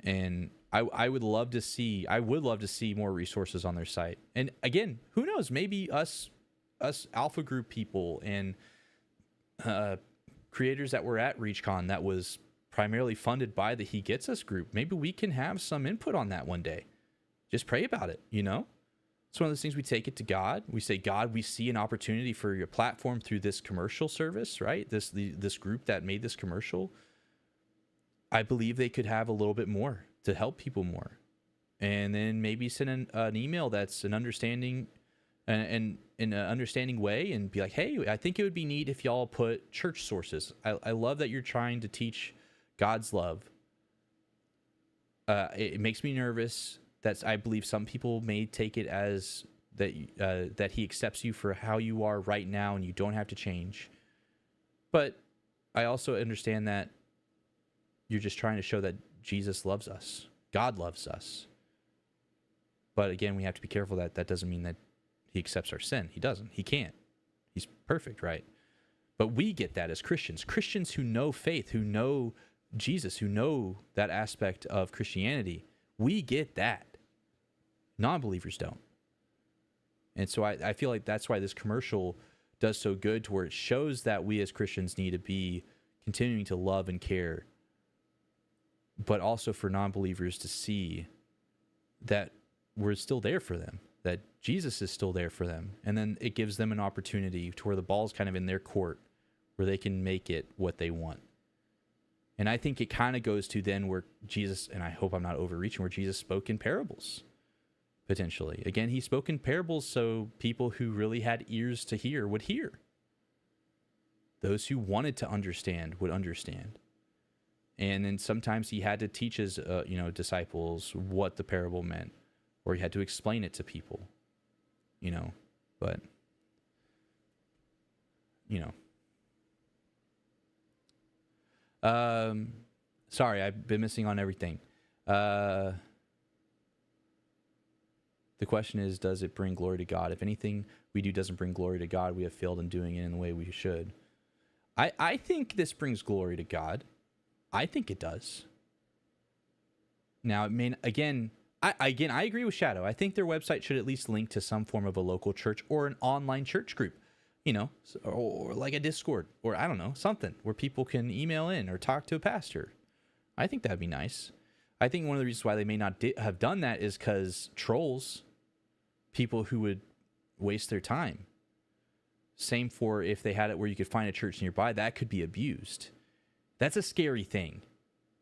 And I would love to see more resources on their site. And again, who knows? Maybe us Alpha Group people and creators that were at ReachCon that was primarily funded by the He Gets Us group. Maybe we can have some input on that one day. Just pray about it, It's one of those things, we take it to God. We say, God, we see an opportunity for your platform through this commercial service, right? This group that made this commercial. I believe they could have a little bit more to help people more. And then maybe send an email that's an understanding and in an understanding way, and be like, hey, I think it would be neat if y'all put church sources. I love that you're trying to teach God's love. It makes me nervous that I believe some people may take it as that he accepts you for how you are right now, and you don't have to change. But I also understand that you're just trying to show that Jesus loves us. God loves us. But again, we have to be careful that that doesn't mean that he accepts our sin. He doesn't. He can't. He's perfect, right? But we get that as Christians. Christians who know faith, who know Jesus, who know that aspect of Christianity, we get that. Non-believers don't. And so I feel like that's why this commercial does so good, to where it shows that we as Christians need to be continuing to love and care, but also for non-believers to see that we're still there for them, that Jesus is still there for them. And then it gives them an opportunity to where the ball's kind of in their court, where they can make it what they want. And I think it kind of goes to then where Jesus, and I hope I'm not overreaching, where Jesus spoke in parables, potentially. Again, he spoke in parables so people who really had ears to hear would hear. Those who wanted to understand would understand. And then sometimes he had to teach his disciples what the parable meant, or he had to explain it to people, but sorry, I've been missing on everything. The question is, does it bring glory to God? If anything we do doesn't bring glory to God, we have failed in doing it in the way we should. I think this brings glory to God. I think it does. Now, I agree with Shadow. I think their website should at least link to some form of a local church or an online church group, or like a Discord, or I don't know, something where people can email in or talk to a pastor. I think that'd be nice. I think one of the reasons why they may not have done that is because trolls, people who would waste their time. Same for if they had it where you could find a church nearby, that could be abused. That's a scary thing.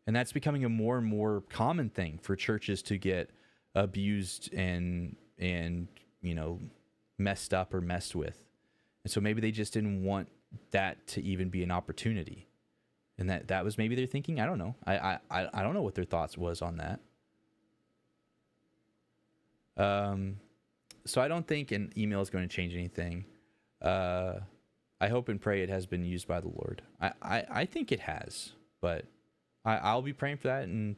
And that's becoming a more and more common thing for churches to get abused and messed up or messed with. And so maybe they just didn't want that to even be an opportunity. And that was maybe their thinking. I don't know. I don't know what their thoughts was on that. So I don't think an email is going to change anything. I hope and pray it has been used by the Lord. I think it has, but I'll be praying for that and,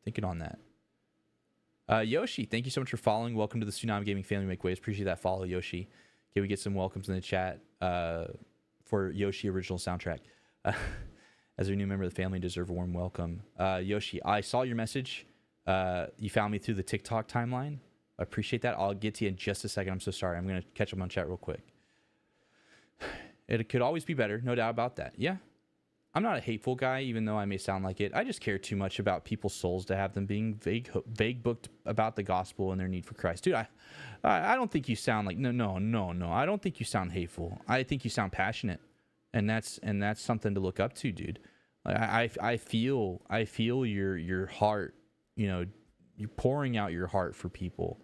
thinking on that. Yoshi, thank you so much for following. Welcome to the Tsunami Gaming Family Make Waves. Appreciate that follow, Yoshi. Okay, we get some welcomes in the chat for Yoshi Original Soundtrack. As a new member of the family, deserve a warm welcome. Yoshi, I saw your message. You found me through the TikTok timeline. I appreciate that. I'll get to you in just a second. I'm so sorry. I'm going to catch up on chat real quick. It could always be better. No doubt about that. Yeah. I'm not a hateful guy, even though I may sound like it. I just care too much about people's souls to have them being vague booked about the gospel and their need for Christ. Dude, I don't think you sound like, no. I don't think you sound hateful. I think you sound passionate. And that's something to look up to, dude. I feel your heart, you're pouring out your heart for people.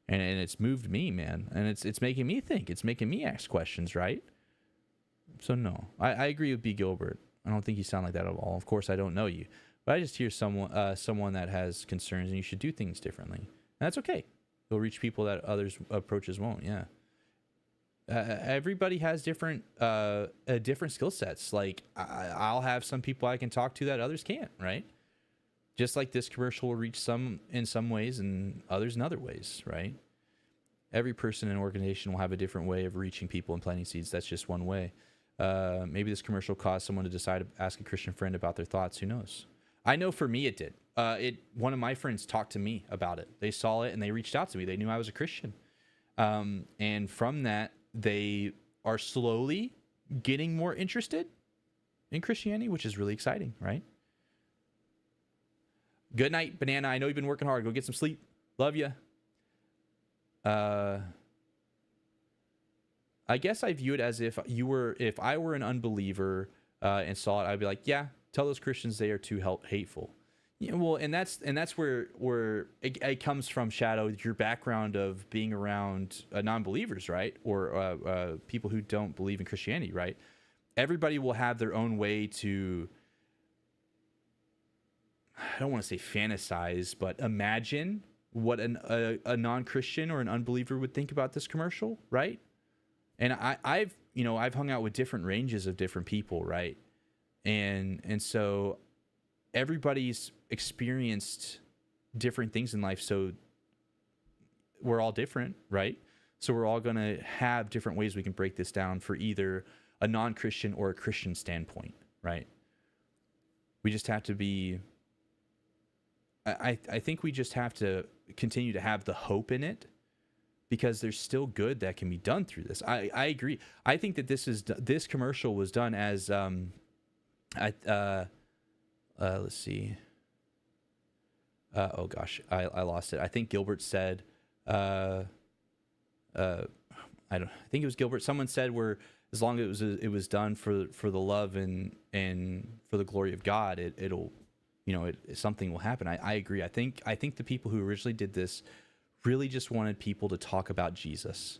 And it's moved me, man. And it's making me think. It's making me ask questions, right? So no, I agree with B. Gilbert. I don't think you sound like that at all. Of course, I don't know you, but I just hear someone that has concerns, and you should do things differently. And that's okay. You'll reach people that others approaches won't. Yeah. Everybody has different skill sets. Like I'll have some people I can talk to that others can't, right? Just like this commercial will reach some in some ways and others in other ways, right? Every person and organization will have a different way of reaching people and planting seeds. That's just one way. Maybe this commercial caused someone to decide to ask a Christian friend about their thoughts. Who knows? I know for me it did. One of my friends talked to me about it. They saw it and they reached out to me. They knew I was a Christian. And from that, they are slowly getting more interested in Christianity, which is really exciting, right? Good night, Banana. I know you've been working hard. Go get some sleep. Love you. I guess I view it as if I were an unbeliever and saw it, I'd be like, yeah, tell those Christians they are too hateful. Yeah, well, and that's where it comes from, Shadow, your background of being around non-believers, right? Or people who don't believe in Christianity, right? Everybody will have their own way to, I don't want to say fantasize, but imagine what a non-Christian or an unbeliever would think about this commercial, right? And I've hung out with different ranges of different people, right? And so everybody's experienced different things in life, so we're all different, right? So we're all going to have different ways we can break this down for either a non-Christian or a Christian standpoint, right? We just have to be, I think we just have to continue to have the hope in it, because there's still good that can be done through this. I agree. I think that this commercial was done as let's see. Oh gosh, I lost it. I think Gilbert said, I think it was Gilbert. Someone said, where as long as it was done for the love and for the glory of God, it'll something will happen. I agree. I think the people who originally did this really just wanted people to talk about Jesus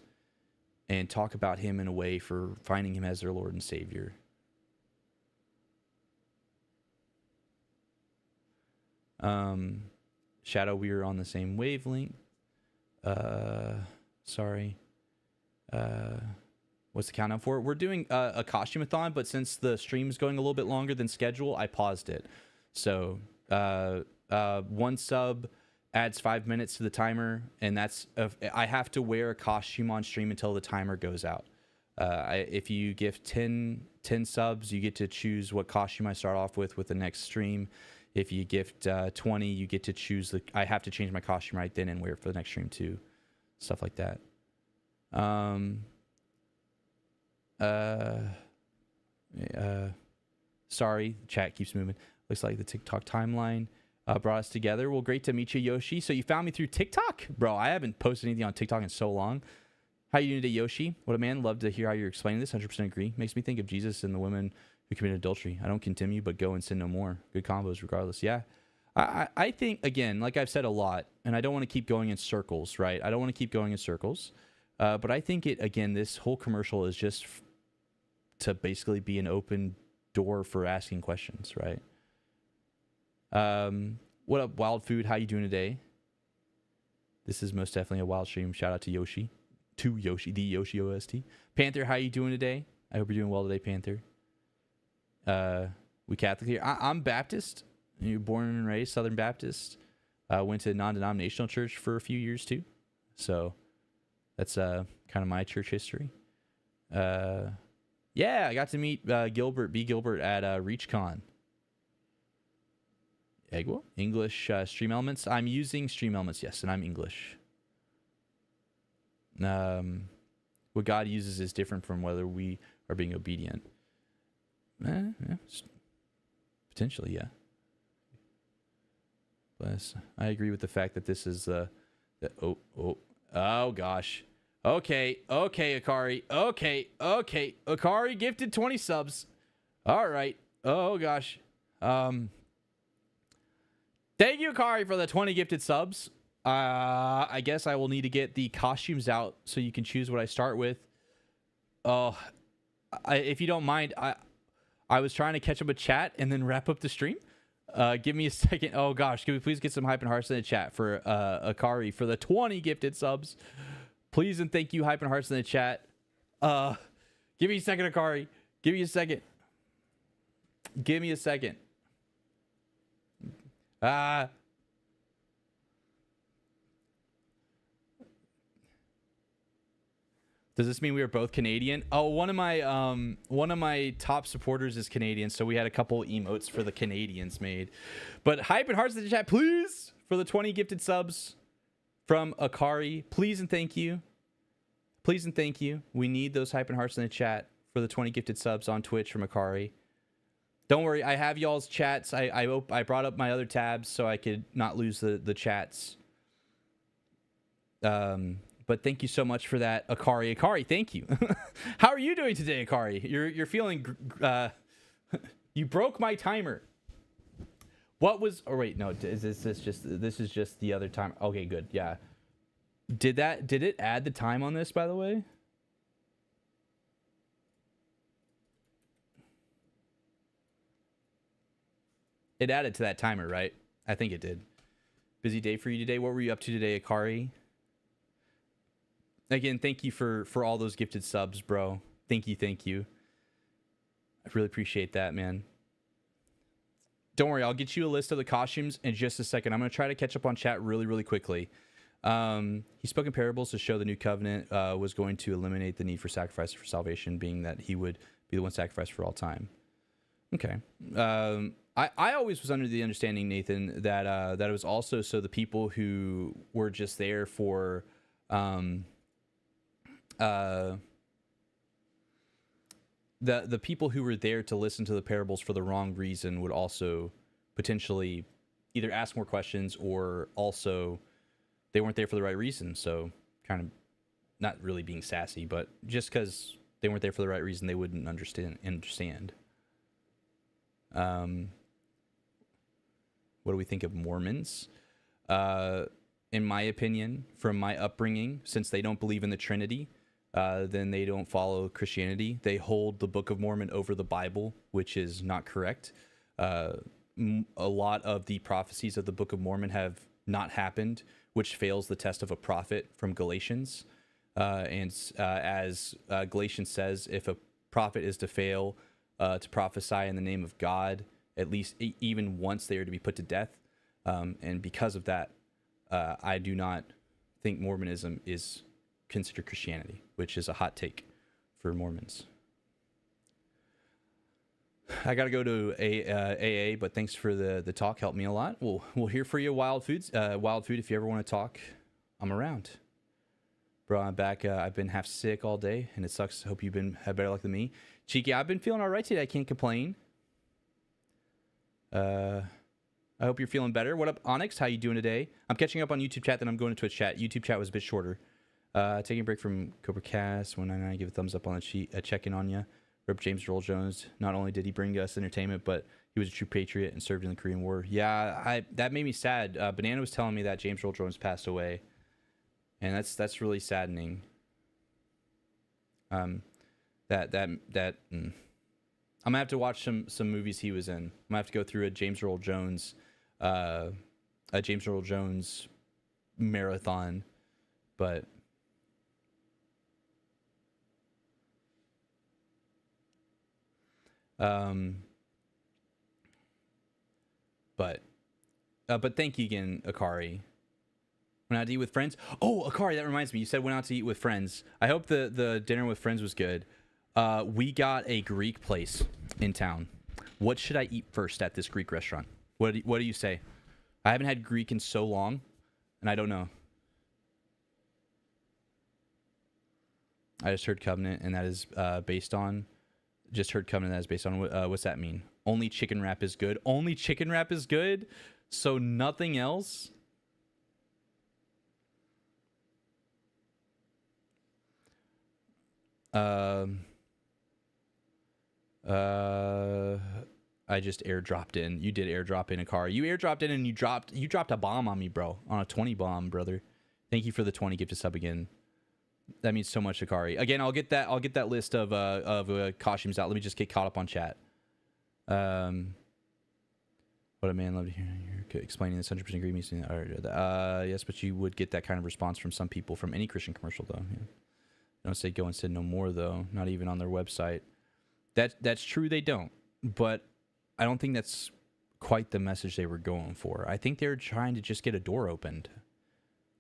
and talk about him in a way for finding him as their Lord and Savior. Shadow, we are on the same wavelength. Sorry. What's the countdown for? We're doing a costume-a-thon, but since the stream is going a little bit longer than schedule, I paused it. So one sub adds 5 minutes to the timer, and that's I have to wear a costume on stream until the timer goes out. If you gift 10 subs, you get to choose what costume I start off with the next stream. If you gift 20, you get to choose I have to change my costume right then and wear it for the next stream too. Stuff like that. Sorry, chat keeps moving. Looks like the TikTok timeline brought us together. Well, great to meet you, Yoshi. So you found me through TikTok? Bro, I haven't posted anything on TikTok in so long. How you doing today, Yoshi? What a man. Love to hear how you're explaining this. 100% agree. Makes me think of Jesus and the women who committed adultery. I don't condemn you, but go and sin no more. Good combos regardless. Yeah. I think, again, like I've said a lot, and I don't want to keep going in circles, right? I don't want to keep going in circles. But I think this whole commercial is just to basically be an open door for asking questions, right? What up, Wild Food? How you doing today? This is most definitely a wild stream. Shout out to Yoshi. The Yoshi OST. Panther, how you doing today? I hope you're doing well today, Panther. We Catholic here. I'm Baptist. You're born and raised Southern Baptist. Went to a non-denominational church for a few years too. So that's kind of my church history. Yeah, I got to meet Gilbert at ReachCon. Egwa? English Stream Elements. I'm using Stream Elements, yes, and I'm English. What God uses is different from whether we are being obedient. Yeah, potentially, yeah. But I agree with the fact that this is oh gosh. Okay, Akari. Okay. Akari gifted 20 subs. All right. Oh gosh. Thank you, Akari, for the 20 gifted subs. I guess I will need to get the costumes out so you can choose what I start with. If you don't mind, I was trying to catch up with chat and then wrap up the stream. Give me a second. Oh gosh, can we please get some hype and hearts in the chat for Akari for the 20 gifted subs? Please and thank you, hype and hearts in the chat. Give me a second, Akari. Give me a second. Does this mean we are both Canadian? Oh, one of my top supporters is Canadian, so we had a couple emotes for the Canadians made. But hype and hearts in the chat, please, for the 20 gifted subs from Akari. Please and thank you. We need those hype and hearts in the chat for the 20 gifted subs on Twitch from Akari. Don't worry, I have y'all's chats. I brought up my other tabs so I could not lose the chats. But thank you so much for that, Akari. Akari, thank you. How are you doing today, Akari? You're feeling... you broke my timer. What was... Oh, wait, no. This is just the other timer. Okay, good. Yeah. Did it add the time on this, by the way? It added to that timer, right? I think it did. Busy day for you today. What were you up to today, Akari? Again, thank you for all those gifted subs, bro. Thank you. I really appreciate that, man. Don't worry, I'll get you a list of the costumes in just a second. I'm going to try to catch up on chat really quickly. He spoke in parables to show the new covenant was going to eliminate the need for sacrifice for salvation, being that he would be the one sacrificed for all time. Okay. I always was under the understanding, Nathan, that it was also so the people who were just there for the people who were there to listen to the parables for the wrong reason would also potentially either ask more questions or also they weren't there for the right reason. So kind of not really being sassy, but just because they weren't there for the right reason, they wouldn't understand. What do we think of Mormons? In my opinion, from my upbringing, since they don't believe in the Trinity, then they don't follow Christianity. They hold the Book of Mormon over the Bible, which is not correct. A lot of the prophecies of the Book of Mormon have not happened, which fails the test of a prophet from Galatians. As Galatians says, if a prophet is to fail to prophesy in the name of God, at least even once they are to be put to death. And because of that, I do not think Mormonism is considered Christianity, which is a hot take for Mormons. I got to go to AA, but thanks for the talk. Helped me a lot. We'll hear for you, Wild Food. If you ever want to talk, I'm around. Bro, I'm back. I've been half sick all day, and it sucks. Hope you've had better luck than me. Cheeky, I've been feeling all right today. I can't complain. I hope you're feeling better. What up, Onyx? How you doing today? I'm catching up on YouTube chat, then I'm going to Twitch chat. YouTube chat was a bit shorter. Taking a break from Cobra Cast. 199, give a thumbs up on the sheet. Checking on you. Rip James Earl Jones. Not only did he bring us entertainment, but he was a true patriot and served in the Korean War. Yeah, that made me sad. Banana was telling me that James Earl Jones passed away, and that's really saddening. I'm gonna have to watch some movies he was in. I'm gonna have to go through a James Earl Jones marathon, but thank you again, Akari. Went out to eat with friends. Oh, Akari, that reminds me. You said went out to eat with friends. I hope the dinner with friends was good. We got a Greek place in town. What should I eat first at this Greek restaurant? What do you say? I haven't had Greek in so long, and I don't know. I just heard Covenant, and that is based on... Just heard Covenant, that is based on... what's that mean? Only chicken wrap is good? Only chicken wrap is good? So nothing else? I just airdropped in. You did airdrop in a car. You airdropped in and you dropped a bomb on me, bro. On a 20 bomb, brother. Thank you for the 20 gift to sub again. That means so much, Akari. Again, I'll get that list of costumes out. Let me just get caught up on chat. What a man loved to hear. You're explaining this 100% agree. Yes, but you would get that kind of response from some people from any Christian commercial, though. Yeah. Don't say go and sin no more, though. Not even on their website. That's true, they don't. But I don't think that's quite the message they were going for. I think they're trying to just get a door opened,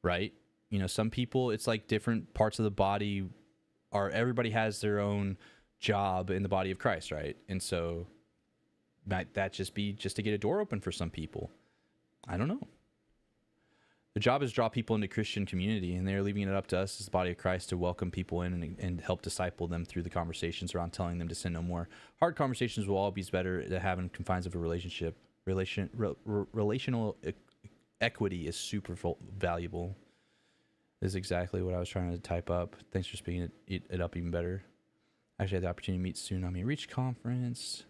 right? You know, some people, it's like different parts of the body everybody has their own job in the body of Christ, right? And so might that just be just to get a door open for some people? I don't know. The job is to draw people into Christian community, and they're leaving it up to us as the body of Christ to welcome people in and help disciple them through the conversations around telling them to sin no more. Hard conversations will always be better to have in confines of a relationship. Relational equity is super valuable. Is exactly what I was trying to type up. Thanks for speaking it up even better. Actually, I had the opportunity to meet Tsunami Reach Conference.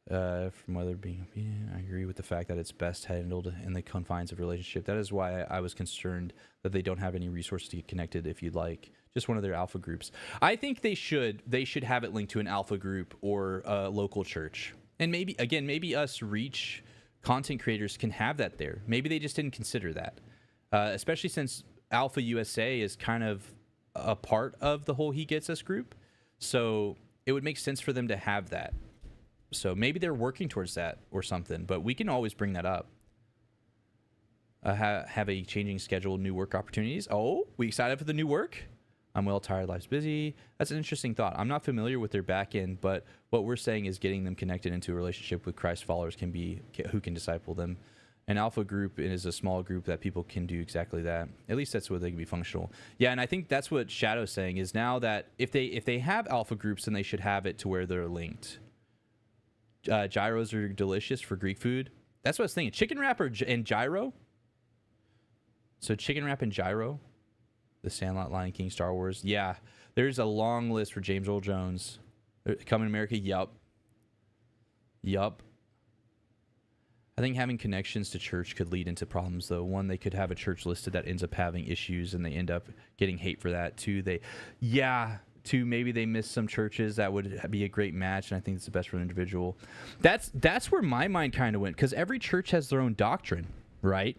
From whether being obedient, I agree with the fact that it's best handled in the confines of relationship. That is why I was concerned that they don't have any resources to get connected. If you'd like, just one of their alpha groups. I think they should have it linked to an alpha group or a local church. And maybe us Reach content creators can have that there. Maybe they just didn't consider that, especially since Alpha USA is kind of a part of the whole He Gets Us group. So it would make sense for them to have that. So maybe they're working towards that or something, but we can always bring that up. Have a changing schedule, new work opportunities. Oh, we excited for the new work? I'm well tired, life's busy. That's an interesting thought. I'm not familiar with their back end, but what we're saying is getting them connected into a relationship with Christ followers who can disciple them. An alpha group is a small group that people can do exactly that. At least that's where they can be functional. Yeah, and I think that's what Shadow's saying is now that if they have alpha groups, then they should have it to where they're linked. Gyros are delicious for Greek food. That's what I was thinking. Chicken wrap and gyro. So chicken wrap and gyro. The Sandlot, Lion King, Star Wars. Yeah, there's a long list for James Earl Jones. Coming to America. Yup. I think having connections to church could lead into problems, though. One, they could have a church listed that ends up having issues, and they end up getting hate for that. Two, maybe they miss some churches that would be a great match, and I think it's the best for an individual. That's where my mind kind of went, because every church has their own doctrine, right?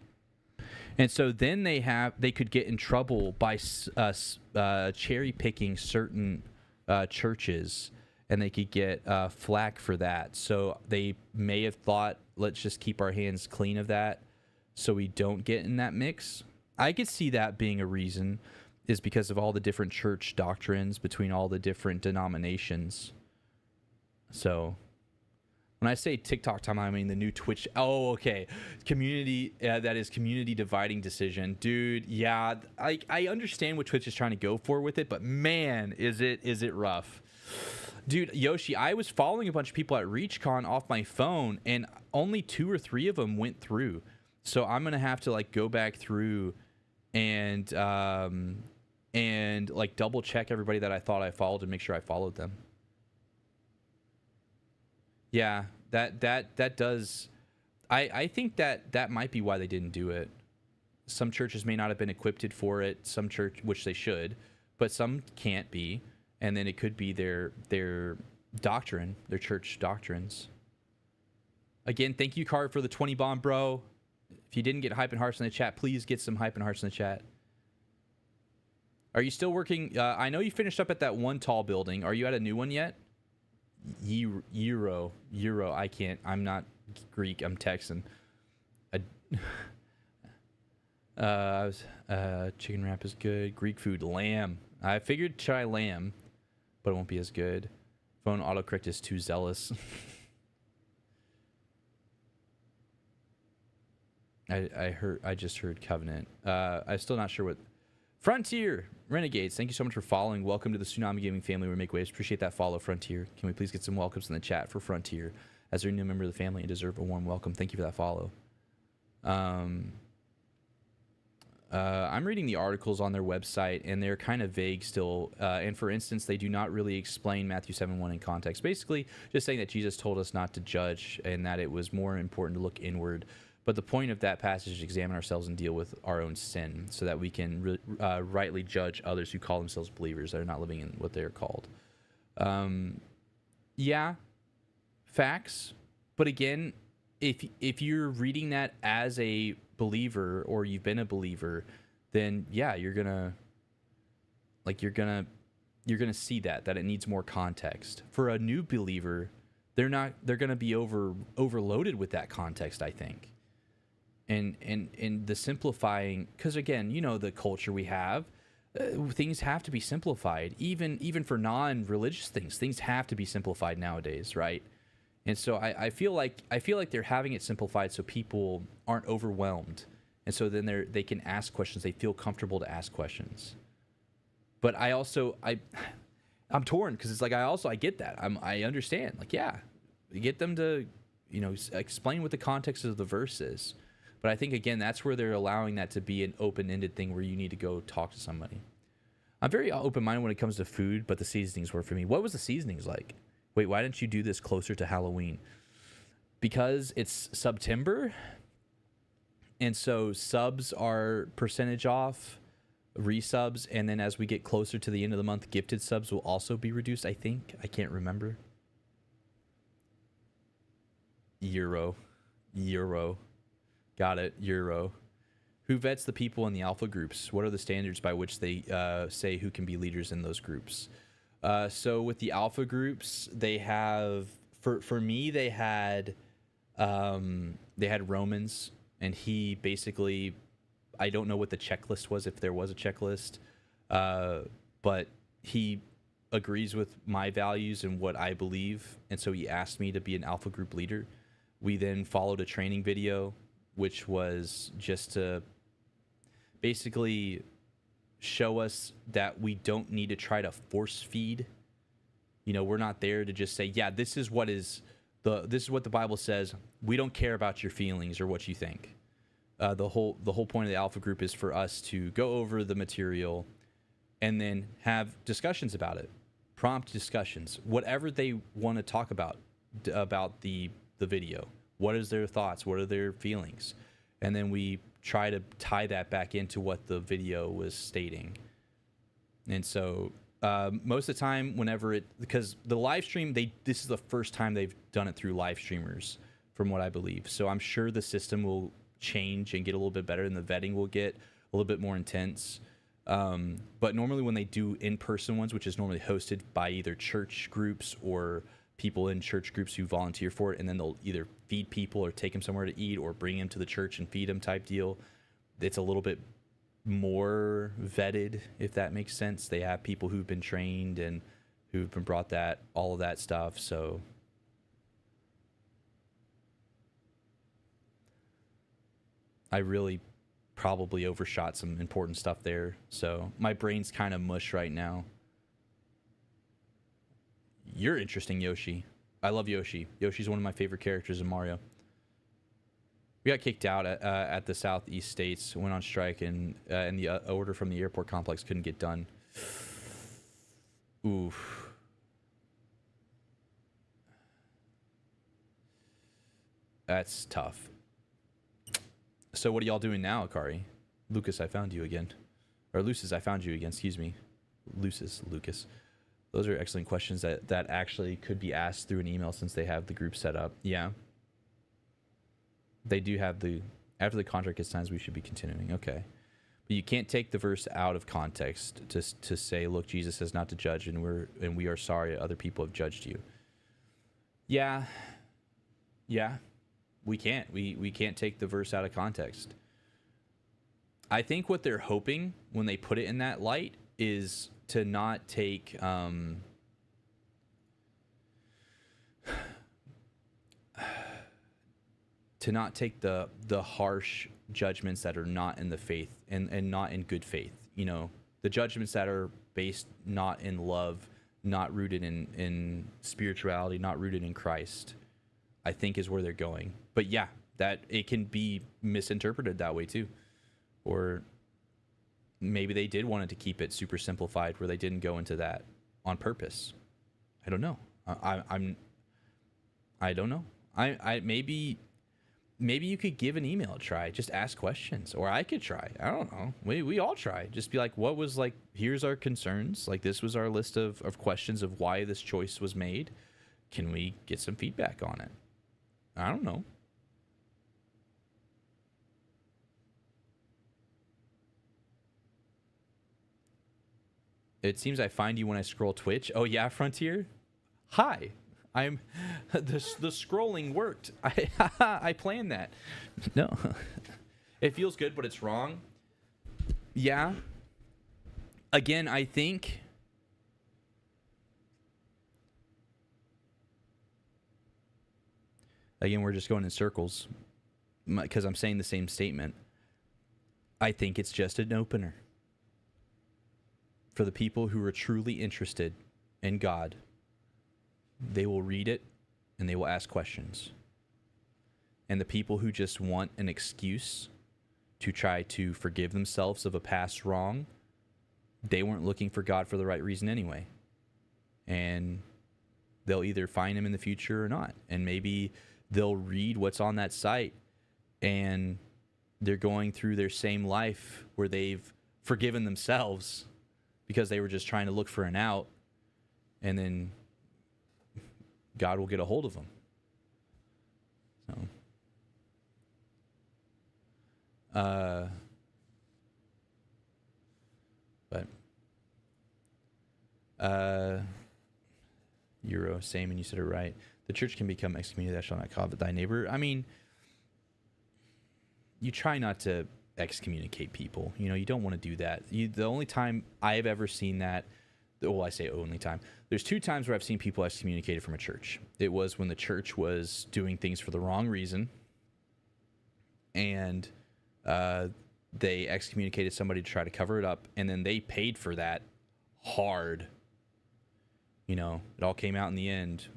And so then they could get in trouble by cherry picking certain churches, and they could get flack for that. So they may have thought, let's just keep our hands clean of that so we don't get in that mix. I could see that being a reason, is because of all the different church doctrines between all the different denominations. So when I say TikTok time, I mean the new Twitch. Oh, okay. Community, that is community dividing decision. Dude, yeah, I understand what Twitch is trying to go for with it, but man, is it rough. Dude, Yoshi, I was following a bunch of people at ReachCon off my phone, and only 2 or 3 of them went through. So I'm going to have to like go back through and like double check everybody that I thought I followed and make sure I followed them. Yeah, that does. I think that might be why they didn't do it. Some churches may not have been equipped for it. Some church, which they should, but some can't be. And then it could be their doctrine, their church doctrines. Again, thank you, Card, for the 20 bomb, bro. If you didn't get hype and hearts in the chat, please get some hype and hearts in the chat. Are you still working? I know you finished up at that one tall building. Are you at a new one yet? Euro. I can't. I'm not Greek. I'm Texan. Chicken wrap is good. Greek food, lamb. I figured try lamb, but it won't be as good. Phone autocorrect is too zealous. I just heard Covenant. I'm still not sure what. Frontier Renegades, thank you so much for following. Welcome to the Tsunami Gaming family. We make waves. Appreciate that follow, Frontier. Can we please get some welcomes in the chat for Frontier, as they're a new member of the family and deserve a warm welcome. Thank you for that follow. I'm reading the articles on their website, and they're kind of vague still. And for instance, they do not really explain Matthew 7:1 in context. Basically, just saying that Jesus told us not to judge and that it was more important to look inward. But the point of that passage is examine ourselves and deal with our own sin so that we can rightly judge others who call themselves believers that are not living in what they're called. Yeah, facts. But again, if you're reading that as a believer or you've been a believer, then yeah, you're gonna see that it needs more context. For a new believer, they're gonna be overloaded with that context, I think. And the simplifying, because again, you know, the culture we have, things have to be simplified. Even for non-religious things have to be simplified nowadays, right? And so I feel like they're having it simplified so people aren't overwhelmed, and so then they can ask questions. They feel comfortable to ask questions. But I'm torn, because it's like I get that. I understand. Like, yeah, you get them to, you know, explain what the context of the verse is. But I think, again, that's where they're allowing that to be an open-ended thing where you need to go talk to somebody. I'm very open-minded when it comes to food, but the seasonings were for me. What was the seasonings like? Wait, why didn't you do this closer to Halloween? Because it's September, and so subs are percentage off, resubs, and then as we get closer to the end of the month, gifted subs will also be reduced, I think. I can't remember. Euro. Euro. Got it. Euro. Who vets the people in the alpha groups? What are the standards by which they say who can be leaders in those groups? So with the alpha groups, they have for me they had Romans, and he basically, I don't know what the checklist was, if there was a checklist, but he agrees with my values and what I believe, and so he asked me to be an alpha group leader. We then followed a training video, which was just to basically show us that we don't need to try to force feed. You know, we're not there to just say, yeah, this is what the Bible says. We don't care about your feelings or what you think. The whole point of the alpha group is for us to go over the material and then have discussions about it, prompt discussions, whatever they want to talk about the video. What is their thoughts? What are their feelings? And then we try to tie that back into what the video was stating. And so most of the time, because the live stream, this is the first time they've done it through live streamers, from what I believe. So I'm sure the system will change and get a little bit better, and the vetting will get a little bit more intense. But normally when they do in-person ones, which is normally hosted by either church groups or people in church groups who volunteer for it, and then they'll either feed people or take them somewhere to eat or bring them to the church and feed them type deal. It's a little bit more vetted, if that makes sense. They have people who've been trained and who've been brought all of that stuff. So I really probably overshot some important stuff there. So my brain's kind of mush right now. You're interesting, Yoshi. I love Yoshi. Yoshi's one of my favorite characters in Mario. We got kicked out at the Southeast States, went on strike, and the order from the airport complex couldn't get done. Oof. That's tough. So what are y'all doing now, Akari? Lucas, I found you again. Or Lucis, I found you again, excuse me. Lucas. Those are excellent questions that actually could be asked through an email, since they have the group set up. Yeah. They do have after the contract gets signed, we should be continuing. Okay. But you can't take the verse out of context to say, look, Jesus says not to judge, and we are sorry other people have judged you. Yeah. We can't. We can't take the verse out of context. I think what they're hoping when they put it in that light is to not take the harsh judgments that are not in the faith and not in good faith. You know, the judgments that are based not in love, not rooted in spirituality, not rooted in Christ, I think is where they're going. But yeah, that it can be misinterpreted that way too. Or maybe they did want it to keep it super simplified, where they didn't go into that on purpose. I don't know. I don't know. Maybe you could give an email a try. Just ask questions, or I could try. I don't know. We all try. Just be like, what was, like, here's our concerns. Like, this was our list of questions of why this choice was made. Can we get some feedback on it? I don't know. It seems I find you when I scroll Twitch. Oh yeah, Frontier? Hi. I'm the scrolling worked. I planned that. No. It feels good, but it's wrong. Yeah. Again, I think we're just going in circles because I'm saying the same statement. I think it's just an opener for the people who are truly interested in God. They will read it and they will ask questions. And the people who just want an excuse to try to forgive themselves of a past wrong, they weren't looking for God for the right reason anyway. And they'll either find him in the future or not. And maybe they'll read what's on that site and they're going through their same life where they've forgiven themselves because they were just trying to look for an out, and then God will get a hold of them. So But Euro, same, and you said it right. The church can become excommunicated, that shall not covet thy neighbor. I mean, you try not to excommunicate people. You know, you don't want to do that. The only time I have ever seen that, well, I say only time. There's 2 times where I've seen people excommunicated from a church. It was when the church was doing things for the wrong reason, and they excommunicated somebody to try to cover it up, and then they paid for that hard. You know, it all came out in the end.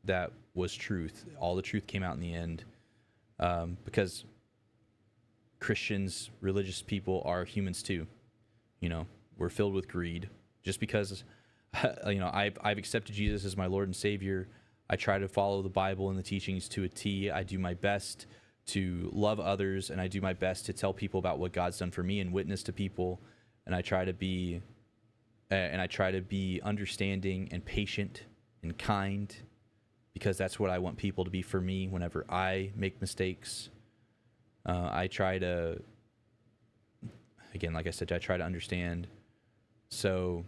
That was truth. All the truth came out in the end, because Christians, religious people are humans too. You know, we're filled with greed. Just because, you know, I've accepted Jesus as my Lord and Savior, I try to follow the Bible and the teachings to a T. I do my best to love others, and I do my best to tell people about what God's done for me and witness to people. And I try to be, understanding and patient and kind, because that's what I want people to be for me whenever I make mistakes. I try to, again, like I said, I try to understand. So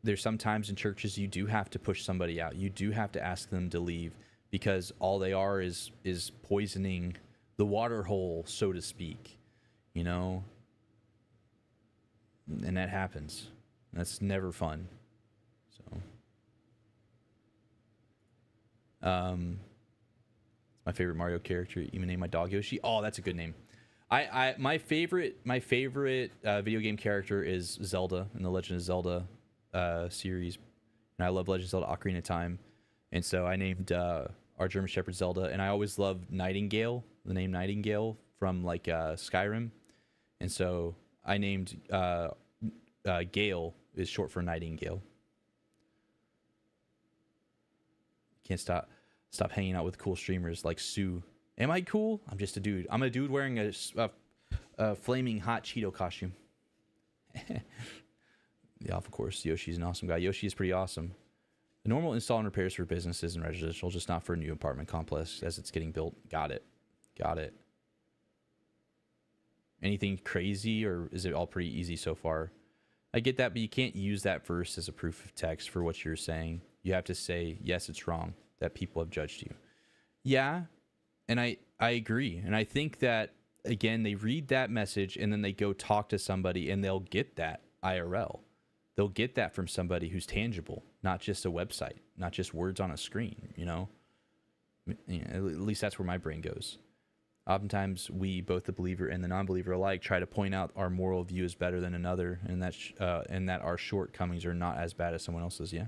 there's sometimes in churches you do have to push somebody out. You do have to ask them to leave, because all they are is poisoning the water hole, so to speak, you know? And that happens. That's never fun. So, my favorite Mario character, even named my dog Yoshi. Oh, that's a good name. My favorite video game character is Zelda in the Legend of Zelda series, and I love Legend of Zelda: Ocarina of Time, and so I named our German Shepherd Zelda, and I always loved Nightingale, the name Nightingale from like Skyrim, and so I named Gale is short for Nightingale. Can't stop hanging out with cool streamers like Sue. Am I cool? I'm just a dude. I'm a dude wearing a flaming hot Cheeto costume. Yeah, of course, Yoshi's an awesome guy. Yoshi is pretty awesome. The normal install and repairs for businesses and residential, just not for a new apartment complex as it's getting built. Got it. Anything crazy, or is it all pretty easy so far? I get that, but you can't use that verse as a proof of text for what you're saying. You have to say, yes, it's wrong, that people have judged you. Yeah, and I agree. And I think that, again, they read that message and then they go talk to somebody and they'll get that IRL. They'll get that from somebody who's tangible, not just a website, not just words on a screen, you know? At least that's where my brain goes. Oftentimes, we, both the believer and the non-believer alike, try to point out our moral view is better than another, and that our shortcomings are not as bad as someone else's. Yeah.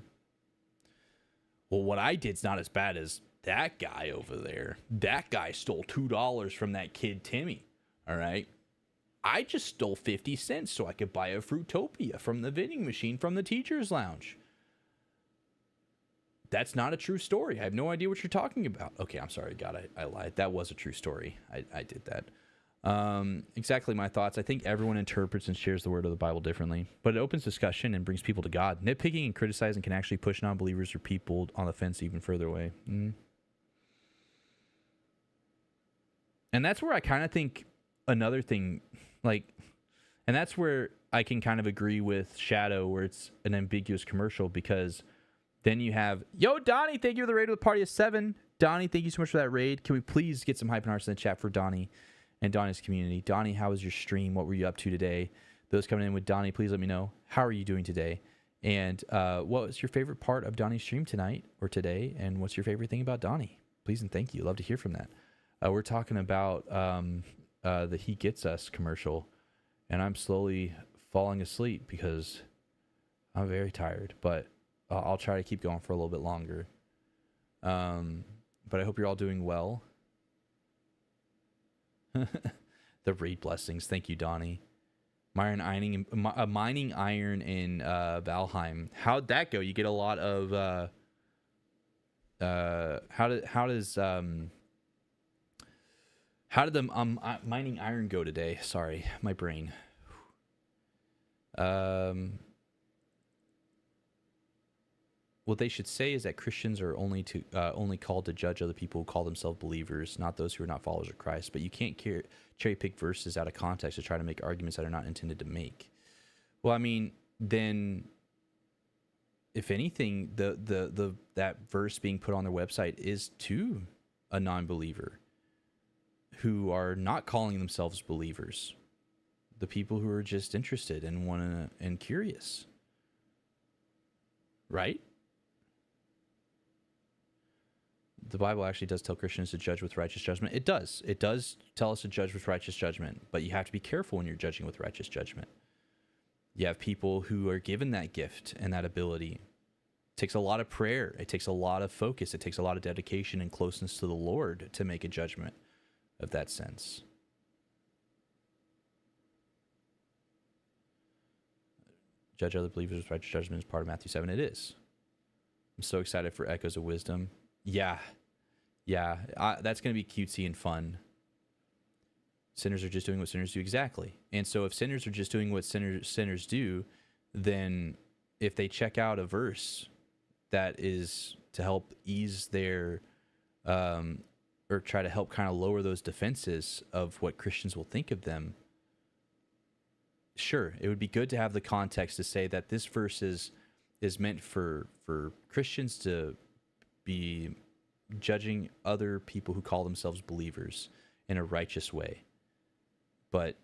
Well, what I did's not as bad as that guy over there. That guy stole $2 from that kid Timmy. All right. I just stole 50 cents so I could buy a Fruitopia from the vending machine from the teacher's lounge. That's not a true story. I have no idea what you're talking about. Okay, I'm sorry. God, I lied. That was a true story. I did that. Exactly my thoughts. I think everyone interprets and shares the word of the Bible differently, but it opens discussion and brings people to God. Nitpicking and criticizing can actually push non-believers or people on the fence even further away. And that's where I kind of think another thing, like, and that's where I can kind of agree with Shadow, where it's an ambiguous commercial, because then you have, yo, Donnie, thank you for the raid with a party of 7. Donnie, thank you so much for that raid. Can we please get some hype and hearts in the chat for Donnie and Donnie's community? Donnie, how was your stream? What were you up to today? Those coming in with Donnie, please let me know. How are you doing today? And what was your favorite part of Donnie's stream tonight or today? And what's your favorite thing about Donnie? Please and thank you. Love to hear from that. We're talking about the He Gets Us commercial, and I'm slowly falling asleep because I'm very tired, but I'll try to keep going for a little bit longer. But I hope you're all doing well. The raid blessings. Thank you, Donnie. Mining iron in Valheim. How'd that go? You get a lot of how did the mining iron go today? Sorry, my brain. what they should say is that Christians are only called to judge other people who call themselves believers, not those who are not followers of Christ. But you can't cherry pick verses out of context to try to make arguments that are not intended to make. Well, I mean, then, if anything, that verse being put on their website is to a non-believer who are not calling themselves believers, the people who are just interested and and curious, right? The Bible actually does tell Christians to judge with righteous judgment. It does. It does tell us to judge with righteous judgment, but you have to be careful when you're judging with righteous judgment. You have people who are given that gift and that ability. It takes a lot of prayer. It takes a lot of focus. It takes a lot of dedication and closeness to the Lord to make a judgment of that sense. Judge other believers with righteous judgment is part of Matthew 7. It is. I'm so excited for Echoes of Wisdom. Yeah. That's going to be cutesy and fun. Sinners are just doing what sinners do. Exactly. And so if sinners are just doing what sinners do, then if they check out a verse that is to help ease their, or try to help kind of lower those defenses of what Christians will think of them, sure, it would be good to have the context to say that this verse is meant for Christians to be judging other people who call themselves believers in a righteous way. But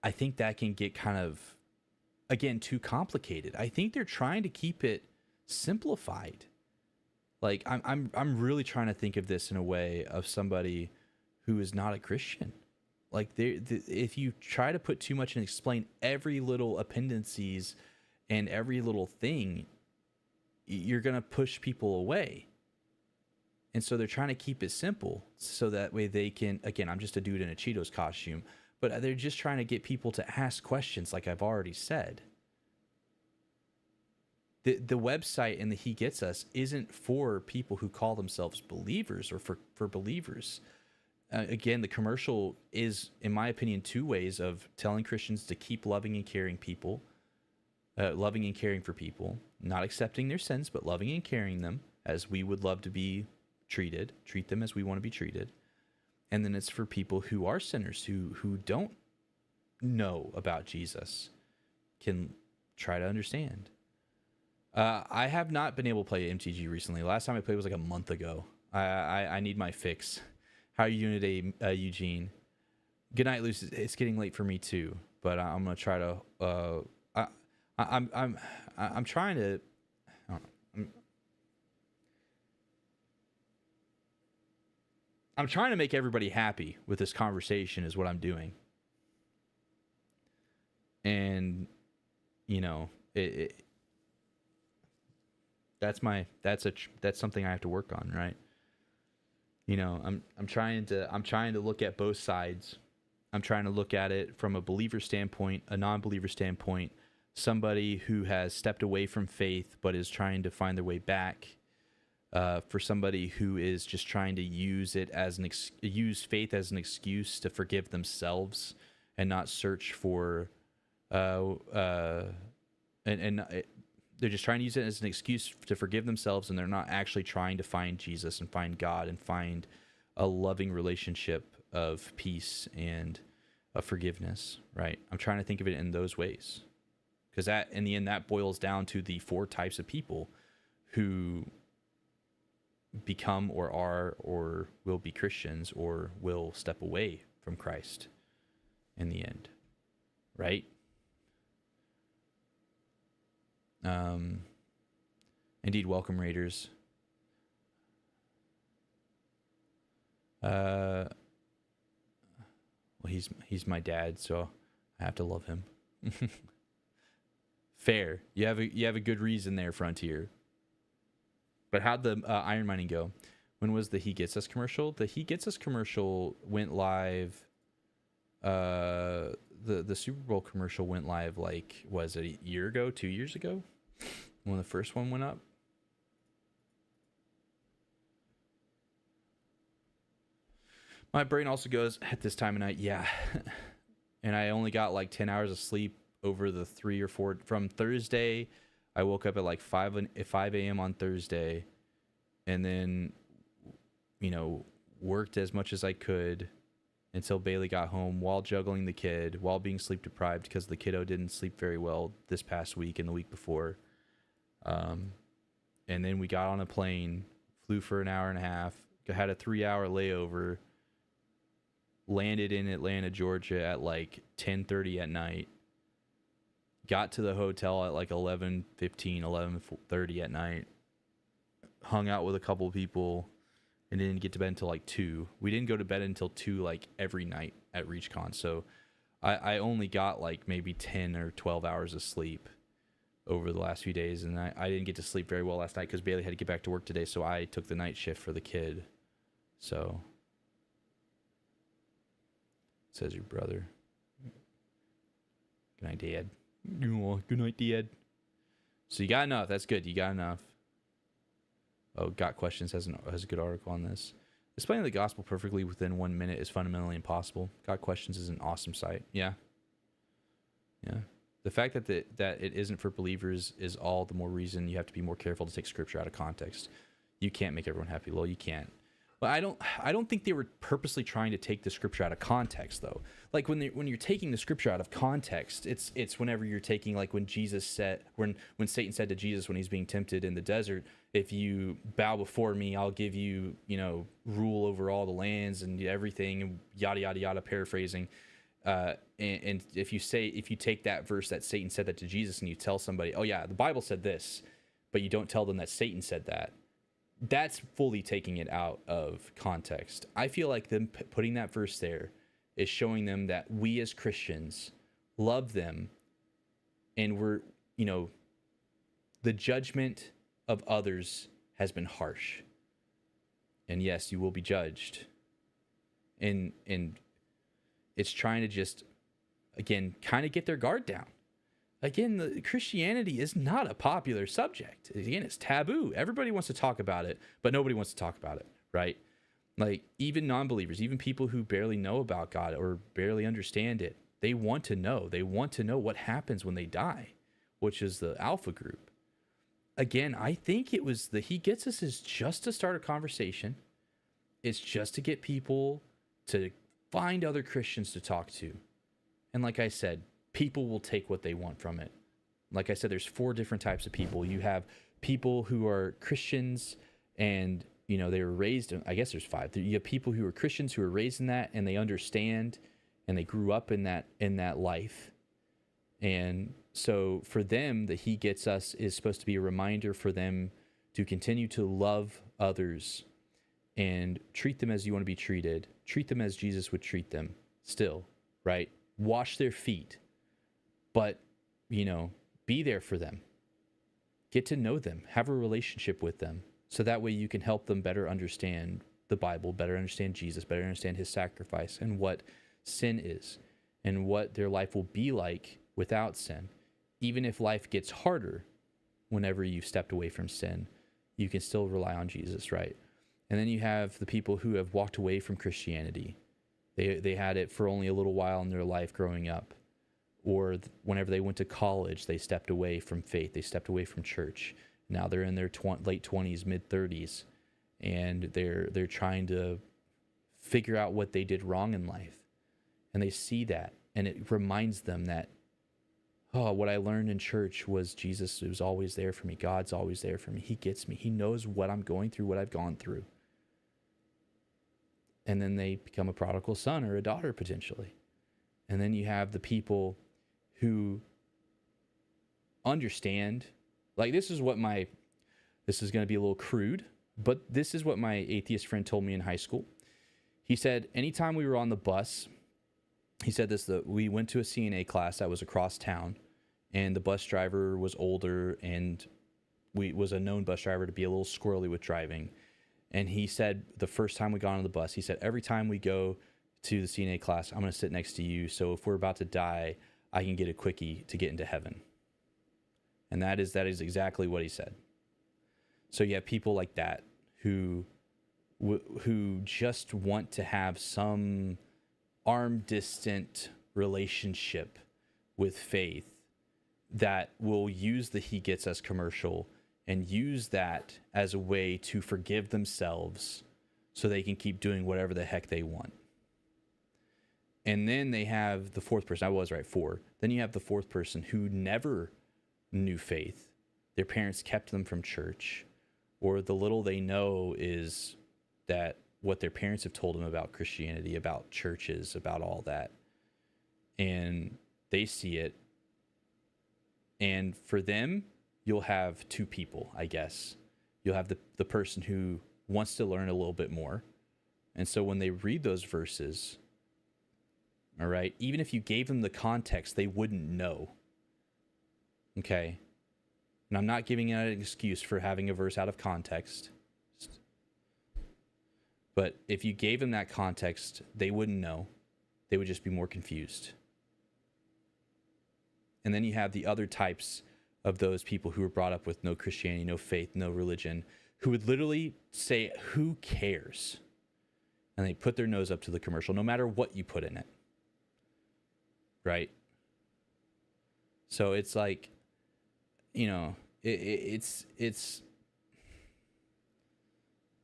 I think that can get kind of, again, too complicated. I think they're trying to keep it simplified. Like I'm really trying to think of this in a way of somebody who is not a Christian. Like if you try to put too much and explain every little appendices and every little thing, you're going to push people away. And so they're trying to keep it simple so that way they can, again, I'm just a dude in a Cheetos costume, but they're just trying to get people to ask questions like I've already said. The website and the He Gets Us isn't for people who call themselves believers or for believers. Again, the commercial is, in my opinion, two ways of telling Christians to keep loving and caring people, loving and caring for people, not accepting their sins, but loving and caring them as we would love to be treated, treat them as we want to be treated. And then it's for people who are sinners, who don't know about Jesus, can try to understand. I have not been able to play MTG recently. Last time I played was like a month ago. I need my fix. How are you doing today, Eugene? Good night, Lucy. It's getting late for me too, but I'm gonna try to. I'm trying to. I don't know, I'm trying to make everybody happy with this conversation. Is what I'm doing, and you know that's something I have to work on, right? You know, I'm trying to look at both sides. I'm trying to look at it from a believer standpoint, a non-believer standpoint, somebody who has stepped away from faith but is trying to find their way back, for somebody who is just trying to use faith as an excuse to forgive themselves and not search for they're just trying to use it as an excuse to forgive themselves, and they're not actually trying to find Jesus and find God and find a loving relationship of peace and of forgiveness, right? I'm trying to think of it in those ways, because that, in the end, that boils down to the four types of people who become or are or will be Christians or will step away from Christ in the end, right? Indeed, welcome, Raiders. Well, he's my dad, so I have to love him. Fair. You have a good reason there, Frontier. But how'd the iron mining go? When was the He Gets Us commercial? The He Gets Us commercial went live. The Super Bowl commercial went live, like, was it a year ago, 2 years ago, when the first one went up? My brain also goes at this time of night, yeah. And I only got like 10 hours of sleep over the 3 or 4 from Thursday. I woke up at like 5 a.m. on Thursday, and then, worked as much as I could until Bailey got home, while juggling the kid, while being sleep deprived because the kiddo didn't sleep very well this past week and the week before. And then we got on a plane, flew for an hour and a half, had a 3-hour layover, landed in Atlanta, Georgia at like 10:30 at night, got to the hotel at like 11:30 at night, hung out with a couple of people, and didn't get to bed until like 2. We didn't go to bed until 2 like every night at ReachCon. So I only got like maybe 10 or 12 hours of sleep over the last few days. And I didn't get to sleep very well last night because Bailey had to get back to work today. So I took the night shift for the kid. So, says your brother. Good night, Dad. Good night, Dad. So you got enough. That's good. You got enough. Oh, Got Questions has a good article on this. Explaining the gospel perfectly within 1 minute is fundamentally impossible. Got Questions is an awesome site. Yeah. The fact that it isn't for believers is all the more reason you have to be more careful to take scripture out of context. You can't make everyone happy. Well, you can't. But I don't think they were purposely trying to take the scripture out of context, though. Like when you're taking the scripture out of context, it's whenever you're taking, like when Satan said to Jesus when he's being tempted in the desert, if you bow before me, I'll give you, rule over all the lands and everything, and yada yada yada, paraphrasing. And if you take that verse that Satan said that to Jesus and you tell somebody, oh yeah, the Bible said this, but you don't tell them that Satan said that, that's fully taking it out of context. I feel like them putting that verse there is showing them that we as Christians love them, and we're, the judgment of others has been harsh. And yes, you will be judged. And it's trying to just, again, kind of get their guard down. Again, Christianity is not a popular subject. Again, it's taboo. Everybody wants to talk about it, but nobody wants to talk about it, right? Like, even non-believers, even people who barely know about God or barely understand it, they want to know. They want to know what happens when they die, which is the Alpha group. Again, I think it was he gets us is just to start a conversation. It's just to get people to find other Christians to talk to. And like I said, people will take what they want from it. Like I said, there's 4 different types of people. You have people who are Christians and, they were raised, I guess there's 5. You have people who are Christians who are raised in that and they understand and they grew up in that life. And so for them, the He Gets Us is supposed to be a reminder for them to continue to love others and treat them as you want to be treated. Treat them as Jesus would treat them still, right? Wash their feet. But, be there for them. Get to know them. Have a relationship with them. So that way you can help them better understand the Bible, better understand Jesus, better understand his sacrifice and what sin is and what their life will be like without sin. Even if life gets harder whenever you've stepped away from sin, you can still rely on Jesus, right? And then you have the people who have walked away from Christianity. They had it for only a little while in their life growing up. Or whenever they went to college, they stepped away from faith. They stepped away from church. Now they're in their late 20s, mid 30s, and they're trying to figure out what they did wrong in life. And they see that, and it reminds them that, oh, what I learned in church was Jesus was always there for me. God's always there for me. He gets me. He knows what I'm going through, what I've gone through. And then they become a prodigal son or a daughter potentially. And then you have the people who understand, like this is going to be a little crude, but this is what my atheist friend told me in high school. He said, anytime we were on the bus, he said this, that we went to a CNA class that was across town, and the bus driver was older and was a known bus driver to be a little squirrely with driving. And he said the first time we got on the bus, he said, every time we go to the CNA class, I'm going to sit next to you. So if we're about to die, I can get a quickie to get into heaven. And that is exactly what he said. So you have people like that who just want to have some arm distant relationship with faith that will use the He Gets Us commercial and use that as a way to forgive themselves so they can keep doing whatever the heck they want. And then they have the fourth person. I was right, 4. Then you have the fourth person who never knew faith. Their parents kept them from church, or the little they know is that what their parents have told them about Christianity, about churches, about all that. And they see it. And for them, you'll have two people, I guess. You'll have the person who wants to learn a little bit more. And so when they read those verses, all right, even if you gave them the context, they wouldn't know. Okay? And I'm not giving it an excuse for having a verse out of context. But if you gave them that context, they wouldn't know. They would just be more confused. And then you have the other types of those people who were brought up with no Christianity, no faith, no religion, who would literally say, who cares? And they put their nose up to the commercial, no matter what you put in it. Right? So it's like, you know, it's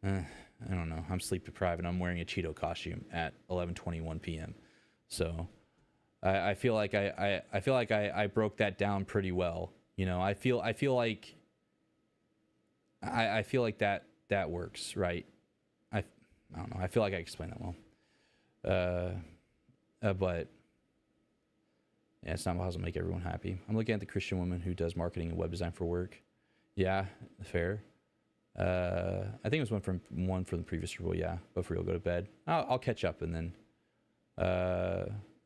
I don't know. I'm sleep deprived and I'm wearing a Cheeto costume at 11:21 p.m. So I feel like I broke that down pretty well. You know, I feel like that works, right? I don't know. I feel like I explained that well. But yeah, it's not possible to make everyone happy. I'm looking at the Christian woman who does marketing and web design for work. Yeah, fair. I think it was one from the previous rule. Yeah, but for real, go to bed. I'll catch up and then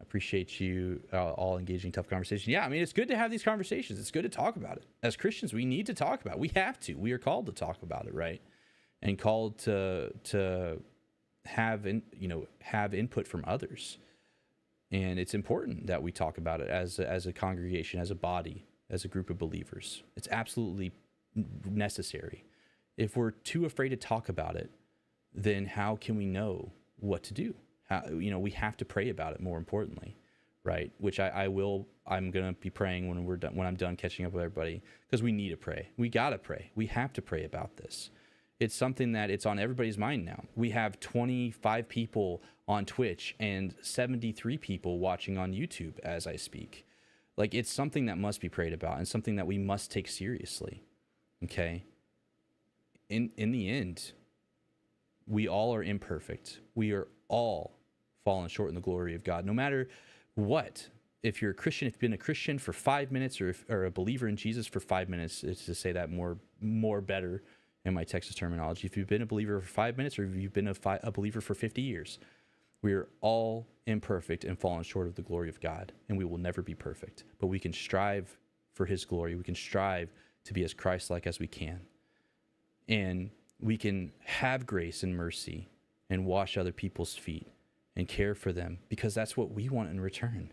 appreciate you all engaging tough conversation. Yeah, I mean, it's good to have these conversations. It's good to talk about it. As Christians, we need to talk about it. We have to. We are called to talk about it, right? And called to have input from others. And it's important that we talk about it as a congregation, as a body, as a group of believers. It's absolutely necessary. If we're too afraid to talk about it, then how can we know what to do? We have to pray about it, more importantly, right? Which I'm going to be praying when I'm done catching up with everybody, because we need to pray. We got to pray. We have to pray about this. It's something that it's on everybody's mind now. We have 25 people on Twitch and 73 people watching on YouTube as I speak. Like, it's something that must be prayed about and something that we must take seriously. Okay? In the end, we all are imperfect. We are all fallen short in the glory of God. No matter what, if you're a Christian, if you've been a Christian for 5 minutes, or a believer in Jesus for 5 minutes, it's to say that more better in my Texas terminology. If you've been a believer for 5 minutes, or if you've been a believer for 50 years, we are all imperfect and fallen short of the glory of God, and we will never be perfect. But we can strive for His glory. We can strive to be as Christ-like as we can. And we can have grace and mercy and wash other people's feet and care for them, because that's what we want in return.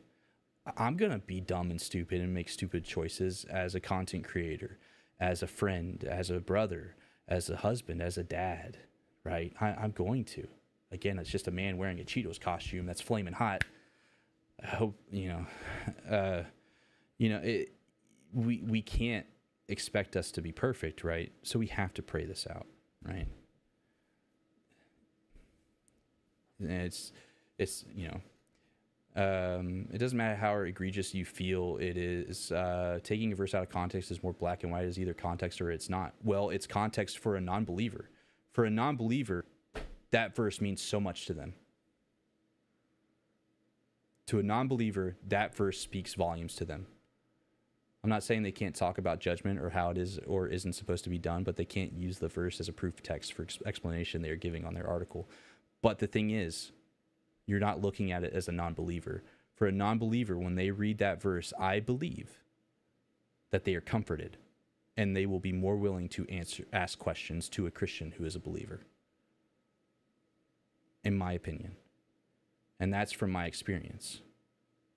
I'm going to be dumb and stupid and make stupid choices as a content creator, as a friend, as a brother, as a husband, as a dad, right? I'm going to. Again, it's just a man wearing a Cheetos costume that's flaming hot. I hope, we can't expect us to be perfect, right? So we have to pray this out, right? And it doesn't matter how egregious you feel it is. Taking a verse out of context is more black and white as either context or it's not. Well, it's context for a non-believer. For a non-believer, that verse means so much to them. To a non-believer, that verse speaks volumes to them. I'm not saying they can't talk about judgment or how it is or isn't supposed to be done, but they can't use the verse as a proof text for explanation they are giving on their article. But the thing is, you're not looking at it as a non-believer. For a non-believer, when they read that verse, I believe that they are comforted, and they will be more willing to ask questions to a Christian who is a believer. In my opinion. And that's from my experience.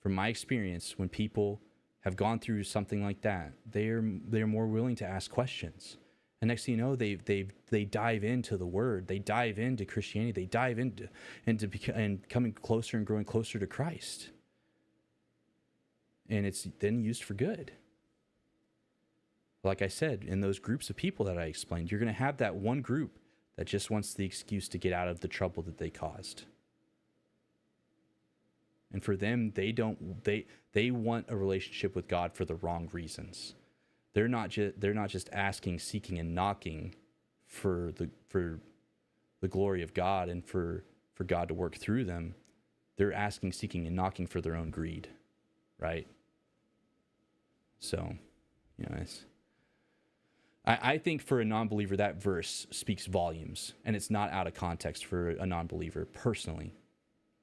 From my experience, when people have gone through something like that, they're more willing to ask questions. And next thing you know, they dive into the Word, they dive into Christianity, they dive into coming closer and growing closer to Christ. And it's then used for good. Like I said, in those groups of people that I explained, you're going to have that one group that just wants the excuse to get out of the trouble that they caused. And for them, they want a relationship with God for the wrong reasons. They're not just asking, seeking, and knocking for the glory of God and for God to work through them. They're asking, seeking, and knocking for their own greed, right? So, I think for a non-believer, that verse speaks volumes, and it's not out of context for a non-believer personally,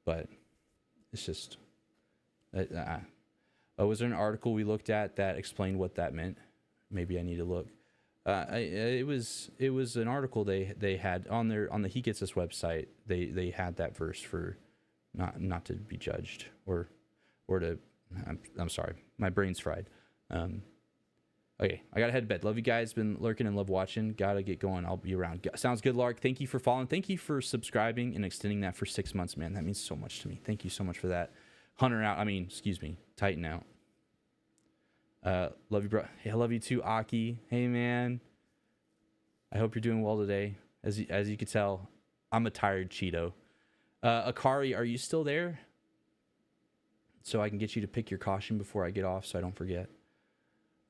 but it's just, was there an article we looked at that explained what that meant? Maybe I need to look. It was an article they had on the He Gets Us website. They had that verse for not to be judged or to. I'm sorry, my brain's fried. Okay, I gotta head to bed. Love you guys. Been lurking and love watching. Gotta get going. I'll be around. Sounds good, Lark. Thank you for following. Thank you for subscribing and extending that for 6 months, man. That means so much to me. Thank you so much for that. Titan out. Love you, bro. Hey, I love you too, Aki. Hey, man. I hope you're doing well today. As you can tell, I'm a tired Cheeto. Akari, are you still there? So I can get you to pick your caution before I get off, so I don't forget.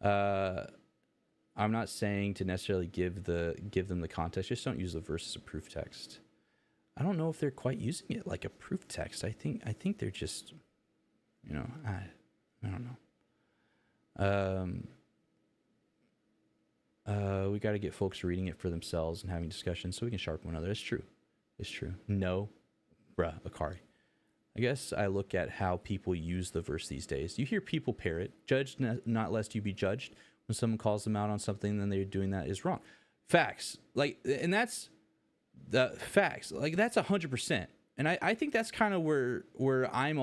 I'm not saying to necessarily give them the context. Just don't use the verse as a proof text. I don't know if they're quite using it like a proof text. I think they're just, I don't know. We got to get folks reading it for themselves and having discussions so we can sharpen one another. It's true. No, bruh, Akari. I guess I look at how people use the verse these days. You hear people parrot, judge not lest you be judged. When someone calls them out on something, then they're doing that is wrong. Facts. And that's the facts. That's 100%. And I think that's kind of where I'm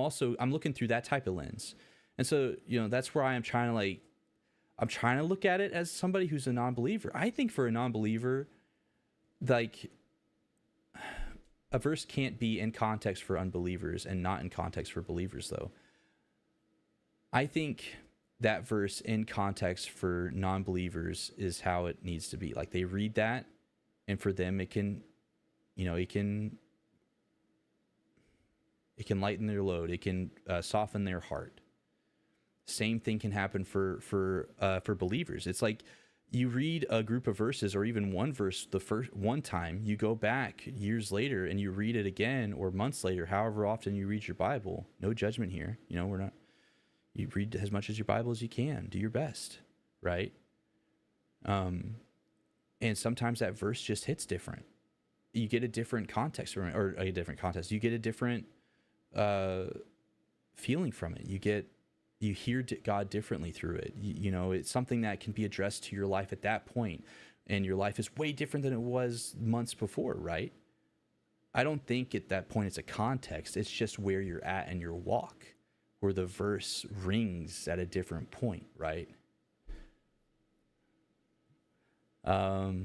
looking through that type of lens. And so, that's where I am trying to look at it as somebody who's a non-believer. I think for a non-believer, a verse can't be in context for unbelievers and not in context for believers, though. I think that verse in context for non-believers is how it needs to be. They read that, and for them, it can lighten their load. It can soften their heart. Same thing can happen for believers. It's like you read a group of verses or even one verse the first one time, you go back years later and you read it again, or months later, however often you read your Bible. No judgment here. You read as much as your Bible as you can. Do your best, right? And sometimes that verse just hits different. You get a different context from it, or a different context. You get a different feeling from it. You hear God differently through it. It's something that can be addressed to your life at that point, and your life is way different than it was months before, right? I don't think at that point it's a context. It's just where you're at in your walk, where the verse rings at a different point, right? The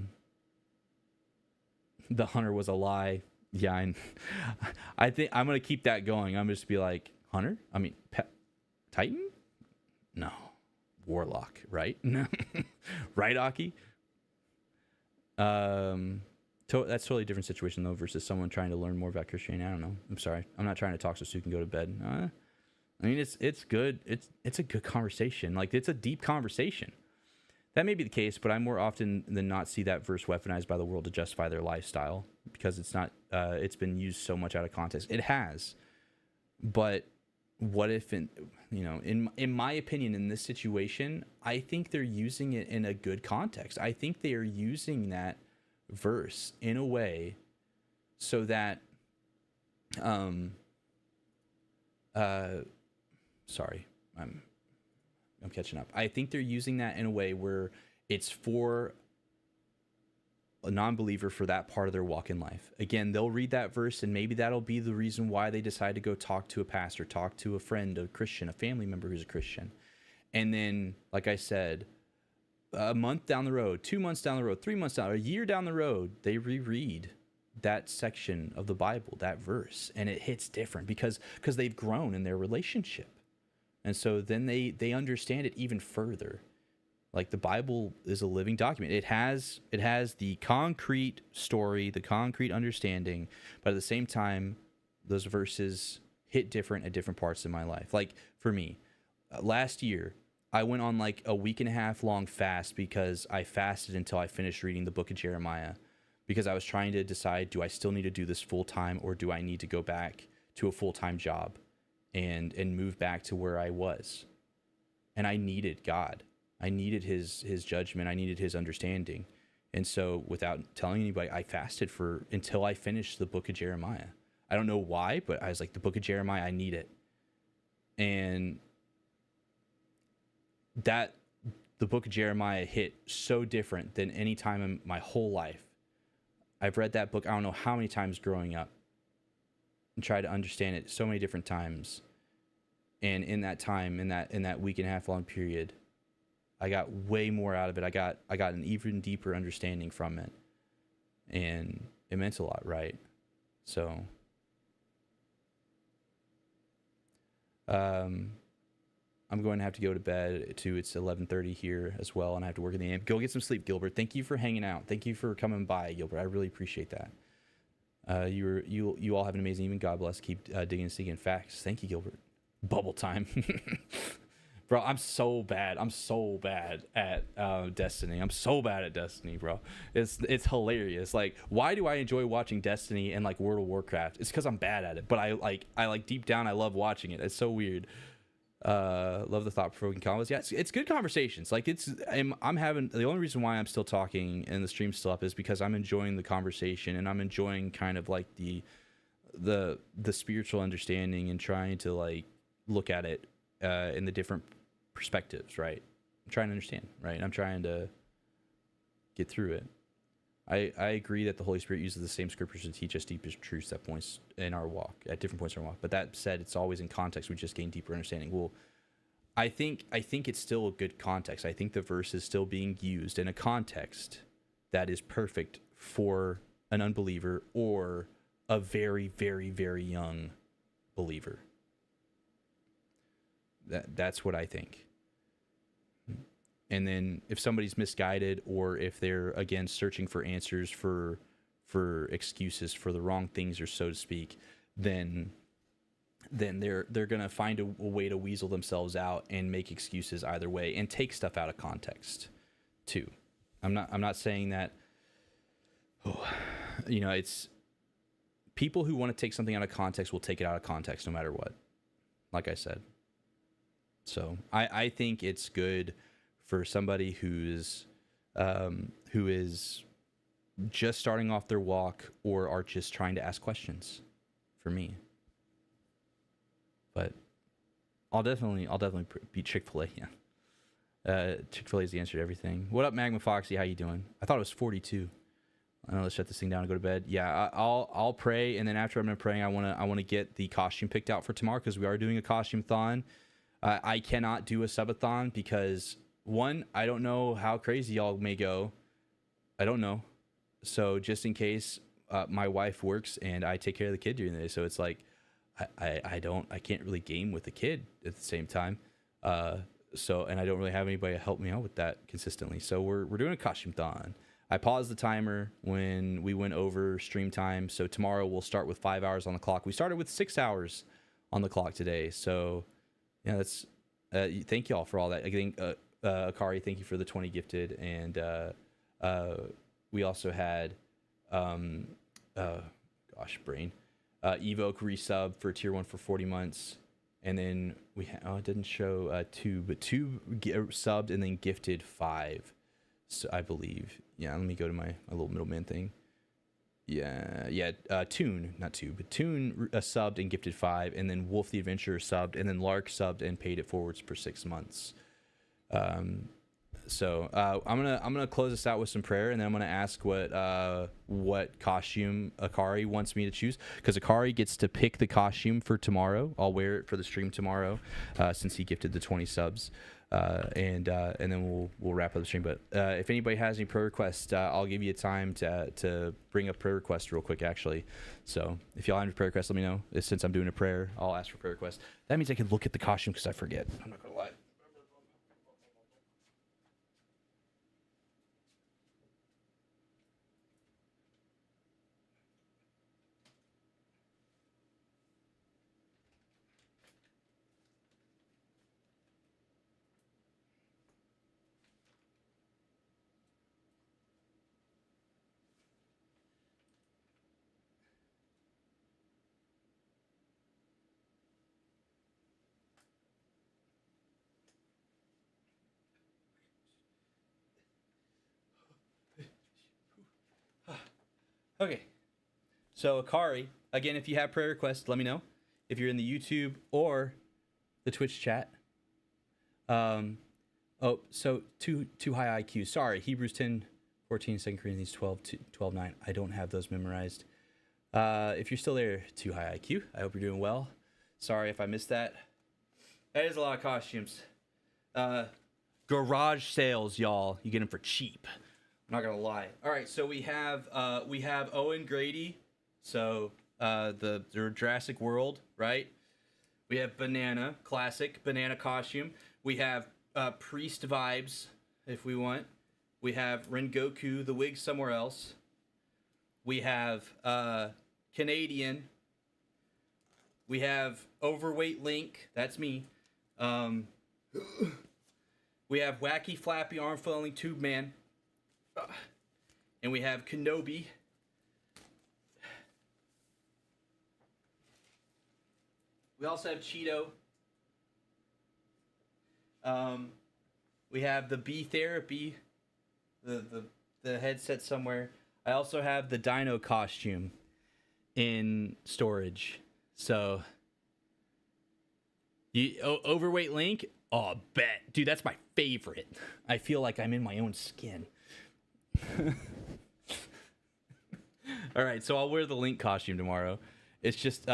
hunter was a lie. Yeah, I think I'm going to keep that going. I'm just be like, hunter? Titan? No. Warlock, right? No. Right, Aki? That's totally a different situation, though, versus someone trying to learn more about Christianity. I don't know. I'm sorry. I'm not trying to talk so Sue can go to bed. It's good. It's a good conversation. It's a deep conversation. That may be the case, but I more often than not see that verse weaponized by the world to justify their lifestyle, because it's not. It's been used so much out of context. It has, but what if in my opinion, in this situation, I think they're using it in a good context. I think they are using that verse in a way so that sorry, I'm catching up. I think they're using that in a way where it's for a non-believer for that part of their walk in life. Again, they'll read that verse, and maybe that'll be the reason why they decide to go talk to a pastor, talk to a friend, a Christian, a family member who's a Christian. And then, like I said, a month down the road, 2 months down the road, 3 months down, a year down the road, they reread that section of the Bible, that verse, and it hits different because they've grown in their relationship. And so then they understand it even further. Like the Bible is a living document. It has the concrete story, the concrete understanding, but at the same time, those verses hit different at different parts in my life. Like for me, last year, I went on like a week and a half long fast because I fasted until I finished reading the book of Jeremiah, because I was trying to decide, do I still need to do this full time, or do I need to go back to a full-time job and move back to where I was? And I needed God. I needed his judgment. I needed his understanding. And so without telling anybody, I fasted until I finished the book of Jeremiah. I don't know why, but I was like, the book of Jeremiah, I need it. And the book of Jeremiah hit so different than any time in my whole life. I've read that book I don't know how many times growing up and tried to understand it so many different times. And in that time, in that week and a half long period, I got way more out of it. I got an even deeper understanding from it, and it meant a lot, right? So, I'm going to have to go to bed too. It's 11:30 here as well, and I have to work in the AM. Go get some sleep, Gilbert. Thank you for hanging out. Thank you for coming by, Gilbert. I really appreciate that. You all have an amazing evening. God bless. Keep digging and seeking facts. Thank you, Gilbert. Bubble time. Bro, I'm so bad at Destiny. I'm so bad at Destiny, bro. It's hilarious. Like, why do I enjoy watching Destiny and like World of Warcraft? It's because I'm bad at it, but I like deep down I love watching it. It's so weird. Love the thought-provoking comments. Yeah, it's good conversations. Like I'm having, the only reason why I'm still talking and the stream's still up is because I'm enjoying the conversation, and I'm enjoying kind of like the spiritual understanding and trying to like look at it in the different perspectives, right? I'm trying to understand, right? I'm trying to get through it. I agree that the Holy Spirit uses the same scriptures to teach us deeper truths at points in our walk, at different points in our walk. But that said, it's always in context. We just gain deeper understanding. Well, I think it's still a good context. I think the verse is still being used in a context that is perfect for an unbeliever or a very, very, very young believer. That's what I think. And then if somebody's misguided, or if they're again searching for answers for excuses for the wrong things, or so to speak, then they're gonna find a way to weasel themselves out and make excuses either way and take stuff out of context too. I'm not saying that. It's people who want to take something out of context will take it out of context no matter what. Like I said. So I think it's good for somebody who is just starting off their walk or are just trying to ask questions, for me. But I'll definitely be Chick-fil-A. Yeah. Chick-fil-A is the answer to everything. What up, Magma Foxy? How you doing? I thought it was 42. I know. Let's shut this thing down and go to bed. Yeah, I'll pray, and then after I'm done praying, I want to get the costume picked out for tomorrow, because we are doing a costume-thon. I cannot do a subathon because, one, I don't know how crazy y'all may go. I don't know. So just in case, my wife works and I take care of the kid during the day. So it's like, I can't really game with the kid at the same time. And I don't really have anybody to help me out with that consistently. So we're doing a costume-thon. I paused the timer when we went over stream time. So tomorrow we'll start with 5 hours on the clock. We started with 6 hours on the clock today. So yeah, that's thank you all for all that. I think Akari, thank you for the 20 gifted, and we also had brain Evoke resub for tier 1 for 40 months, and then we it didn't show 2, but 2 subbed and then gifted 5, so I believe. Yeah, let me go to my little middleman thing. Toon, not 2, but Toon subbed and gifted 5, and then Wolf the Adventurer subbed, and then Lark subbed and paid it forwards for 6 months. So I'm gonna close this out with some prayer, and then I'm gonna ask what costume Akari wants me to choose, because Akari gets to pick the costume for tomorrow. I'll wear it for the stream tomorrow, since he gifted the 20 subs. And then we'll wrap up the stream. But if anybody has any prayer requests, I'll give you time to bring up prayer requests real quick, actually. So if y'all have any prayer requests, let me know. Since I'm doing a prayer, I'll ask for prayer requests. That means I can look at the costume, because I forget. I'm not gonna lie. Okay. So Akari, again, if you have prayer requests, let me know. If you're in the YouTube or the Twitch chat. Oh, so too high IQ. Sorry, Hebrews 10:14, 2 Corinthians 12:9. I don't have those memorized. If you're still there, too high IQ. I hope you're doing well. Sorry if I missed that. That is a lot of costumes. Garage sales, y'all. You get them for cheap. I'm not gonna lie. All right, so we have Owen Grady. So the Jurassic World, right? We have Banana, classic Banana costume. We have Priest vibes, if we want. We have Rengoku, the wig somewhere else. We have Canadian. We have Overweight Link, that's me. We have Wacky Flappy Arm Flailing Tube Man. And we have Kenobi. We also have Cheeto. We have the Bee Therapy, the headset somewhere. I also have the Dino costume in storage. So, Overweight Link. Oh, bet, dude, that's my favorite. I feel like I'm in my own skin. All right, so I'll wear the Link costume tomorrow. It's just,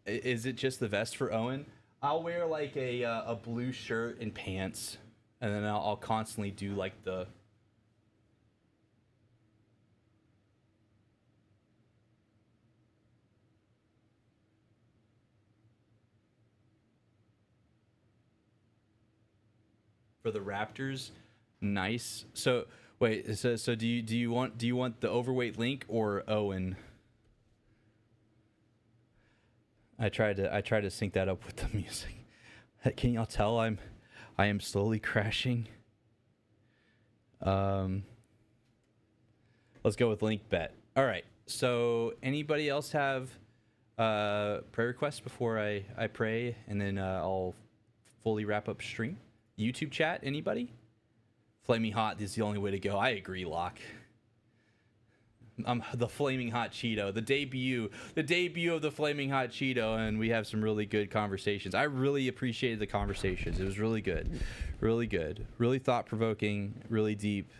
is it just the vest for Owen? I'll wear like a blue shirt and pants, and then I'll constantly do like the. For the Raptors, nice. So wait, so do you want the Overweight Link or Owen? I tried to sync that up with the music. Can y'all tell I am slowly crashing? Let's go with Link bet. All right. So anybody else have prayer requests before I pray, and then I'll fully wrap up stream? YouTube chat, anybody? Flaming Hot is the only way to go. I agree, Locke. The Flaming Hot Cheeto, the debut of the Flaming Hot Cheeto, and we have some really good conversations. I really appreciated the conversations. It was really good, really thought-provoking, really deep.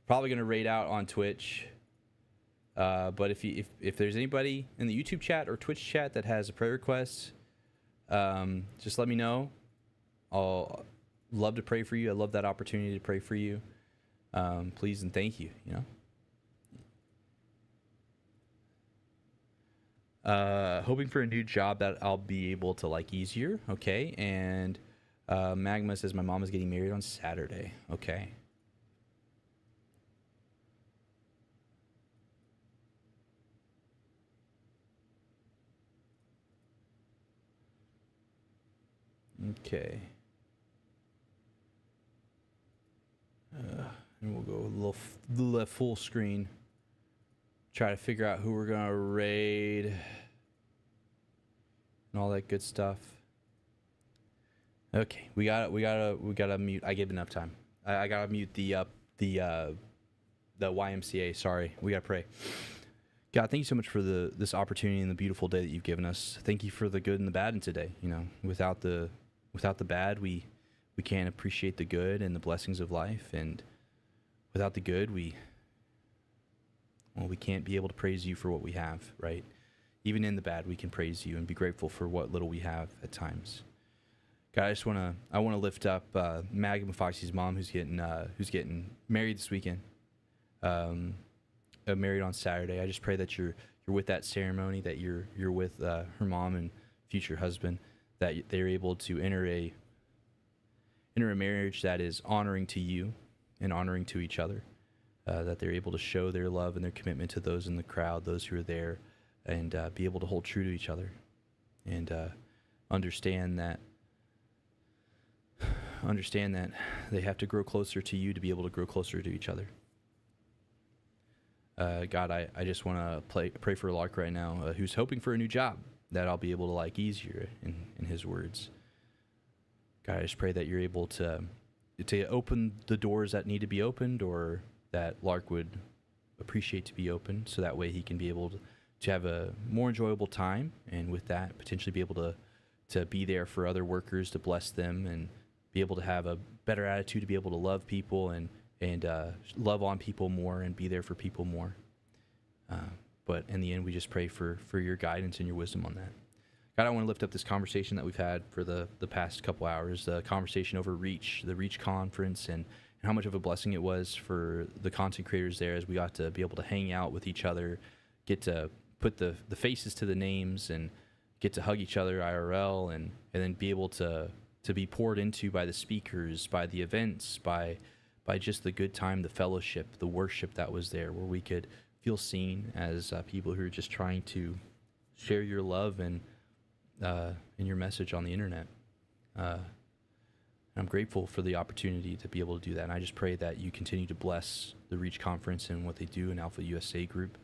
Probably gonna raid out on Twitch, but if there's anybody in the YouTube chat or Twitch chat that has a prayer request, just let me know. I'll love to pray for you. I love that opportunity to pray for you. Please and thank you. You know. Hoping for a new job that I'll be able to like easier. Okay. And Magma says my mom is getting married on Saturday. Okay. Okay. And we'll go a little full screen. Try to figure out who we're gonna raid and all that good stuff. Okay, we gotta mute. I gave enough time. I gotta mute the YMCA. Sorry, we gotta pray. God, thank you so much for this opportunity and the beautiful day that you've given us. Thank you for the good and the bad in today. You know, without the bad, we can't appreciate the good and the blessings of life, and without the good, we can't be able to praise you for what we have, right? Even in the bad, we can praise you and be grateful for what little we have at times. God, I wanna lift up Magma Foxy's mom, who's getting married this weekend. Married on Saturday. I just pray that you're with that ceremony, that you're with her mom and future husband, that they're able to enter a marriage that is honoring to you and honoring to each other, that they're able to show their love and their commitment to those in the crowd, those who are there, and be able to hold true to each other, and understand that they have to grow closer to you to be able to grow closer to each other. God, I just want to pray for Lark right now, who's hoping for a new job that I'll be able to like easier, in his words. God, I just pray that you're able to open the doors that need to be opened, or that Lark would appreciate to be open, so that way he can be able to have a more enjoyable time, and with that potentially be able to be there for other workers, to bless them, and be able to have a better attitude, to be able to love people and love on people more and be there for people more. But in the end, we just pray for your guidance and your wisdom on that. God, I want to lift up this conversation that we've had for the past couple hours, the conversation over Reach, the Reach conference, and how much of a blessing it was for the content creators there, as we got to be able to hang out with each other, get to put the faces to the names, and get to hug each other IRL, and then be able to be poured into by the speakers, by the events, by just the good time, the fellowship, the worship that was there, where we could feel seen as people who are just trying to share your love and your message on the internet. I'm grateful for the opportunity to be able to do that. And I just pray that you continue to bless the Reach Conference and what they do in Alpha USA Group,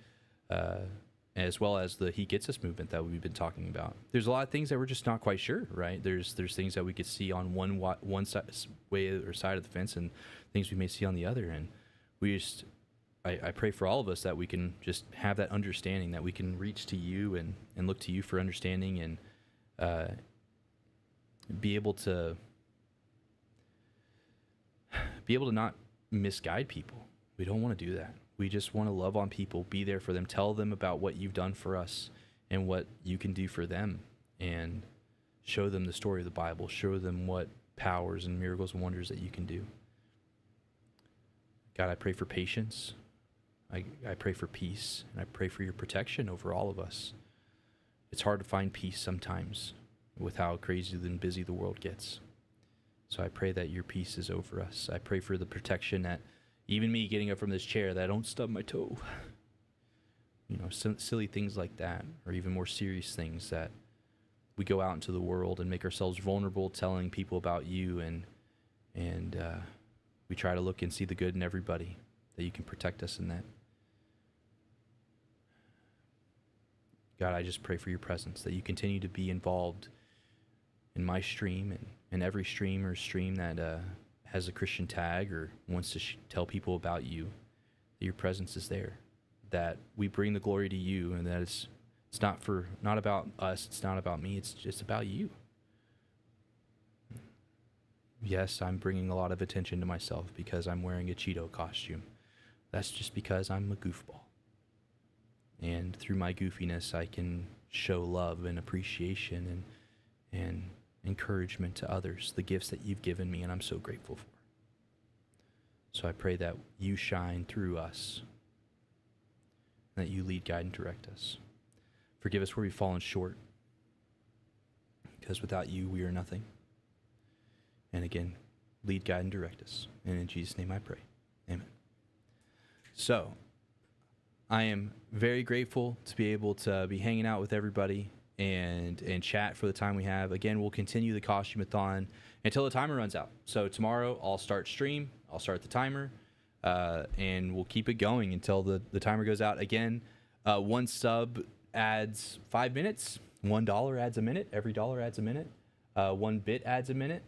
as well as the He Gets Us movement that we've been talking about. There's a lot of things that we're just not quite sure, right? There's things that we could see on one way or side of the fence, and things we may see on the other. And I pray for all of us that we can just have that understanding, that we can reach to you and look to you for understanding, and be able to not misguide people. We don't want to do that. We just want to love on people, be there for them, tell them about what you've done for us and what you can do for them, and show them the story of the Bible, show them what powers and miracles and wonders that you can do. God, I pray for patience. I pray for peace, and I pray for your protection over all of us. It's hard to find peace sometimes with how crazy and busy the world gets. So I pray that your peace is over us. I pray for the protection that even me getting up from this chair, that I don't stub my toe. Silly things like that, or even more serious things, that we go out into the world and make ourselves vulnerable, telling people about you, and we try to look and see the good in everybody, that you can protect us in that. God, I just pray for your presence, that you continue to be involved in my stream and every stream that has a Christian tag or wants to tell people about you, that your presence is there, that we bring the glory to you, and that it's not about us, it's not about me, it's just about you. Yes, I'm bringing a lot of attention to myself because I'm wearing a Cheeto costume. That's just because I'm a goofball. And through my goofiness, I can show love and appreciation and encouragement to others, the gifts that you've given me, and I'm so grateful for. So I pray that you shine through us, that you lead, guide, and direct us. Forgive us where we've fallen short, because without you, we are nothing. And again, lead, guide, and direct us. And in Jesus' name I pray. Amen. So, I am very grateful to be able to be hanging out with everybody and chat for the time we have. Again, we'll continue the costume-a-thon until the timer runs out. So tomorrow I'll start stream, I'll start the timer, and we'll keep it going until the timer goes out. Again, one sub adds 5 minutes, $1 adds a minute, every dollar adds a minute, 1 bit adds a minute.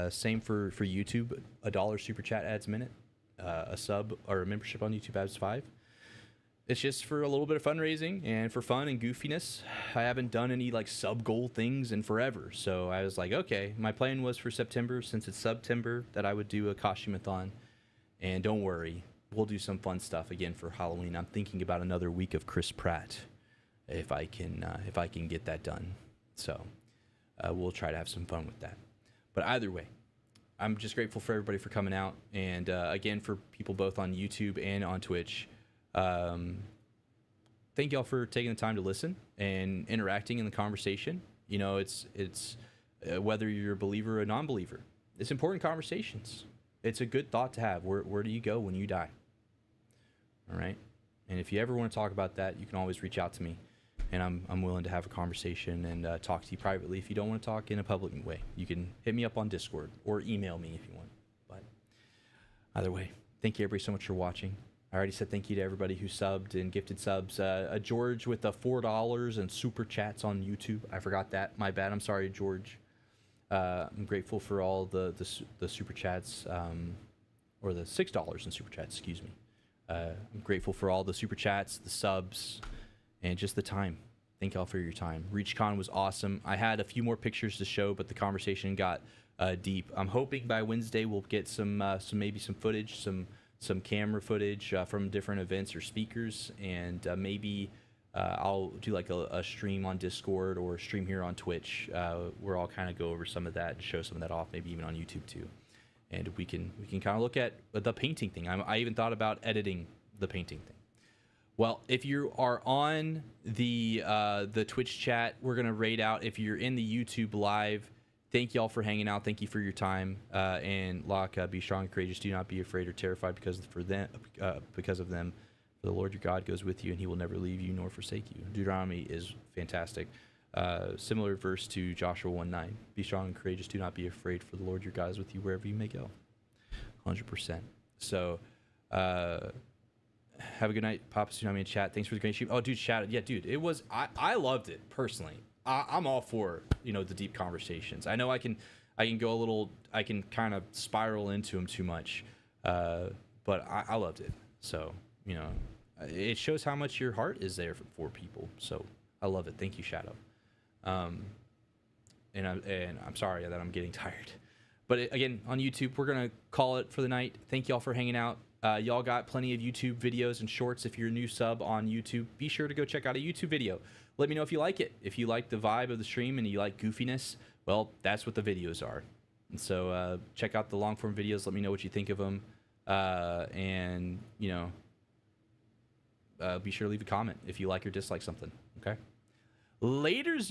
Same for YouTube, $1 super chat adds a minute, a sub or a membership on YouTube adds 5. It's just for a little bit of fundraising and for fun and goofiness. I haven't done any sub goal things in forever. So I was like, okay, my plan was for September, since it's September, that I would do a costume-a-thon. And don't worry, we'll do some fun stuff again for Halloween. I'm thinking about another week of Chris Pratt, if I can get that done. So we'll try to have some fun with that. But either way, I'm just grateful for everybody for coming out. And again, for people both on YouTube and on Twitch, thank y'all for taking the time to listen and interacting in the conversation. It's whether you're a believer or a non-believer, it's important conversations. It's a good thought to have. Where do you go when you die? All right. And if you ever want to talk about that, you can always reach out to me, and I'm willing to have a conversation and talk to you privately. If you don't want to talk in a public way, you can hit me up on Discord or email me if you want. But either way, thank you everybody so much for watching. I already said thank you to everybody who subbed and gifted subs. George with the $4 and super chats on YouTube. I forgot that. My bad. I'm sorry, George. I'm grateful for all the super chats, or the $6 in super chats, excuse me. I'm grateful for all the super chats, the subs, and just the time. Thank y'all for your time. ReachCon was awesome. I had a few more pictures to show, but the conversation got deep. I'm hoping by Wednesday we'll get some maybe some footage, some camera footage from different events or speakers, and maybe I'll do like a stream on Discord or a stream here on Twitch where I'll kind of go over some of that and show some of that off, maybe even on YouTube too. And we can kind of look at the painting thing. I even thought about editing the painting thing. Well, if you are on the Twitch chat, we're gonna raid out. If you're in the YouTube live, thank y'all for hanging out. Thank you for your time. And Locke, be strong and courageous. Do not be afraid or terrified because of them. The Lord your God goes with you, and He will never leave you nor forsake you. Deuteronomy is fantastic. Similar verse to Joshua 1:9. Be strong and courageous. Do not be afraid, for the Lord your God is with you wherever you may go. 100%. So, have a good night, Papa Tsunami in chat. Thanks for the great sheep. Oh, dude, shout out. Yeah, dude, it was. I loved it personally. I'm all for the deep conversations. I know I can go a little. I can kind of spiral into them too much, but I loved it. So it shows how much your heart is there for people. So I love it. Thank you, Shadow. And I'm sorry that I'm getting tired, but again, on YouTube, we're gonna call it for the night. Thank y'all for hanging out. Y'all got plenty of YouTube videos and shorts. If you're a new sub on YouTube, be sure to go check out a YouTube video. Let me know if you like it. If you like the vibe of the stream and you like goofiness, well, that's what the videos are. And so check out the long form videos. Let me know what you think of them, and be sure to leave a comment if you like or dislike something. Okay, laters.